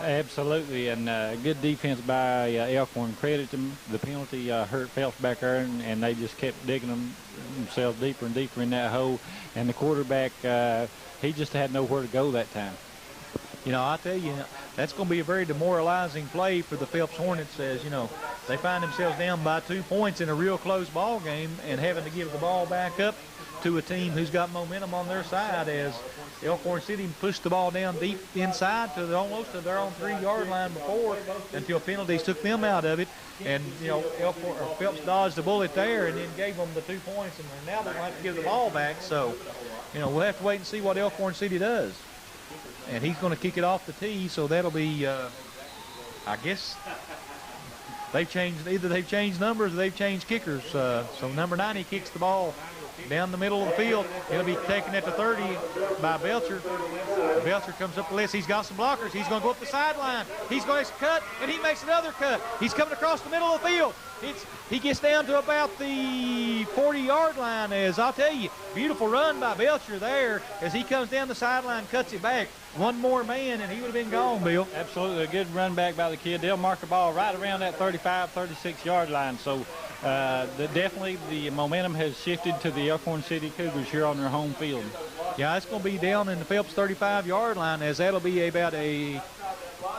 Absolutely, and good defense by Elkhorn. Credit them. The penalty hurt Phelps back there, and they just kept digging themselves deeper and deeper in that hole. And the quarterback, he just had nowhere to go that time. You know, I tell you, that's going to be a very demoralizing play for the Phelps Hornets, as, you know, they find themselves down by 2 points in a real close ball game and having to give the ball back up to a team who's got momentum on their side, as Elkhorn City pushed the ball down deep inside to almost to their own 3 yard line before, until penalties took them out of it. And, you know, Phelps dodged the bullet there and then gave them the 2 points, and now they're going to have to give the ball back. So, you know, we'll have to wait and see what Elkhorn City does. And he's going to kick it off the tee, so that'll be, I guess, either they've changed numbers or they've changed kickers. So number 90 kicks the ball down the middle of the field. It'll be taken at the 30 by Belcher. Belcher comes up the list. He's got some blockers. He's going to go up the sideline. He's going to cut, and he makes another cut. He's coming across the middle of the field. He gets down to about the 40-yard line, as I'll tell you, beautiful run by Belcher there as he comes down the sideline, cuts it back. One more man, and he would have been gone, Bill. Absolutely, a good run back by the kid. They'll mark the ball right around that 35, 36-yard line. So definitely the momentum has shifted to the Elkhorn City Cougars here on their home field. Yeah, it's going to be down in the Phelps 35-yard line, as that'll be about a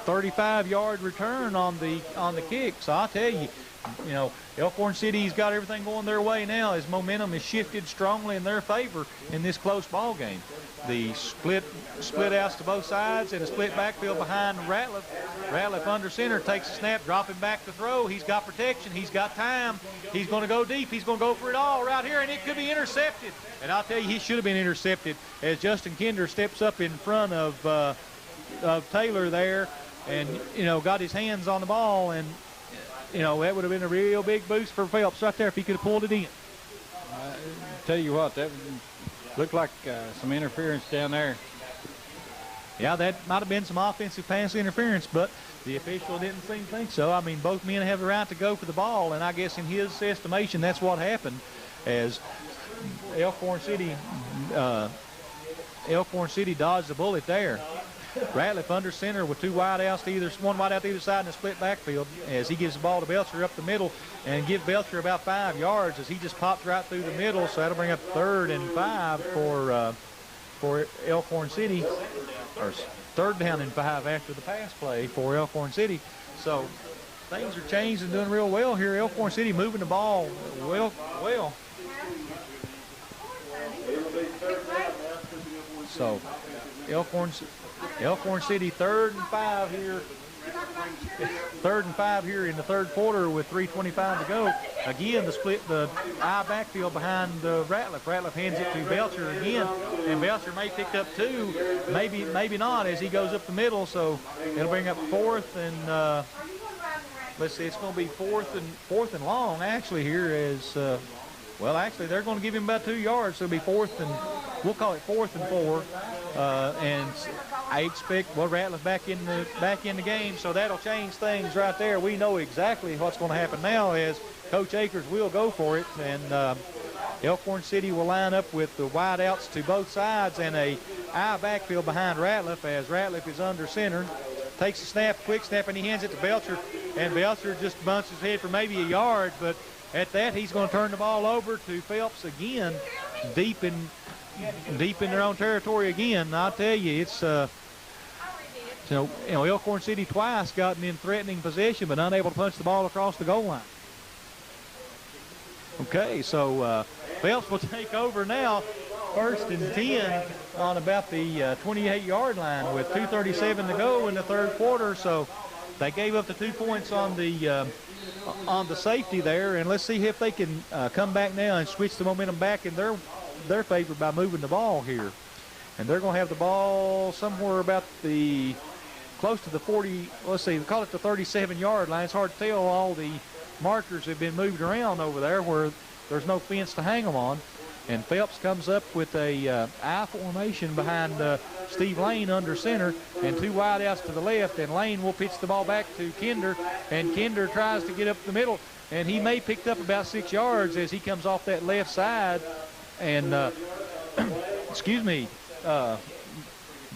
35-yard return on the kick. So I'll tell you, you know, Elkhorn City's got everything going their way now, as momentum is shifted strongly in their favor in this close ball game. The split outs to both sides and a split backfield behind Ratliff. Ratliff under center, takes a snap, dropping back to throw. He's got protection. He's got time. He's going to go deep. He's going to go for it all right here, and it could be intercepted. And I'll tell you, he should have been intercepted, as Justin Kinder steps up in front of Taylor there, and, you know, got his hands on the ball, and, you know, that would have been a real big boost for Phelps right there if he could have pulled it in. Tell you what, that looked like some interference down there. Yeah, that might have been some offensive pass interference, but the official didn't seem to think so. I mean, both men have the right to go for the ball, and I guess in his estimation, that's what happened, as Elkhorn City dodged the bullet there. Ratliff under center with 2 wideouts to one wideout to either side in the split backfield, as he gives the ball to Belcher up the middle, and give Belcher about 5 yards as he just popped right through the middle. So that'll bring up 3rd and 5 for Elkhorn City, or 3rd down and 5 after the pass play for Elkhorn City. So things are changed and doing real well here. Elkhorn City moving the ball well. So Elkhorn City 3rd and 5 here. 3rd and 5 here in the 3rd quarter with 3:25 to go. Again, the I backfield behind Ratliff. Ratliff hands it to Belcher again, and Belcher may pick up 2, maybe not, as he goes up the middle. So it'll bring up 4th and let's see, it's going to be 4th and long actually here, as well, actually they're going to give him about 2 yards, so it'll be 4th and we'll call it 4th and 4. And I expect, well, Ratliff back in the game, so that'll change things right there. We know exactly what's going to happen now, as Coach Akers will go for it, and Elkhorn City will line up with the wideouts to both sides and a I backfield behind Ratliff, as Ratliff is under center. takes the snap, quick snap, and he hands it to Belcher, and Belcher just bunts his head for maybe a yard, but at that, he's going to turn the ball over to Phelps again, deep in their own territory again. I'll tell you, it's Elkhorn City twice gotten in threatening possession, but unable to punch the ball across the goal line. Okay, so Phelps will take over now, 1st and 10 on about the 28-yard line with 2:37 to go in the third quarter. So they gave up the 2 points on the safety there, and let's see if they can come back now and switch the momentum back in their favor by moving the ball here. And they're going to have the ball somewhere about close to the 40, let's see, call it the 37-yard line. It's hard to tell. All the markers have been moved around over there where there's no fence to hang them on. And Phelps comes up with a I formation behind Steve Lane under center, and 2 wideouts to the left, and Lane will pitch the ball back to Kinder, and Kinder tries to get up the middle, and he may pick up about 6 yards as he comes off that left side. And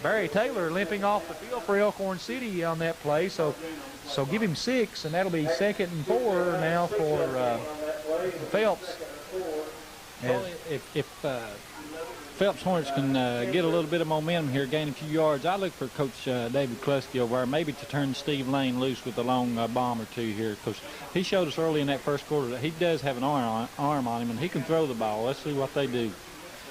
Barry Taylor limping off the field for Elkhorn City on that play, so give him 6, and that'll be 2nd and 4 now for Phelps. Well, if Phelps Hornets can get a little bit of momentum here, gain a few yards, I look for Coach David Kluske over there, maybe to turn Steve Lane loose with a long bomb or two here, because he showed us early in that first quarter that he does have an arm on him, and he can throw the ball. Let's see what they do.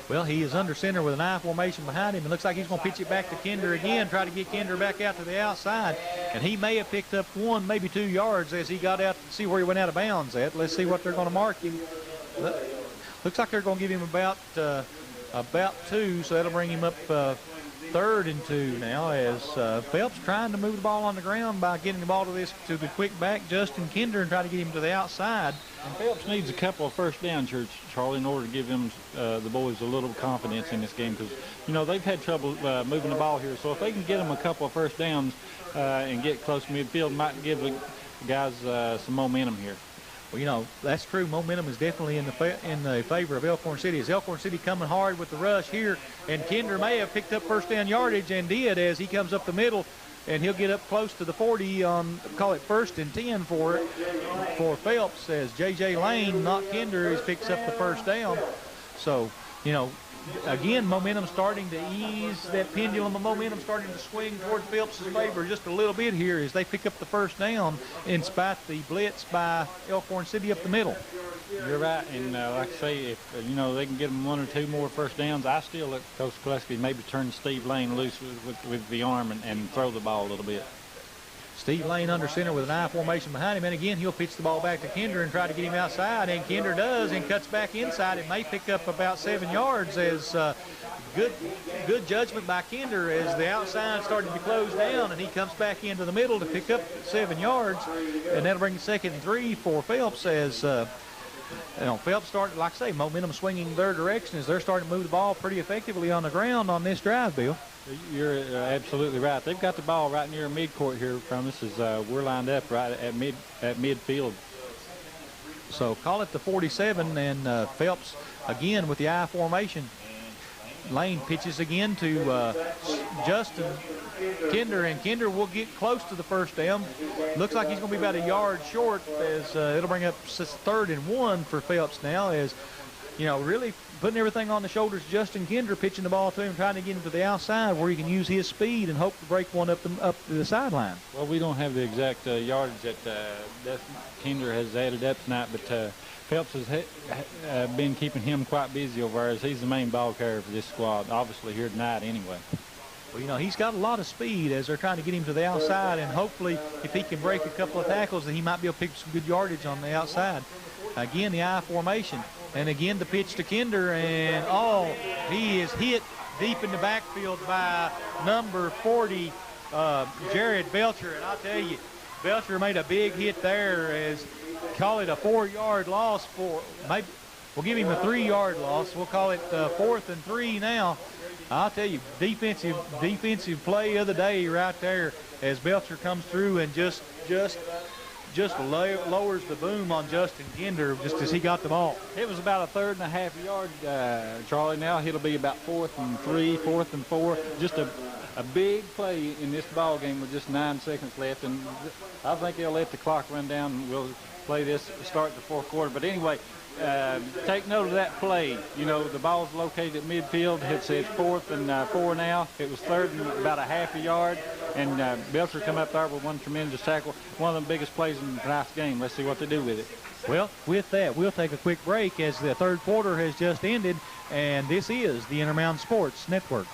Well, he is under center with an I formation behind him. It looks like he's going to pitch it back to Kinder again, try to get Kinder back out to the outside. And he may have picked up 1, maybe 2 yards as he got out to see where he went out of bounds at. Let's see what they're going to mark him. Looks like they're going to give him about 2, so that'll bring him up 3rd and 2 now as Phelps trying to move the ball on the ground by getting the ball to the quick back, Justin Kinder, and try to get him to the outside. And Phelps needs a couple of first downs here, Charlie, in order to give them the boys a little confidence in this game, because they've had trouble moving the ball here. So if they can get them a couple of first downs and get close to midfield, might give the guys some momentum here. Well, that's true. Momentum is definitely in the favor of Elkhorn City. As Elkhorn City coming hard with the rush here, and Kinder may have picked up first down yardage and did as he comes up the middle, and he'll get up close to the 40 on, call it 1st and 10 for Phelps, as J.J. Lane, not Kinder, picks up the first down. So, again, momentum starting to ease, that pendulum of momentum starting to swing toward Phelps' favor just a little bit here as they pick up the first down in spite of the blitz by Elkhorn City up the middle. You're right, and like I say, if they can get them 1 or 2 more first downs, I still look for Coach Kluske maybe turn Steve Lane loose with the arm and throw the ball a little bit. Steve Lane under center with an I formation behind him, and again he'll pitch the ball back to Kinder and try to get him outside, and Kinder does and cuts back inside. It may pick up about 7 yards as good judgment by Kinder as the outside started to close down, and he comes back into the middle to pick up 7 yards, and that'll bring 2nd and 3 for Phelps as Phelps started, like I say, momentum swinging their direction as they're starting to move the ball pretty effectively on the ground on this drive, Bill. You're absolutely right. They've got the ball right near midcourt here from us as we're lined up right at midfield. So call it the 47, and Phelps again with the I formation. Lane pitches again to Justin Kinder, and Kinder will get close to the first down. Looks like he's going to be about a yard short as it'll bring up 3rd and 1 for Phelps now as, really putting everything on the shoulders of Justin Kinder, pitching the ball to him, trying to get him to the outside where he can use his speed and hope to break one up to the sideline. Well, we don't have the exact yardage that Kinder has added up tonight, but Phelps has been keeping him quite busy over there as he's the main ball carrier for this squad, obviously here tonight anyway. Well, he's got a lot of speed as they're trying to get him to the outside, and hopefully if he can break a couple of tackles, then he might be able to pick some good yardage on the outside. Again, the I formation. And again, the pitch to Kinder, and he is hit deep in the backfield by number 40, Jared Belcher. And I'll tell you, Belcher made a big hit there as, call it a 4-yard loss maybe we'll give him a 3-yard loss. We'll call it 4th and 3 now. I'll tell you, defensive play of the day right there as Belcher comes through and just lowers the boom on Justin Kinder just as he got the ball. It was about a 3rd and a half yard, Charlie. Now it'll be about 4th and 3, 4th and 4. Just a a big play in this ball game with just 9 seconds left, and I think they'll let the clock run down, and we'll play this start the fourth quarter. But anyway, take note of that play. You know, the ball's located at midfield. It's 4th and 4 now. It was 3rd and about a half a yard, and Belcher come up there with one tremendous tackle. One of the biggest plays in tonight's game. Let's see what they do with it. Well, with that, we'll take a quick break as the third quarter has just ended, and this is the Intermountain Sports Network.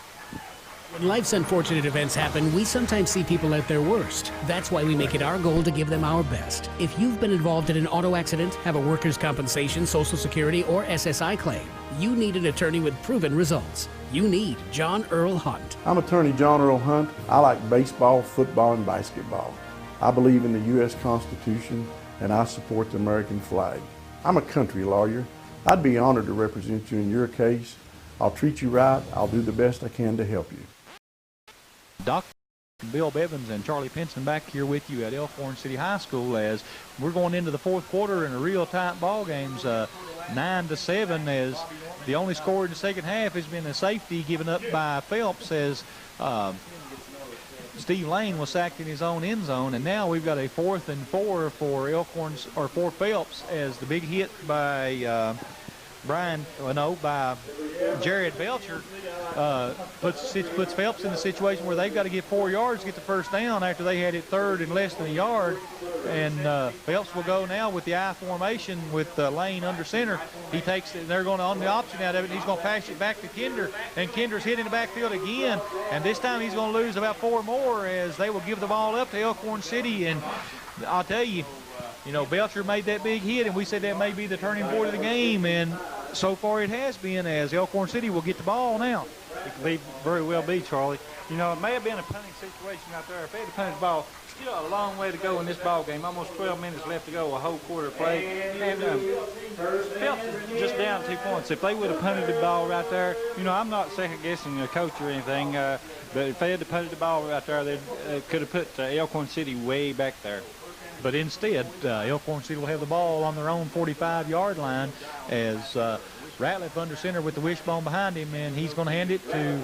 When life's unfortunate events happen, we sometimes see people at their worst. That's why we make it our goal to give them our best. If you've been involved in an auto accident, have a workers' compensation, Social Security, or SSI claim, you need an attorney with proven results. You need John Earl Hunt. I'm attorney John Earl Hunt. I like baseball, football, and basketball. I believe in the U.S. Constitution, and I support the American flag. I'm a country lawyer. I'd be honored to represent you in your case. I'll treat you right. I'll do the best I can to help you. Dr. Bill Bevins and Charlie Pinson back here with you at Elkhorn City High School as we're going into the fourth quarter in a real tight ball games, 9-7, as the only score in the second half has been a safety given up by Phelps as Steve Lane was sacked in his own end zone, and now we've got a 4th and 4 for Elkhorn's or for Phelps as the big hit by by Jared Belcher puts Phelps in a situation where they've got to get 4 yards to get the first down after they had it 3rd and less than a yard. And Phelps will go now with the I formation with Lane under center. He takes it, and they're going on the option out of it. He's going to pass it back to Kinder, and Kinder's hit in the backfield again. And this time he's going to lose about 4 more as they will give the ball up to Elkhorn City. And I'll tell you, you know, Belcher made that big hit, and we said that may be the turning point of the game. And so far it has been, as Elkhorn City will get the ball now. It could very well be, Charlie. You know, it may have been a punting situation out there. If they had to punt the ball, still a long way to go in this ball game. Almost 12 minutes left to go, a whole quarter play. And Phelps is just down 2 points. If they would have punted the ball right there, you know, I'm not second-guessing the coach or anything, but if they had to punted the ball right there, they could have put Elkhorn City way back there. But instead, Elkhorn City will have the ball on their own 45-yard line as Ratliff under center with the wishbone behind him, and he's going to hand it to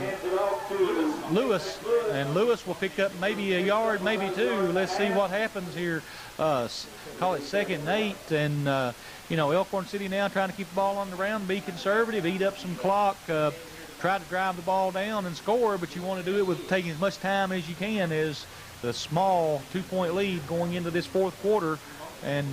Lewis, and Lewis will pick up maybe a yard, maybe 2. Let's see what happens here. Call it 2nd and 8, and you know, Elkhorn City now trying to keep the ball on the ground, be conservative, eat up some clock, try to drive the ball down and score, but you want to do it with taking as much time as you can as the small 2-point lead going into this fourth quarter, and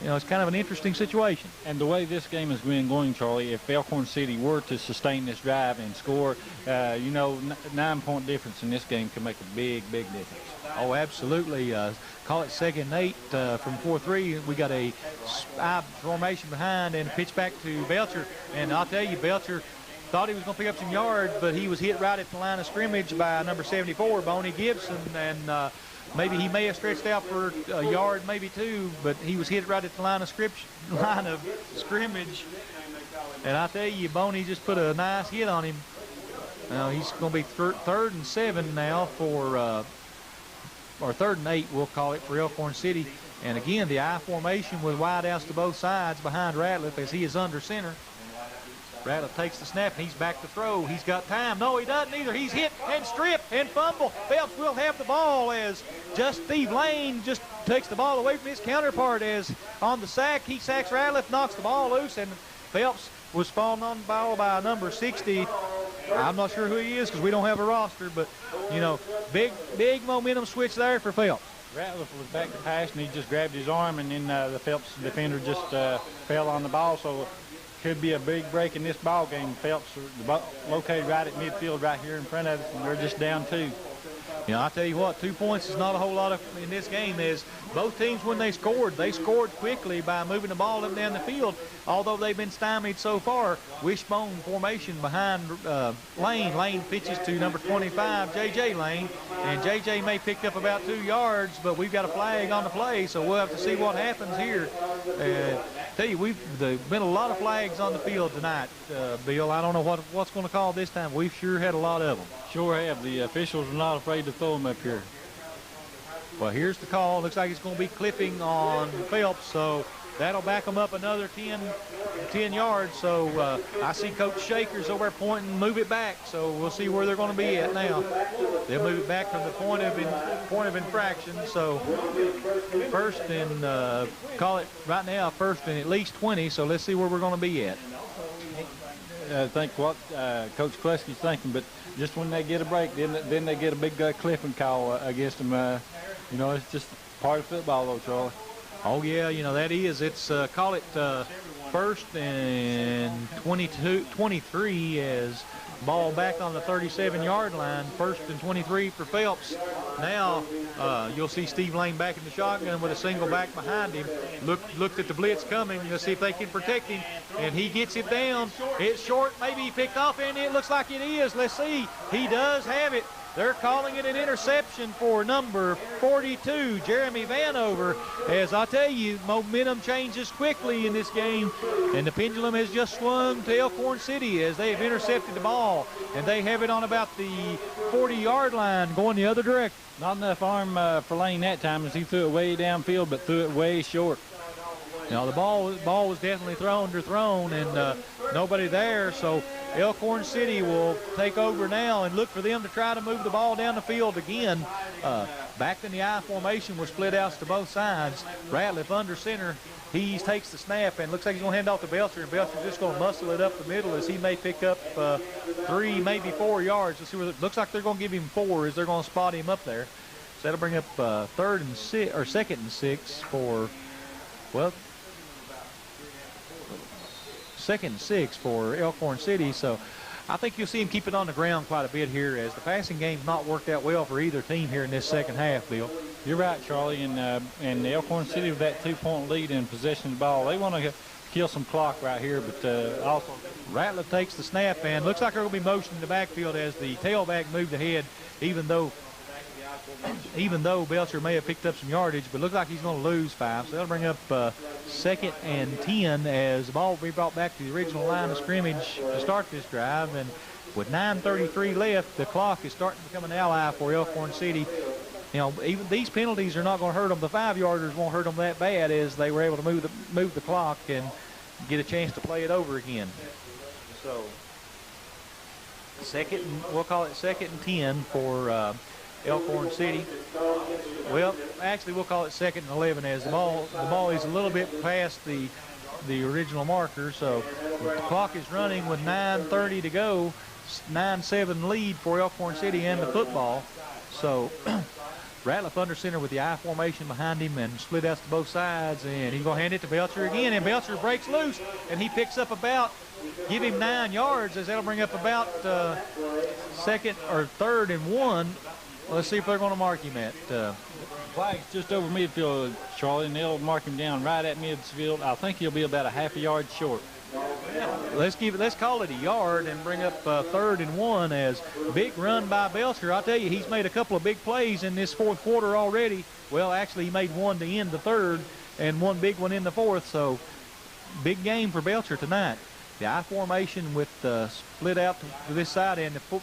you know, it's kind of an interesting situation. And the way this game has been going, Charlie, if Elkhorn City were to sustain this drive and score, you know, 9-point difference in this game can make a big, big difference. Oh, absolutely. Call it 2nd and 8 from 4-3. We got a I formation behind and pitch back to Belcher, and I'll tell you, Belcher thought he was going to pick up some yards, but he was hit right at the line of scrimmage by number 74, Boney Gibson, and maybe he may have stretched out for a yard, maybe 2, but he was hit right at the line of scrimmage. And I tell you, Boney just put a nice hit on him. Now he's going to be 3rd and 7 now for, or 3rd and 8, we'll call it, for Elkhorn City. And again, the I formation with wide outs to both sides behind Ratliff as he is under center. Ratliff takes the snap, and he's back to throw. He's got time. No, he doesn't either. He's hit and stripped and fumble. Phelps will have the ball as just Steve Lane just takes the ball away from his counterpart as on the sack. He sacks Ratliff, knocks the ball loose, and Phelps was falling on the ball by number 60. I'm not sure who he is because we don't have a roster, but, you know, big momentum switch there for Phelps. Ratliff was back to pass, and he just grabbed his arm, and then the Phelps defender just fell on the ball, so could be a big break in this ball game. Phelps located right at midfield right here in front of us, and they're just down 2. You know, I'll tell you what, 2 points is not a whole lot in this game. As both teams, when they scored quickly by moving the ball up and down the field, although they've been stymied so far. Wishbone formation behind Lane. Lane pitches to number 25, J.J. Lane, and J.J. may pick up about 2 yards, but we've got a flag on the play, so we'll have to see what happens here. Tell you, there's been a lot of flags on the field tonight, Bill. I don't know what's going to call this time. We've sure had a lot of them. Sure have. The officials are not afraid to throw them up here. Well, here's the call. Looks like it's going to be clipping on Phelps, so that'll back them up another 10 yards. So I see Coach Shakers over there pointing, move it back. So we'll see where they're going to be at now. They'll move it back from the point of infraction. So first and call it right now first and at least 20. So let's see where we're going to be at. I think what Coach Kleski's thinking, but just when they get a break, then they get a big clipping call against them. You know, it's just part of football, though, Charlie. Oh, yeah, you know, that is. It's call it first and 23 as ball back on the 37-yard line. First and 23 for Phelps. Now you'll see Steve Lane back in the shotgun with a single back behind him. Looked at the blitz coming. Let's see if they can protect him. And he gets it down. It's short. Maybe he picked off, and it looks like it is. Let's see. He does have it. They're calling it an interception for number 42, Jeremy Vanover. As I tell you, momentum changes quickly in this game, and the pendulum has just swung to Elkhorn City as they have intercepted the ball, and they have it on about the 40-yard line going the other direction. Not enough arm for Lane that time as he threw it way downfield, but threw it way short. Now the ball was definitely thrown, and nobody there, so Elkhorn City will take over now and look for them to try to move the ball down the field again. Back in the I formation with split outs to both sides. Ratliff under center. He takes the snap and looks like he's going to hand off to Belcher, and Belcher's just going to muscle it up the middle as he may pick up 3, maybe 4 yards. Let's see where it looks like they're going to give him 4 as they're going to spot him up there. So that'll bring up second and 6 for, well, second and 6 for Elkhorn City. So I think you'll see him keep it on the ground quite a bit here as the passing game's not worked out well for either team here in this second half, Bill. You're right, Charlie, and Elkhorn City with that 2-point lead in possession of the ball, they want to kill some clock right here, but also Ratliff takes the snap and looks like they're going to be motioning in the backfield as the tailback moved ahead, even though Belcher may have picked up some yardage, but looks like he's going to lose 5. So that'll bring up second and 10 as the ball will be brought back to the original line of scrimmage to start this drive. And with 9:33 left, the clock is starting to become an ally for Elkhorn City. You know, even these penalties are not going to hurt them. The 5-yarders won't hurt them that bad as they were able to move the clock and get a chance to play it over again. So we'll call it second and 10 for Elkhorn City. Well, actually, we'll call it second and 11 as the ball is a little bit past the original marker. So the clock is running with 9:30 to go, 9-7 lead for Elkhorn City and the football. So Ratliff under center with the I formation behind him and split outs to both sides, and he's going to hand it to Belcher again, and Belcher breaks loose, and he picks up give him 9 yards as that'll bring up about second or third and 1. Let's see if they're going to mark him at. Flag's just over midfield, Charlie, and they'll mark him down right at midfield. I think he'll be about a half a yard short. Let's call it a yard and bring up third and 1 as big run by Belcher. I'll tell you, he's made a couple of big plays in this fourth quarter already. Well, actually, he made one to end the third and one big one in the fourth. So big game for Belcher tonight. The I formation with split out to this side and the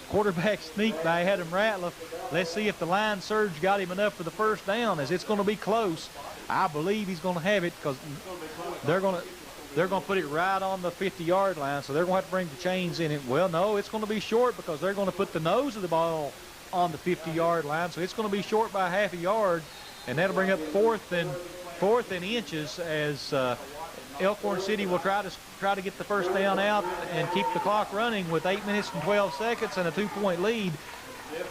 quarterback sneak by Adam Ratliff. Let's see if the line surge got him enough for the first down, as it's going to be close. I believe he's going to have it because they're going to put it right on the 50-yard line, so they're going to have to bring the chains in it. Well, no, it's going to be short because they're going to put the nose of the ball on the 50-yard line, so it's going to be short by half a yard, and that'll bring up fourth and inches as Elkhorn City will try to get the first down out and keep the clock running with 8 minutes and 12 seconds and a 2-point lead.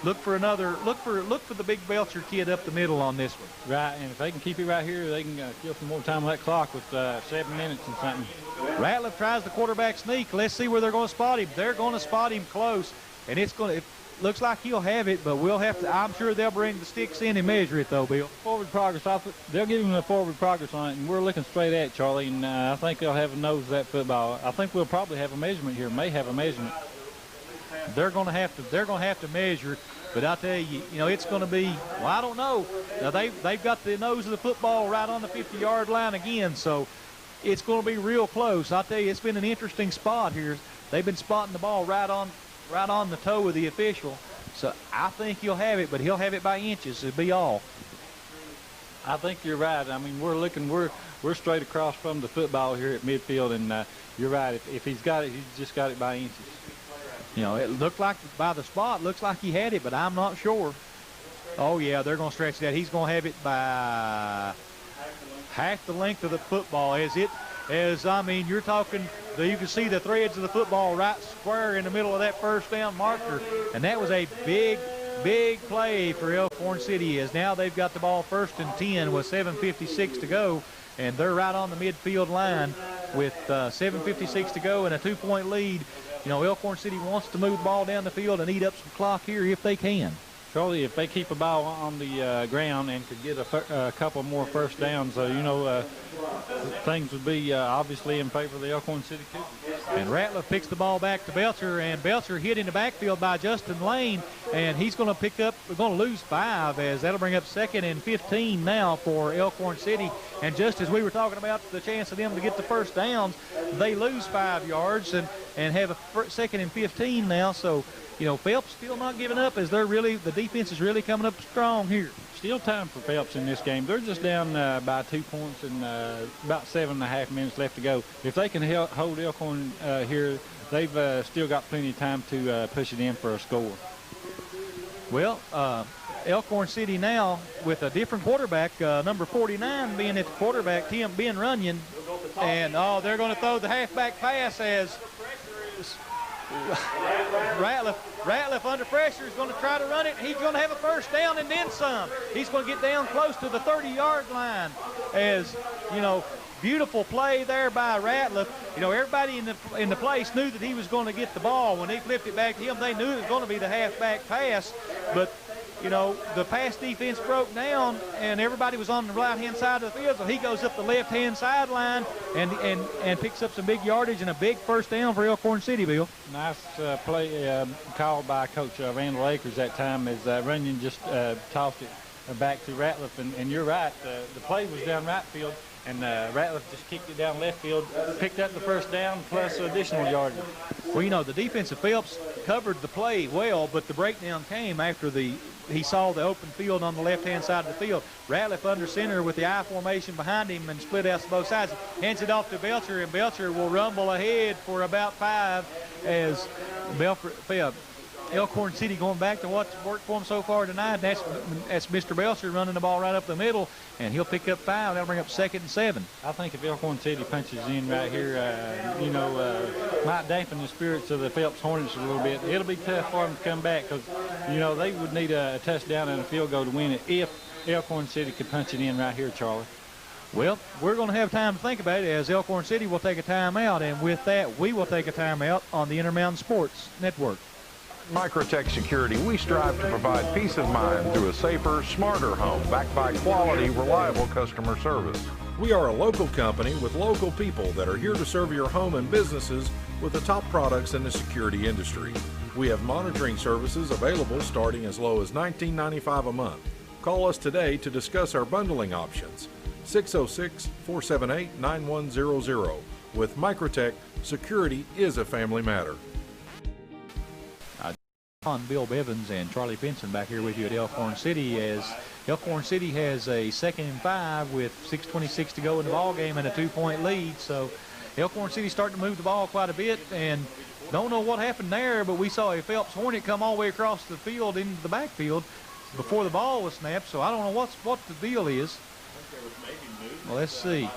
Look for the big Belcher kid up the middle on this one. Right, and if they can keep it right here, they can kill some more time on that clock with 7 minutes and something. Ratliff tries the quarterback sneak. Let's see where they're going to spot him. They're going to spot him close, and it looks like he'll have it, but we'll have to. I'm sure they'll bring the sticks in and measure it, though, Bill. Forward progress. They'll give him the forward progress on it, and we're looking straight at it, Charlie. And I think they'll have a nose of that football. I think we'll probably have a measurement here. May have a measurement. They're going to have to measure, but I'll tell you, it's going to be. Well, I don't know. Now they've got the nose of the football right on the 50-yard line again, so it's going to be real close. I'll tell you, it's been an interesting spot here. They've been spotting the ball right on the toe of the official. So I think he'll have it, but he'll have it by inches. It'll be all. I think you're right. I mean, we're we're straight across from the football here at midfield, and you're right. If he's got it, he's just got it by inches. You know, it looked like by the spot, looks like he had it, but I'm not sure. Oh, yeah, they're going to stretch that. He's going to have it by half the length of the football. I mean, you're talking, you can see the threads of the football right square in the middle of that first down marker. And that was a big play for Elkhorn City, as now they've got the ball 1st and 10 with 7:56 to go. And they're right on the midfield line with 7:56 to go and a 2-point lead. You know, Elkhorn City wants to move the ball down the field and eat up some clock here if they can. Charlie, if they keep a ball on the ground and could get a couple more first downs, you know, things would be obviously in favor of the Elkhorn City Cougars. And Ratliff picks the ball back to Belcher, and Belcher hit in the backfield by Justin Lane, and he's going to pick up, we're going to lose 5, as that'll bring up 2nd and 15 now for Elkhorn City. And just as we were talking about the chance of them to get the first downs, they lose 5 yards and have a 2nd and 15 now. So, you know, Phelps still not giving up, as the defense is really coming up strong here. Still time for Phelps in this game. They're just down by 2 points and about 7.5 minutes left to go. If they can hold Elkhorn here, they've still got plenty of time to push it in for a score. Well, Elkhorn City now with a different quarterback, number 49 being at the quarterback, Ben Runyon. And, they're going to throw the halfback pass as Ratliff under pressure is going to try to run it. He's going to have a first down and then some. He's going to get down close to the 30-yard line. As, you know, beautiful play there by Ratliff. You know, everybody in the place knew that he was going to get the ball. When he flipped it back to him, they knew it was going to be the halfback pass. But, you know, the pass defense broke down, and everybody was on the right-hand side of the field, so he goes up the left-hand sideline and picks up some big yardage and a big first down for Elkhorn City, Bill. Nice play called by Coach Randall Akers that time, as Runyon just tossed it back to Ratliff. And you're right, the play was down right field, and Ratliff just kicked it down left field, picked up the first down plus additional yardage. Well, you know, the defense of Phelps covered the play well, but the breakdown came after he saw the open field on the left-hand side of the field. Ratliff under center with the I formation behind him and split out to both sides. Hands it off to Belcher, and Belcher will rumble ahead for about 5 as Elkhorn City going back to what's worked for them so far tonight. That's Mr. Belcher running the ball right up the middle, and he'll pick up 5. That'll bring up 2nd and 7. I think if Elkhorn City punches in right here, you know, might dampen the spirits of the Phelps Hornets a little bit. It'll be tough for them to come back, because, you know, they would need a touchdown and a field goal to win it if Elkhorn City could punch it in right here, Charlie. Well, we're going to have time to think about it, as Elkhorn City will take a timeout, and with that, we will take a timeout on the Intermountain Sports Network. Microtech Security, we strive to provide peace of mind through a safer, smarter home backed by quality, reliable customer service. We are a local company with local people that are here to serve your home and businesses with the top products in the security industry. We have monitoring services available starting as low as $19.95 a month. Call us today to discuss our bundling options. 606-478-9100. With Microtech, security is a family matter. Bill Bevins and Charlie Benson back here with you at Elkhorn City, as Elkhorn City has a 2nd and 5 with 6:26 to go in the ball game and a 2-point lead. So Elkhorn City starting to move the ball quite a bit, and don't know what happened there, but we saw a Phelps Hornet come all the way across the field into the backfield before the ball was snapped. So I don't know what the deal is. Well, let's see.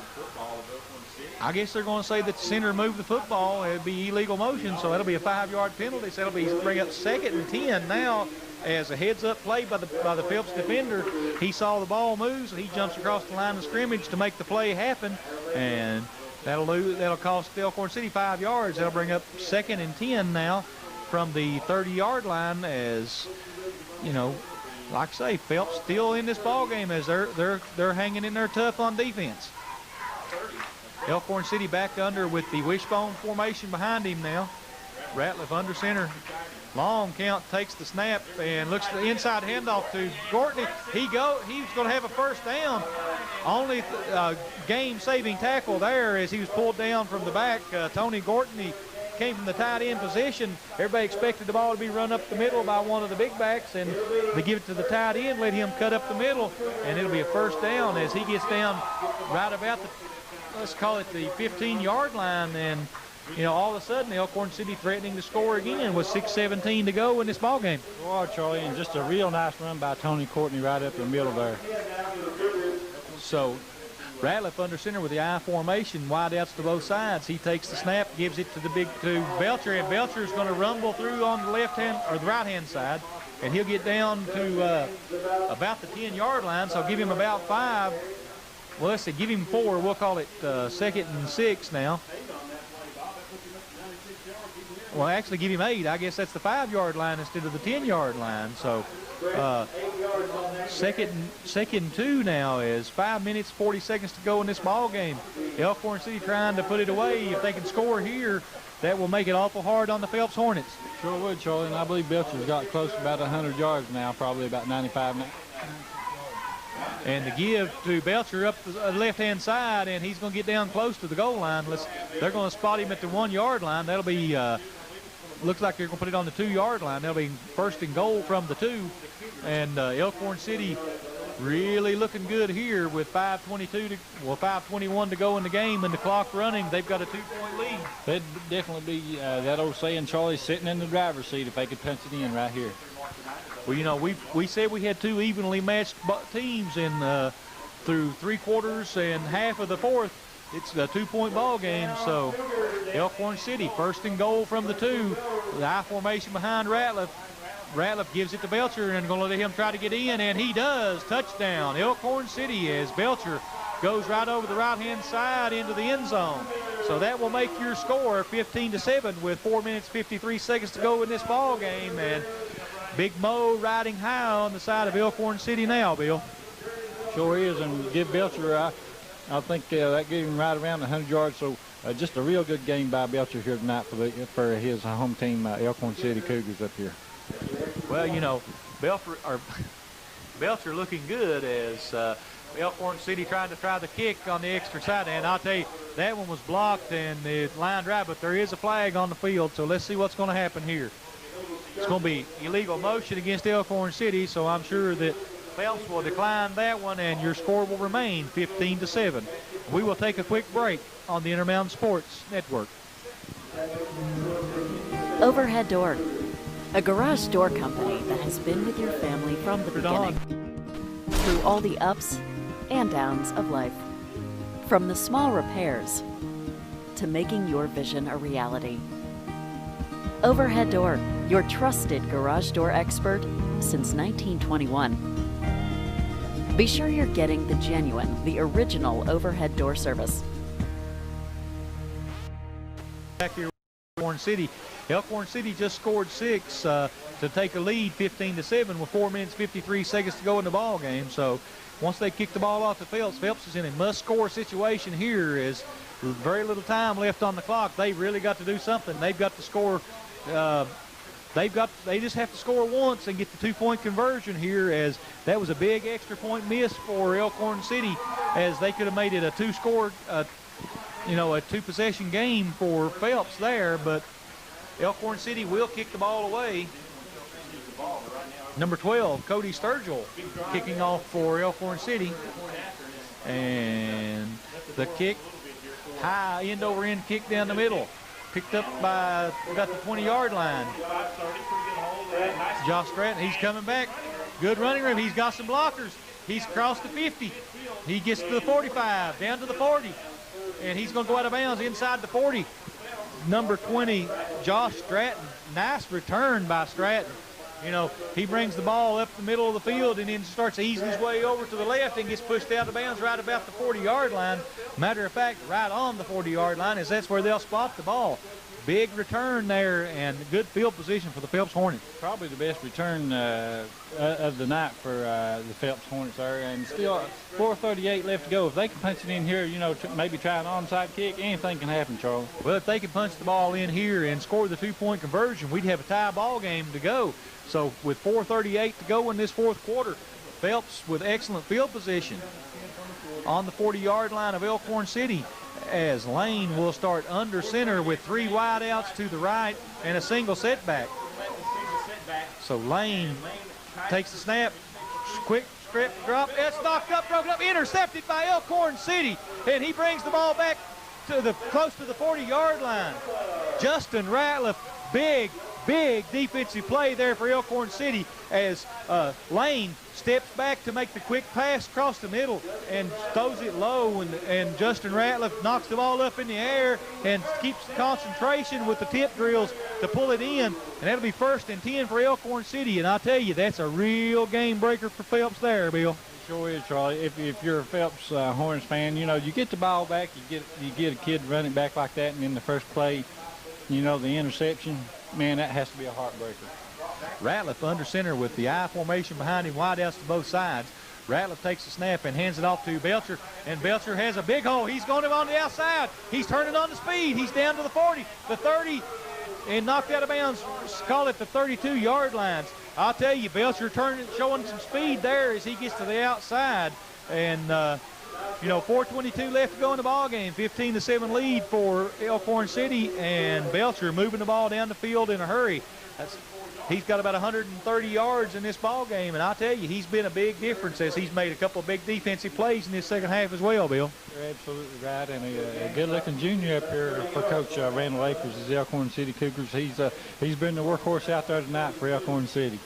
I guess they're going to say that the center moved the football. It'd be illegal motion, so that'll be a 5-yard penalty. So that'll bring up 2nd and 10 now, as a heads-up play by the Phelps defender. He saw the ball move, so he jumps across the line of scrimmage to make the play happen, and that'll cost Elkhorn City 5 yards. That'll bring up 2nd and 10 now from the 30-yard line, as, you know, like I say, Phelps still in this ball game, as they're hanging in there tough on defense. Elkhorn City back under with the wishbone formation behind him now. Ratliff under center. Long count, takes the snap and looks the inside handoff to Gortney. He's going to have a first down. Only game-saving tackle there, as he was pulled down from the back. Tony Gortney came from the tight end position. Everybody expected the ball to be run up the middle by one of the big backs, and they give it to the tight end, let him cut up the middle, and it'll be a first down as he gets down right about the let's call it the 15-yard line, and all of a sudden Elkhorn City threatening to score again with 6:17 to go in this ball game. Wow, Charlie, and just a real nice run by Tony Courtney right up the middle there. So Ratliff under center with the I formation, wide outs to both sides. He takes the snap, gives it to Belcher, and Belcher is going to rumble through on the left hand or the right hand side, and he'll get down to about the 10-yard line. So give him about 5. Well, let's see, give him 4. We'll call it 2nd and 6 now. Well, actually give him 8. I guess that's the 5-yard line instead of the 10-yard line. So second and 2 now is 5 minutes, 40 seconds to go in this ball game. Elkhorn City trying to put it away. If they can score here, that will make it awful hard on the Phelps Hornets. Sure would, Charlie, and I believe Belcher's got close to about 100 yards now, probably about 95 now. And the give to Belcher up the left-hand side, and he's going to get down close to the goal line. They're going to spot him at the 1-yard line. That'll be, looks like they're going to put it on the 2-yard line. That'll be 1st and goal from the 2. And Elkhorn City really looking good here with 5:21 to go in the game and the clock running. They've got a 2-point lead. That'd definitely be that old saying, Charlie, sitting in the driver's seat if they could punch it in right here. Well, we said we had 2 evenly matched teams in through 3 quarters and half of the 4th. It's a 2-point ball game. So Elkhorn City 1st and goal from the 2. The I formation behind Ratliff. Ratliff gives it to Belcher and going to let him try to get in, and he does. Touchdown, Elkhorn City, as Belcher goes right over the right-hand side into the end zone. So that will make your score 15-7 with 4 minutes, 53 seconds to go in this ball game. And Big Mo riding high on the side of Elkhorn City now, Bill. Sure is, and give Belcher, I think that gave him right around 100 yards. So just a real good game by Belcher here tonight for his home team, Elkhorn City Cougars up here. Well, Belcher looking good as Elkhorn City trying to try the kick on the extra side. And I'll tell you, that one was blocked and it lined right, but there is a flag on the field. So let's see what's going to happen here. It's going to be illegal motion against Elkhorn City, so I'm sure that Phelps will decline that one, and your score will remain 15-7. We will take a quick break on the Intermountain Sports Network. Overhead Door, a garage door company that has been with your family from the beginning, through all the ups and downs of life. From the small repairs to making your vision a reality. Overhead Door, your trusted garage door expert since 1921. Be sure you're getting the genuine, the original overhead door service. Back here, Elkhorn City. Elkhorn City just scored 6 to take a lead 15-7 with 4 minutes 53 seconds to go in the ball game. So once they kick the ball off to Phelps, Phelps is in a must-score situation here. Is very little time left on the clock. They really got to do something. They've got to score. They just have to score once and get the 2-point conversion here, as that was a big extra point miss for Elkhorn City, as they could have made it a 2-score, a 2-possession game for Phelps there, but Elkhorn City will kick the ball away. Number 12, Cody Sturgill, kicking off for Elkhorn City. And the kick, high end-over-end kick down the middle. Picked up by about the 20-yard line. Josh Stratton, he's coming back. Good running room. He's got some blockers. He's crossed the 50. He gets to the 45, down to the 40. And he's going to go out of bounds inside the 40. Number 20, Josh Stratton. Nice return by Stratton. He brings the ball up the middle of the field and then starts easing his way over to the left and gets pushed out of bounds right about the 40-yard line. Matter of fact, right on the 40-yard line, as that's where they'll spot the ball. Big return there and good field position for the Phelps Hornets. Probably the best return of the night for the Phelps Hornets there. And still 4:38 left to go. If they can punch it in here, maybe try an onside kick, anything can happen, Charles. Well, if they can punch the ball in here and score the 2-point conversion, we'd have a tie ball game to go. So with 4:38 to go in this 4th quarter, Phelps with excellent field position on the 40-yard line of Elkhorn City, as Lane will start under center with 3 wide outs to the right and a single setback. So Lane takes the snap, quick drop. It's knocked up, broken up, intercepted by Elkhorn City, and he brings the ball back to close to the 40-yard line. Justin Ratliff, big defensive play there for Elkhorn City as Lane steps back to make the quick pass across the middle and throws it low, and Justin Ratliff knocks the ball up in the air and keeps concentration with the tip drills to pull it in, and that'll be 1st and 10 for Elkhorn City. And I'll tell you, that's a real game breaker for Phelps there, Bill. Sure is, Charlie. If you're a Phelps Hornets fan, you know, you get the ball back, you get a kid running back like that, and in the first play, you know, the interception, man, that has to be a heartbreaker. Ratliff under center with the I formation behind him, wide outs to both sides. Ratliff takes the snap and hands it off to Belcher, and Belcher has a big hole. He's going on the outside. He's turning on the speed. He's down to the 40, the 30, and knocked out of bounds. Call it the 32-yard lines. I'll tell you, Belcher showing some speed there as he gets to the outside, and 4:22 left to go in the ball game. 15-7 lead for Elkhorn City, and Belcher moving the ball down the field in a hurry. He's got about 130 yards in this ball game, and I'll tell you, he's been a big difference as he's made a couple of big defensive plays in this second half as well, Bill. You're absolutely right, and a good-looking junior up here for Coach Randall Akers, is the Elkhorn City Cougars. He's been the workhorse out there tonight for Elkhorn City.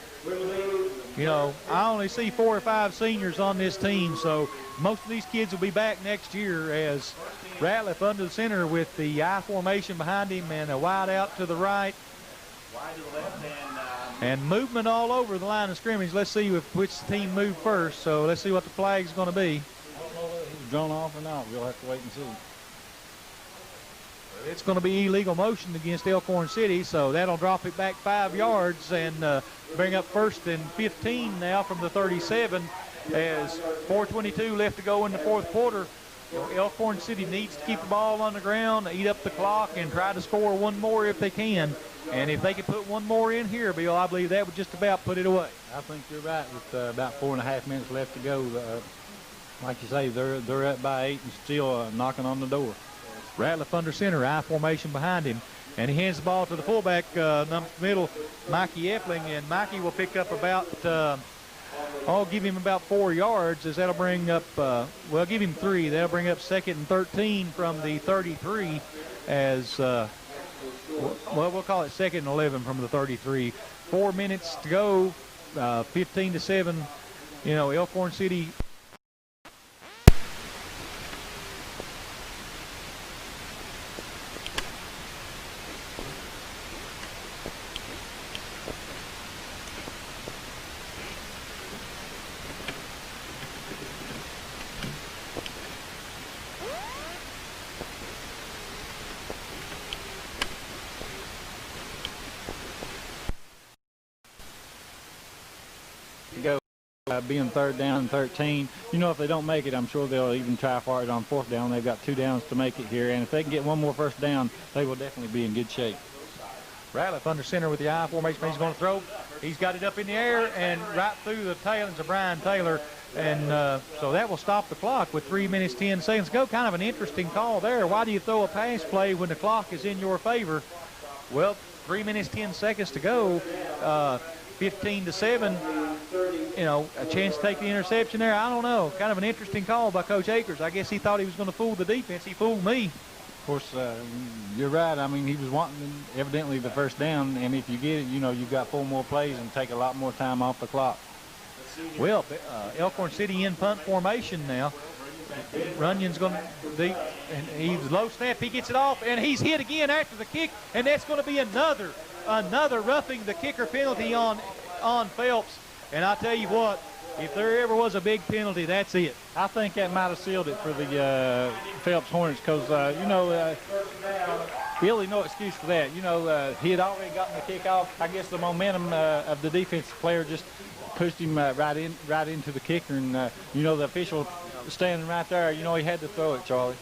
You know, I only see 4 or 5 seniors on this team, so most of these kids will be back next year as Ratliff under the center with the I formation behind him and a wide out to the right. Wide to the left and movement all over the line of scrimmage. Let's see which team moved first, so let's see what the flag's going to be. I don't know whether he's drawn off or not. We'll have to wait and see. It's going to be illegal motion against Elkhorn City, so that'll drop it back 5 yards and bring up 1st and 15 now from the 37 as 4:22 left to go in the fourth quarter. Elkhorn City needs to keep the ball on the ground, eat up the clock, and try to score one more if they can. And if they could put one more in here, Bill, I believe that would just about put it away. I think you're right. With about 4.5 minutes left to go, like you say, they're up by 8 and still knocking on the door. Ratliff under center, I formation behind him, and he hands the ball to the fullback, middle, Mikey Epling, and Mikey will pick up about, I'll give him about 4 yards, as that'll bring up, give him 3. That'll bring up 2nd and 13 from the 33 as, we'll call it 2nd and 11 from the 33. 4 minutes to go, 15-7, Elkhorn City. Being 3rd down and 13, if they don't make it, I'm sure they'll even try for it on 4th down. They've got 2 downs to make it here, and if they can get one more first down, they will definitely be in good shape. Ratliff under center with the I formation. He's going to throw. He's got it up in the air and right through the tailings of Brian Taylor, and so that will stop the clock with 3 minutes 10 seconds to go. Kind of an interesting call there. Why do you throw a pass play when the clock is in your favor? Well, 3 minutes 10 seconds to go. 15-7, a chance to take the interception there. I don't know. Kind of an interesting call by Coach Akers. I guess he thought he was going to fool the defense. He fooled me. Of course, you're right. I mean, he was wanting evidently the first down, and if you get it, you've got 4 more plays and take a lot more time off the clock. Well, Elkhorn City in punt formation now. Runyon's going to deep, and he's low snap. He gets it off, and he's hit again after the kick, and that's going to be another roughing the kicker penalty on Phelps. And I tell you what, if there ever was a big penalty, that's it. I think that might have sealed it for the Phelps Hornets because, really no excuse for that. He had already gotten the kick off. I guess the momentum of the defensive player just pushed him right into the kicker. And, the official standing right there, he had to throw it, Charlie.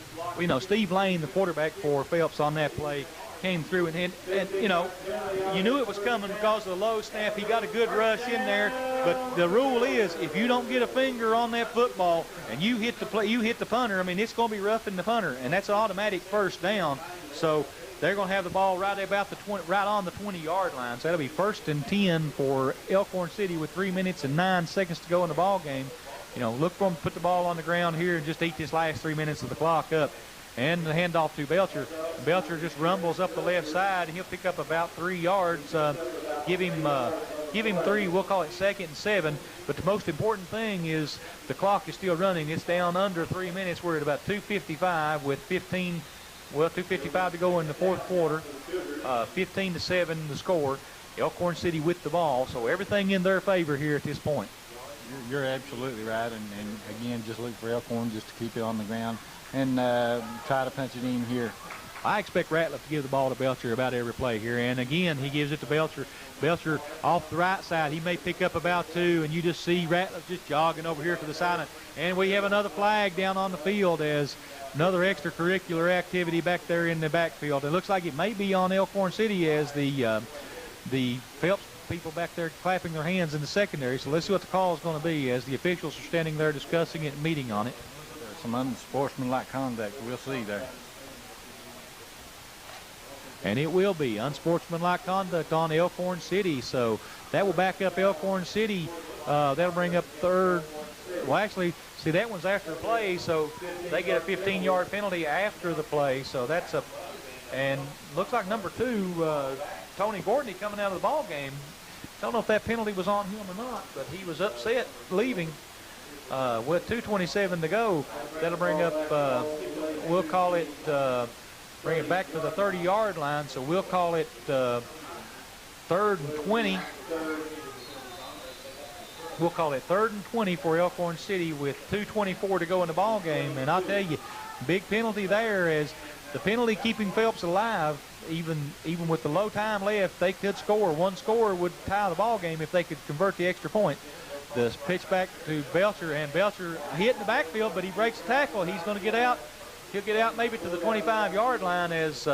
Steve Lane, the quarterback for Phelps on that play, came through and you knew it was coming because of the low snap. He got a good rush in there, but the rule is if you don't get a finger on that football and you hit the punter, it's going to be roughing the punter, and that's an automatic first down. So they're going to have the ball right on the 20-yard line. So that'll be 1st and 10 for Elkhorn City with 3 minutes and 9 seconds to go in the ball game. look for him to put the ball on the ground here and just eat this last 3 minutes of the clock up. And the handoff to Belcher. Belcher just rumbles up the left side, and he'll pick up about 3 yards. Give him 3. We'll call it 2nd and 7. But the most important thing is the clock is still running. It's down under 3 minutes. We're at about 2:55 with 2:55 to go in the fourth quarter. 15-7 the score. Elkhorn City with the ball, so everything in their favor here at this point. You're absolutely right, and again, just look for Elkhorn just to keep it on the ground and try to punch it in here. I expect Ratliff to give the ball to Belcher about every play here, and again, he gives it to Belcher. Belcher off the right side, he may pick up about 2, and you just see Ratliff just jogging over here to the side, and we have another flag down on the field as another extracurricular activity back there in the backfield. It looks like it may be on Elkhorn City as the Phelps people back there clapping their hands in the secondary. So let's see what the call is going to be as the officials are standing there discussing it and meeting on it. There's some unsportsmanlike conduct we'll see there. And it will be unsportsmanlike conduct on Elkhorn City. So that will back up Elkhorn City. That'll bring up third. Well, actually, see, that one's after the play, so they get a 15-yard penalty after the play. So that's and looks like number 2, Tony Gordon, coming out of the ball game. Don't know if that penalty was on him or not, but he was upset leaving with 2:27 to go. That'll bring up, we'll call it, bring it back to the 30-yard line, so we'll call it 3rd and 20. We'll call it 3rd and 20 for Elkhorn City with 2:24 to go in the ball game. And I'll tell you, big penalty there as the penalty keeping Phelps alive. Even with the low time left, they could score. One score would tie the ball game if they could convert the extra point. The pitch back to Belcher, and Belcher hit in the backfield, but he breaks the tackle. He's going to get out. He'll get out maybe to the 25-yard line as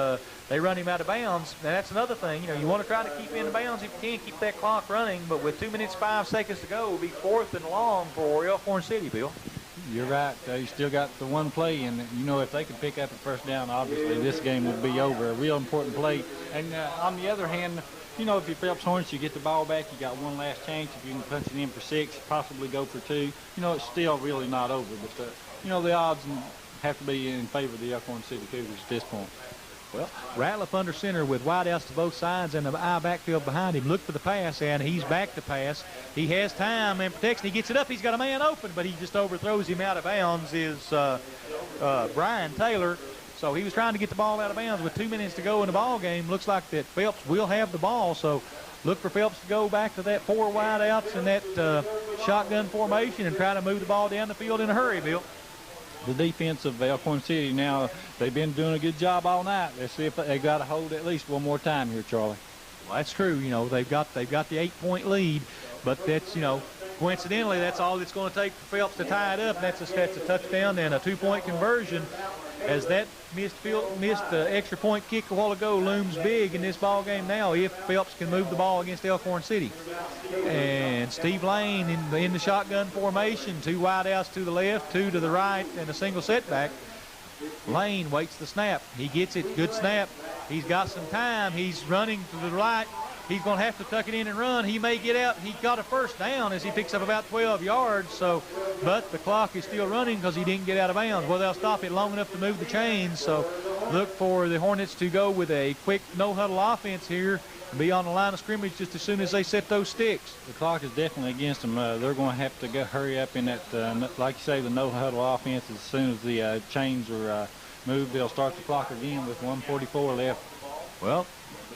they run him out of bounds. Now, that's another thing. You want to try to keep in the bounds if you can, keep that clock running. But with 2 minutes, 5 seconds to go, it'll be 4th and long for Elkhorn City, Bill. You're right. You still got the one play, and if they could pick up a first down, obviously this game would be over. A real important play. And on the other hand, if you're Phelps Hornets, you get the ball back, you got one last chance. If you can punch it in for 6, possibly go for 2. It's still really not over. But the odds have to be in favor of the Elkhorn City Cougars at this point. Well, Ratliff under center with wideouts to both sides and the eye backfield behind him. Look for the pass, and he's back to pass. He has time and protection. He gets it up. He's got a man open, but he just overthrows him out of bounds is Brian Taylor. So he was trying to get the ball out of bounds with 2 minutes to go in the ball game. Looks like that Phelps will have the ball, so look for Phelps to go back to that 4 wideouts and that shotgun formation and try to move the ball down the field in a hurry, Bill. The defense of Elkhorn City now, they've been doing a good job all night. Let's see if they got to hold at least one more time here, Charlie. Well, that's true. They've got the 8-point lead, but that's coincidentally that's all it's going to take for Phelps to tie it up. That's a touchdown and a 2-point conversion. As that missed extra point kick a while ago looms big in this ball game now if Phelps can move the ball against Elkhorn City. And Steve Lane in the shotgun formation, 2 wideouts to the left, 2 to the right, and a single setback. Lane waits the snap. He gets it. Good snap. He's got some time. He's running to the right. He's going to have to tuck it in and run. He may get out. He got a first down as he picks up about 12 yards. But the clock is still running because he didn't get out of bounds. Well, they'll stop it long enough to move the chains. So look for the Hornets to go with a quick no-huddle offense here and be on the line of scrimmage just as soon as they set those sticks. The clock is definitely against them. They're going to have to hurry up in that, like you say, the no-huddle offense. As soon as the chains are moved, they'll start the clock again with 1:44 left. Well,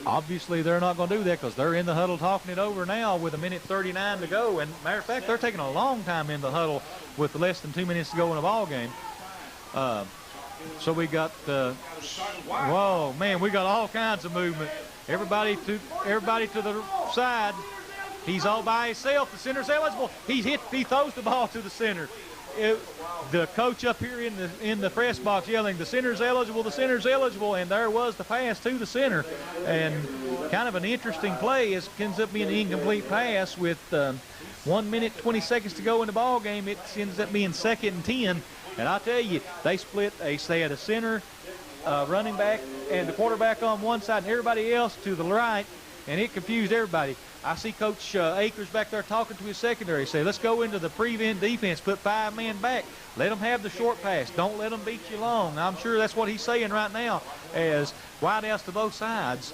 obviously they're not going to do that because they're in the huddle talking it over now with 1:39 to go. And matter of fact, they're taking a long time in the huddle with less than 2 minutes to go in a ball game. So we got whoa, man, we got all kinds of movement. Everybody to the side. He's all by himself. The center's eligible. He throws the ball to the center. The coach up here in the press box yelling, the center's eligible, and there was the pass to the center. And kind of an interesting play. It ends up being an incomplete pass with 1 minute, 20 seconds to go in the ball game. It ends up being 2nd and 10. And I tell you, they had a center, running back, and the quarterback on one side, and everybody else to the right, and it confused everybody. I see Coach Akers back there talking to his secondary. Say, let's go into the prevent defense, put 5 men back. Let them have the short pass. Don't let them beat you long. I'm sure that's what he's saying right now as wide outs to both sides.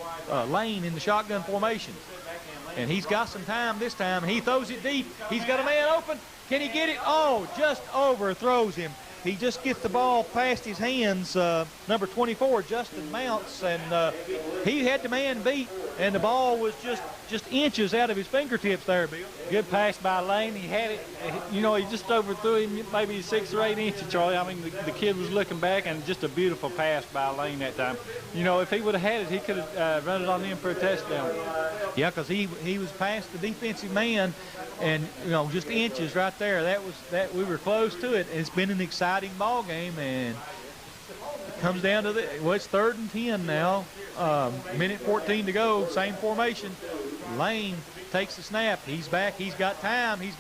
Lane in the shotgun formation. And he's got some time this time. He throws it deep. He's got a man open. Can he get it? Oh, just overthrows him. He just gets the ball past his hands, number 24, Justin Mounts, and he had the man beat, and the ball was just inches out of his fingertips there, Bill. Good pass by Lane. He had it, you know, he just overthrew him maybe 6 or 8 inches, Charlie. I mean, the kid was looking back, and just a beautiful pass by Lane that time. You know, if he would have had it, he could have run it on in for a touchdown. Yeah, because he was past the defensive man, and you know, just inches right there. We were close to it. It's been an exciting ball game, and it comes down to it's 3rd and 10 now. Minute 14 to go. Same formation. Lane takes the snap. He's back. He's got time. He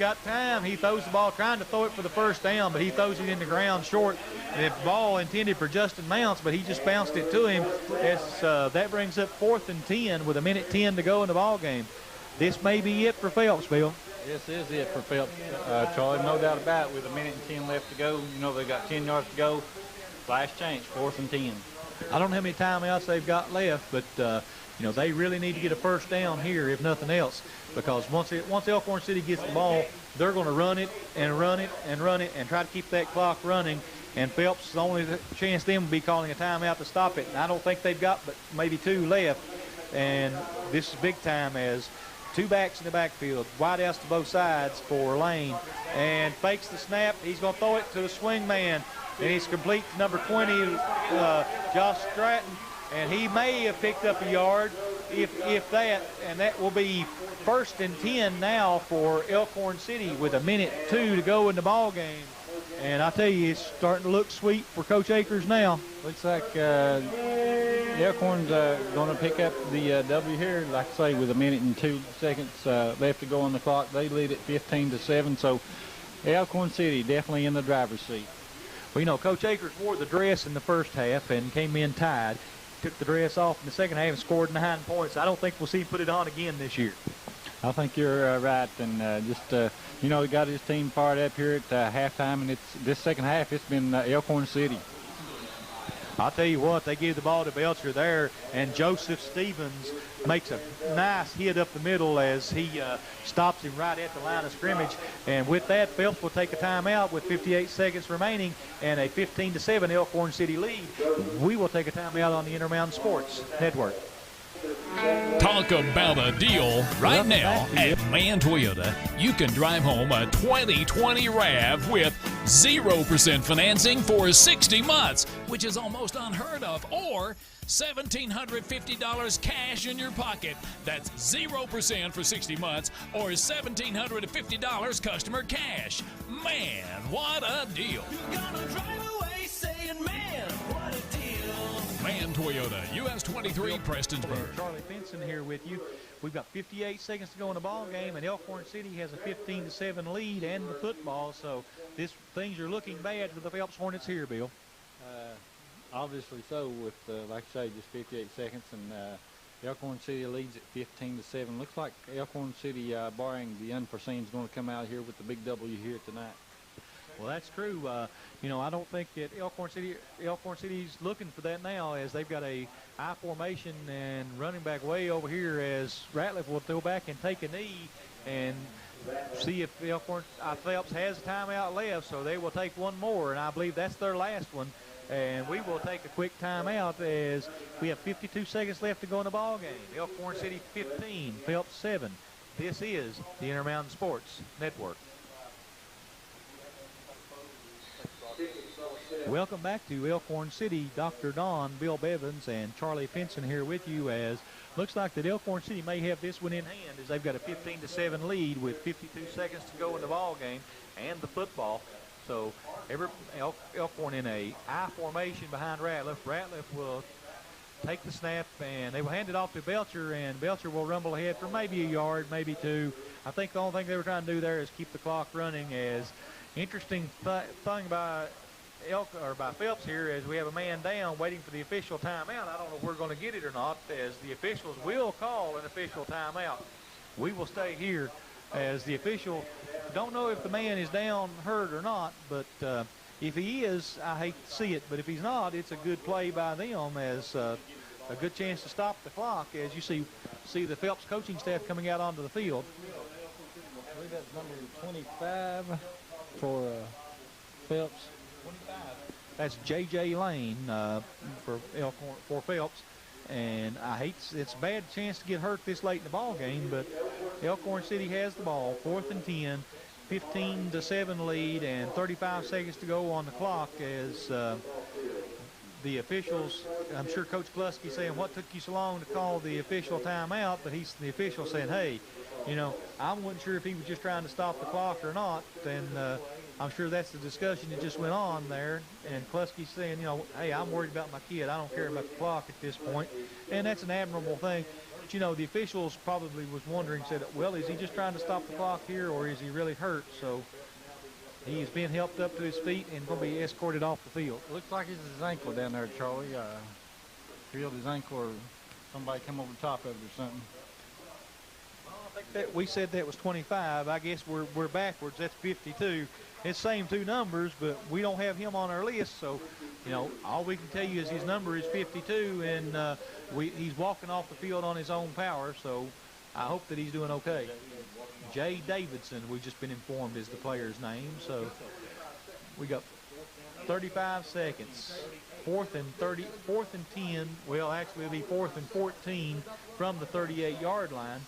throws the ball, trying to throw it for the first down, but he throws it in the ground short. The ball intended for Justin Mounts, but he just bounced it to him. That brings up 4th and 10 with a minute 10 to go in the ball game. This may be it for Phelps, Bill. This is it for Phelps, Charlie, no doubt about it. With a minute and 10 left to go, you know, they've got 10 yards to go. Last change, 4th and 10. I don't know how many timeouts they've got left, but you know, they really need to get a first down here, if nothing else, because once Elkhorn City gets the ball, they're going to run it and run it and run it and try to keep that clock running. And Phelps, the only chance them would be calling a timeout to stop it. And I don't think they've got but maybe 2 left. And this is big time as 2 backs in the backfield, wide outs to both sides for Lane, and fakes the snap. He's going to throw it to the swing man, and he's complete to number 20, Josh Stratton, and he may have picked up a yard, if that, and that will be 1st and 10 now for Elkhorn City with a minute 2 to go in the ball game. And I tell you, it's starting to look sweet for Coach Akers now. Looks like Elkhorn's going to pick up the W here, like I say, with a minute and 2 seconds left to go on the clock. They lead at 15-7, so Elkhorn City definitely in the driver's seat. Well, you know, Coach Akers wore the dress in the first half and came in tied. Took the dress off in the second half and scored 9 points. I don't think we'll see him put it on again this year. I think you're right, and you know, he got his team fired up here at halftime, and this second half, it's been Elkhorn City. I'll tell you what, they gave the ball to Belcher there, and Joseph Stevens makes a nice hit up the middle as he stops him right at the line of scrimmage. And with that, Phelps will take a timeout with 58 seconds remaining and a 15-7 Elkhorn City lead. We will take a timeout on the Intermountain Sports Network. Talk about a deal right now at Man Toyota. You can drive home a 2020 RAV with 0% financing for 60 months, which is almost unheard of, or $1,750 cash in your pocket. That's 0% for 60 months or $1,750 customer cash. Man, what a deal. You're gonna drive away saying, man, what a deal. Man Toyota, US 23, Prestonsburg. Charlie Benson here with you. We've got 58 seconds to go in the ball game, and Elkhorn City has a 15-7 lead and the football. So things are looking bad for the Phelps Hornets here, Bill. Obviously so, with like I say, just 58 seconds, and Elkhorn City leads at 15-7. Looks like Elkhorn City, barring the unforeseen, is going to come out here with the big W here tonight. Well, that's true. You know, I don't think that Elkhorn City's looking for that now, as they've got a I formation and running back way over here, as Ratliff will throw back and take a knee and see if Phelps has a timeout left, so they will take one more, and I believe that's their last one. And we will take a quick timeout as we have 52 seconds left to go in the ball game. Elkhorn City 15, Phelps 7. This is the Intermountain Sports Network. Welcome back to Elkhorn City. Dr. Don, Bill Bevins, and Charlie Fenson here with you, as looks like that Elkhorn City may have this one in hand, as they've got a 15-7 lead with 52 seconds to go in the ball game and the football. So Elkhorn in a I formation behind Ratliff. Ratliff will take the snap, and they will hand it off to Belcher, and Belcher will rumble ahead for maybe a yard, maybe 2. I think the only thing they were trying to do there is keep the clock running. As interesting thing by Phelps here is we have a man down waiting for the official timeout. I don't know if we're going to get it or not, as the officials will call an official timeout. we will stay here as the official. Don't know if the man is down hurt or not, but if he is, I hate to see it, but if he's not, it's a good play by them as a good chance to stop the clock as you see the Phelps coaching staff coming out onto the field. I believe that's number 25 for Phelps. 25. That's J.J. Lane for Elkhorn, for Phelps. And it's a bad chance to get hurt this late in the ball game, but Elkhorn City has the ball, 4th and 10, 15-7 lead, and 35 seconds to go on the clock as the officials, I'm sure Coach Kluski saying, what took you so long to call the official timeout? But the official saying, hey, I wasn't sure if he was just trying to stop the clock or not. And I'm sure that's the discussion that just went on there. And Kluski's saying, hey, I'm worried about my kid. I don't care about the clock at this point. And that's an admirable thing. But, the officials probably was wondering, said, well, is he just trying to stop the clock here or is he really hurt? So he is being helped up to his feet and going to be escorted off the field. Looks like it's his ankle down there, Charlie. Peeled his ankle or somebody come over the top of it or something. I think that we said that was 25. I guess we're backwards. That's 52. It's same two numbers, but we don't have him on our list. So, all we can tell you is his number is 52, and he's walking off the field on his own power. So I hope that he's doing okay. Jay Davidson, we've just been informed, is the player's name. So we got 35 seconds. 4th and 10. Well, actually, it'll be 4th and 14 from the 38-yard line.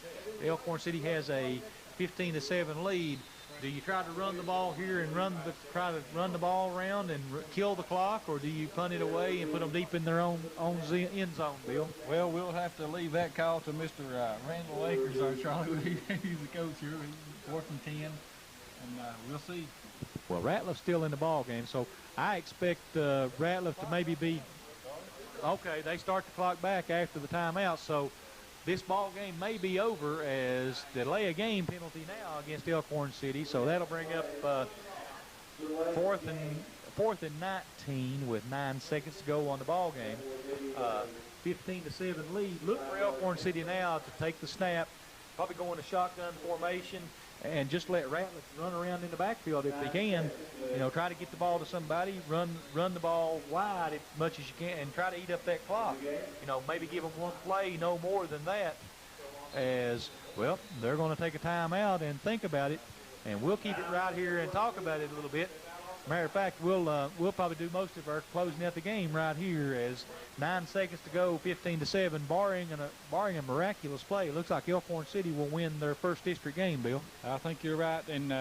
Elkhorn City has a 15-7 lead. Do you try to run the ball here and try to run the ball around and kill the clock, or do you punt it away and put them deep in their own end zone, Bill? Well, we'll have to leave that call to Mr. Randall Akers, our Charlie. He's the coach here. 4th and 10, and we'll see. Well, Ratliff's still in the ball game, so I expect Ratliff to maybe be okay. They start the clock back after the timeout, so this ball game may be over as delay a game penalty now against Elkhorn City. So that'll bring up 4th and 19 with 9 seconds to go on the ball game. 15-7 lead. Look for Elkhorn City now to take the snap, probably go into shotgun formation, and just let Ratliff run around in the backfield if they can. Try to get the ball to somebody, run the ball wide as much as you can, and try to eat up that clock. Maybe give them one play, no more than that. As well, they're going to take a timeout and think about it, and we'll keep it right here and talk about it a little bit. Matter of fact, we'll probably do most of our closing out the game right here as 9 seconds to go, 15-7, barring a miraculous play. It looks like Elkhorn City will win their first district game, Bill. I think you're right. And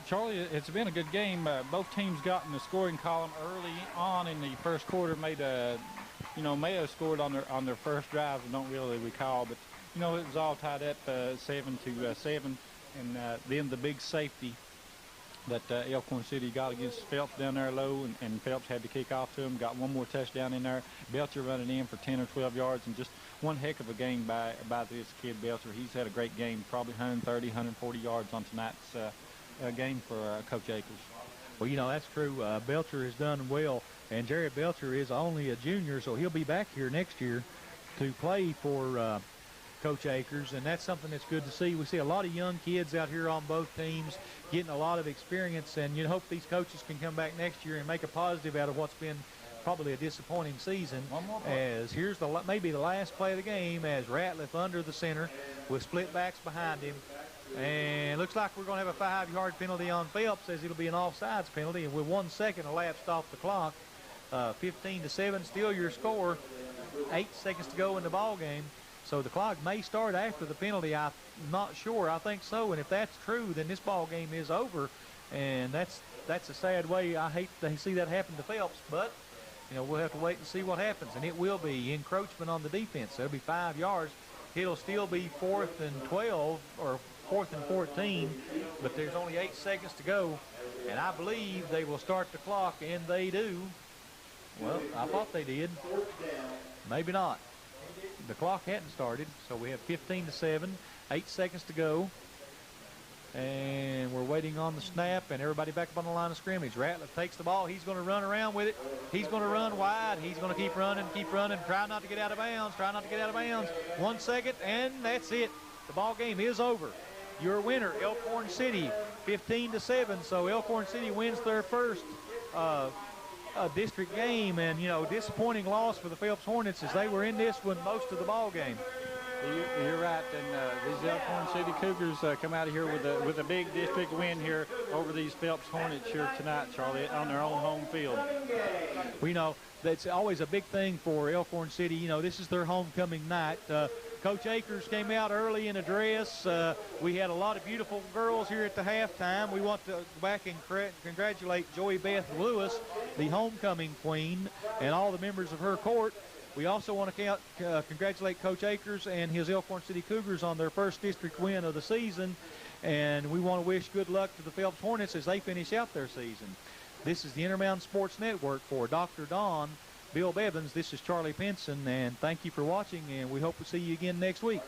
Charlie, it's been a good game. Both teams got in the scoring column early on in the first quarter. May have scored on their first drive. I don't really recall, but it was all tied up 7-7, and then the big safety that Elkhorn City got against Phelps down there low, and Phelps had to kick off to him, got one more touchdown in there. Belcher running in for 10 or 12 yards, and just one heck of a game by this kid Belcher. He's had a great game, probably 130, 140 yards on tonight's game for Coach Akers. Well, that's true. Belcher has done well, and Jared Belcher is only a junior, so he'll be back here next year to play for Coach Akers, and that's something that's good to see. We see a lot of young kids out here on both teams getting a lot of experience, and you hope these coaches can come back next year and make a positive out of what's been probably a disappointing season. As here's maybe the last play of the game as Ratliff under the center with split backs behind him, and looks like we're going to have a 5-yard penalty on Phelps as it'll be an offsides penalty, and with 1 second elapsed off the clock. 15-7, still your score. 8 seconds to go in the ball game. So the clock may start after the penalty. I'm not sure. I think so. And if that's true, then this ball game is over. And that's a sad way. I hate to see that happen to Phelps, but we'll have to wait and see what happens. And it will be encroachment on the defense. There'll be 5 yards. It'll still be 4th and 12 or 4th and 14, but there's only 8 seconds to go. And I believe they will start the clock, and they do. Well, I thought they did. Maybe not. The clock hadn't started, so we have 15-7, 8 seconds to go. And we're waiting on the snap, and everybody back up on the line of scrimmage. Ratliff takes the ball. He's going to run around with it. He's going to run wide. He's going to keep running. Try not to get out of bounds. 1 second, and that's it. the ball game is over. Your winner, Elkhorn City, 15-7. So Elkhorn City wins their first district game, and disappointing loss for the Phelps Hornets as they were in this one most of the ball game. You're right, and these Elkhorn City Cougars come out of here with a big district win here over these Phelps Hornets here tonight, Charlie, on their own home field. We know that's always a big thing for Elkhorn City. This is their homecoming night. Coach Akers came out early in a dress. We had a lot of beautiful girls here at the halftime. We want to go back and congratulate Joey Beth Lewis, the homecoming queen, and all the members of her court. We also want to congratulate Coach Akers and his Elkhorn City Cougars on their first district win of the season. And we want to wish good luck to the Phelps Hornets as they finish out their season. This is the Intermountain Sports Network. For Dr. Don, Bill Bevins, this is Charlie Pinson, and thank you for watching, and we hope to see you again next week.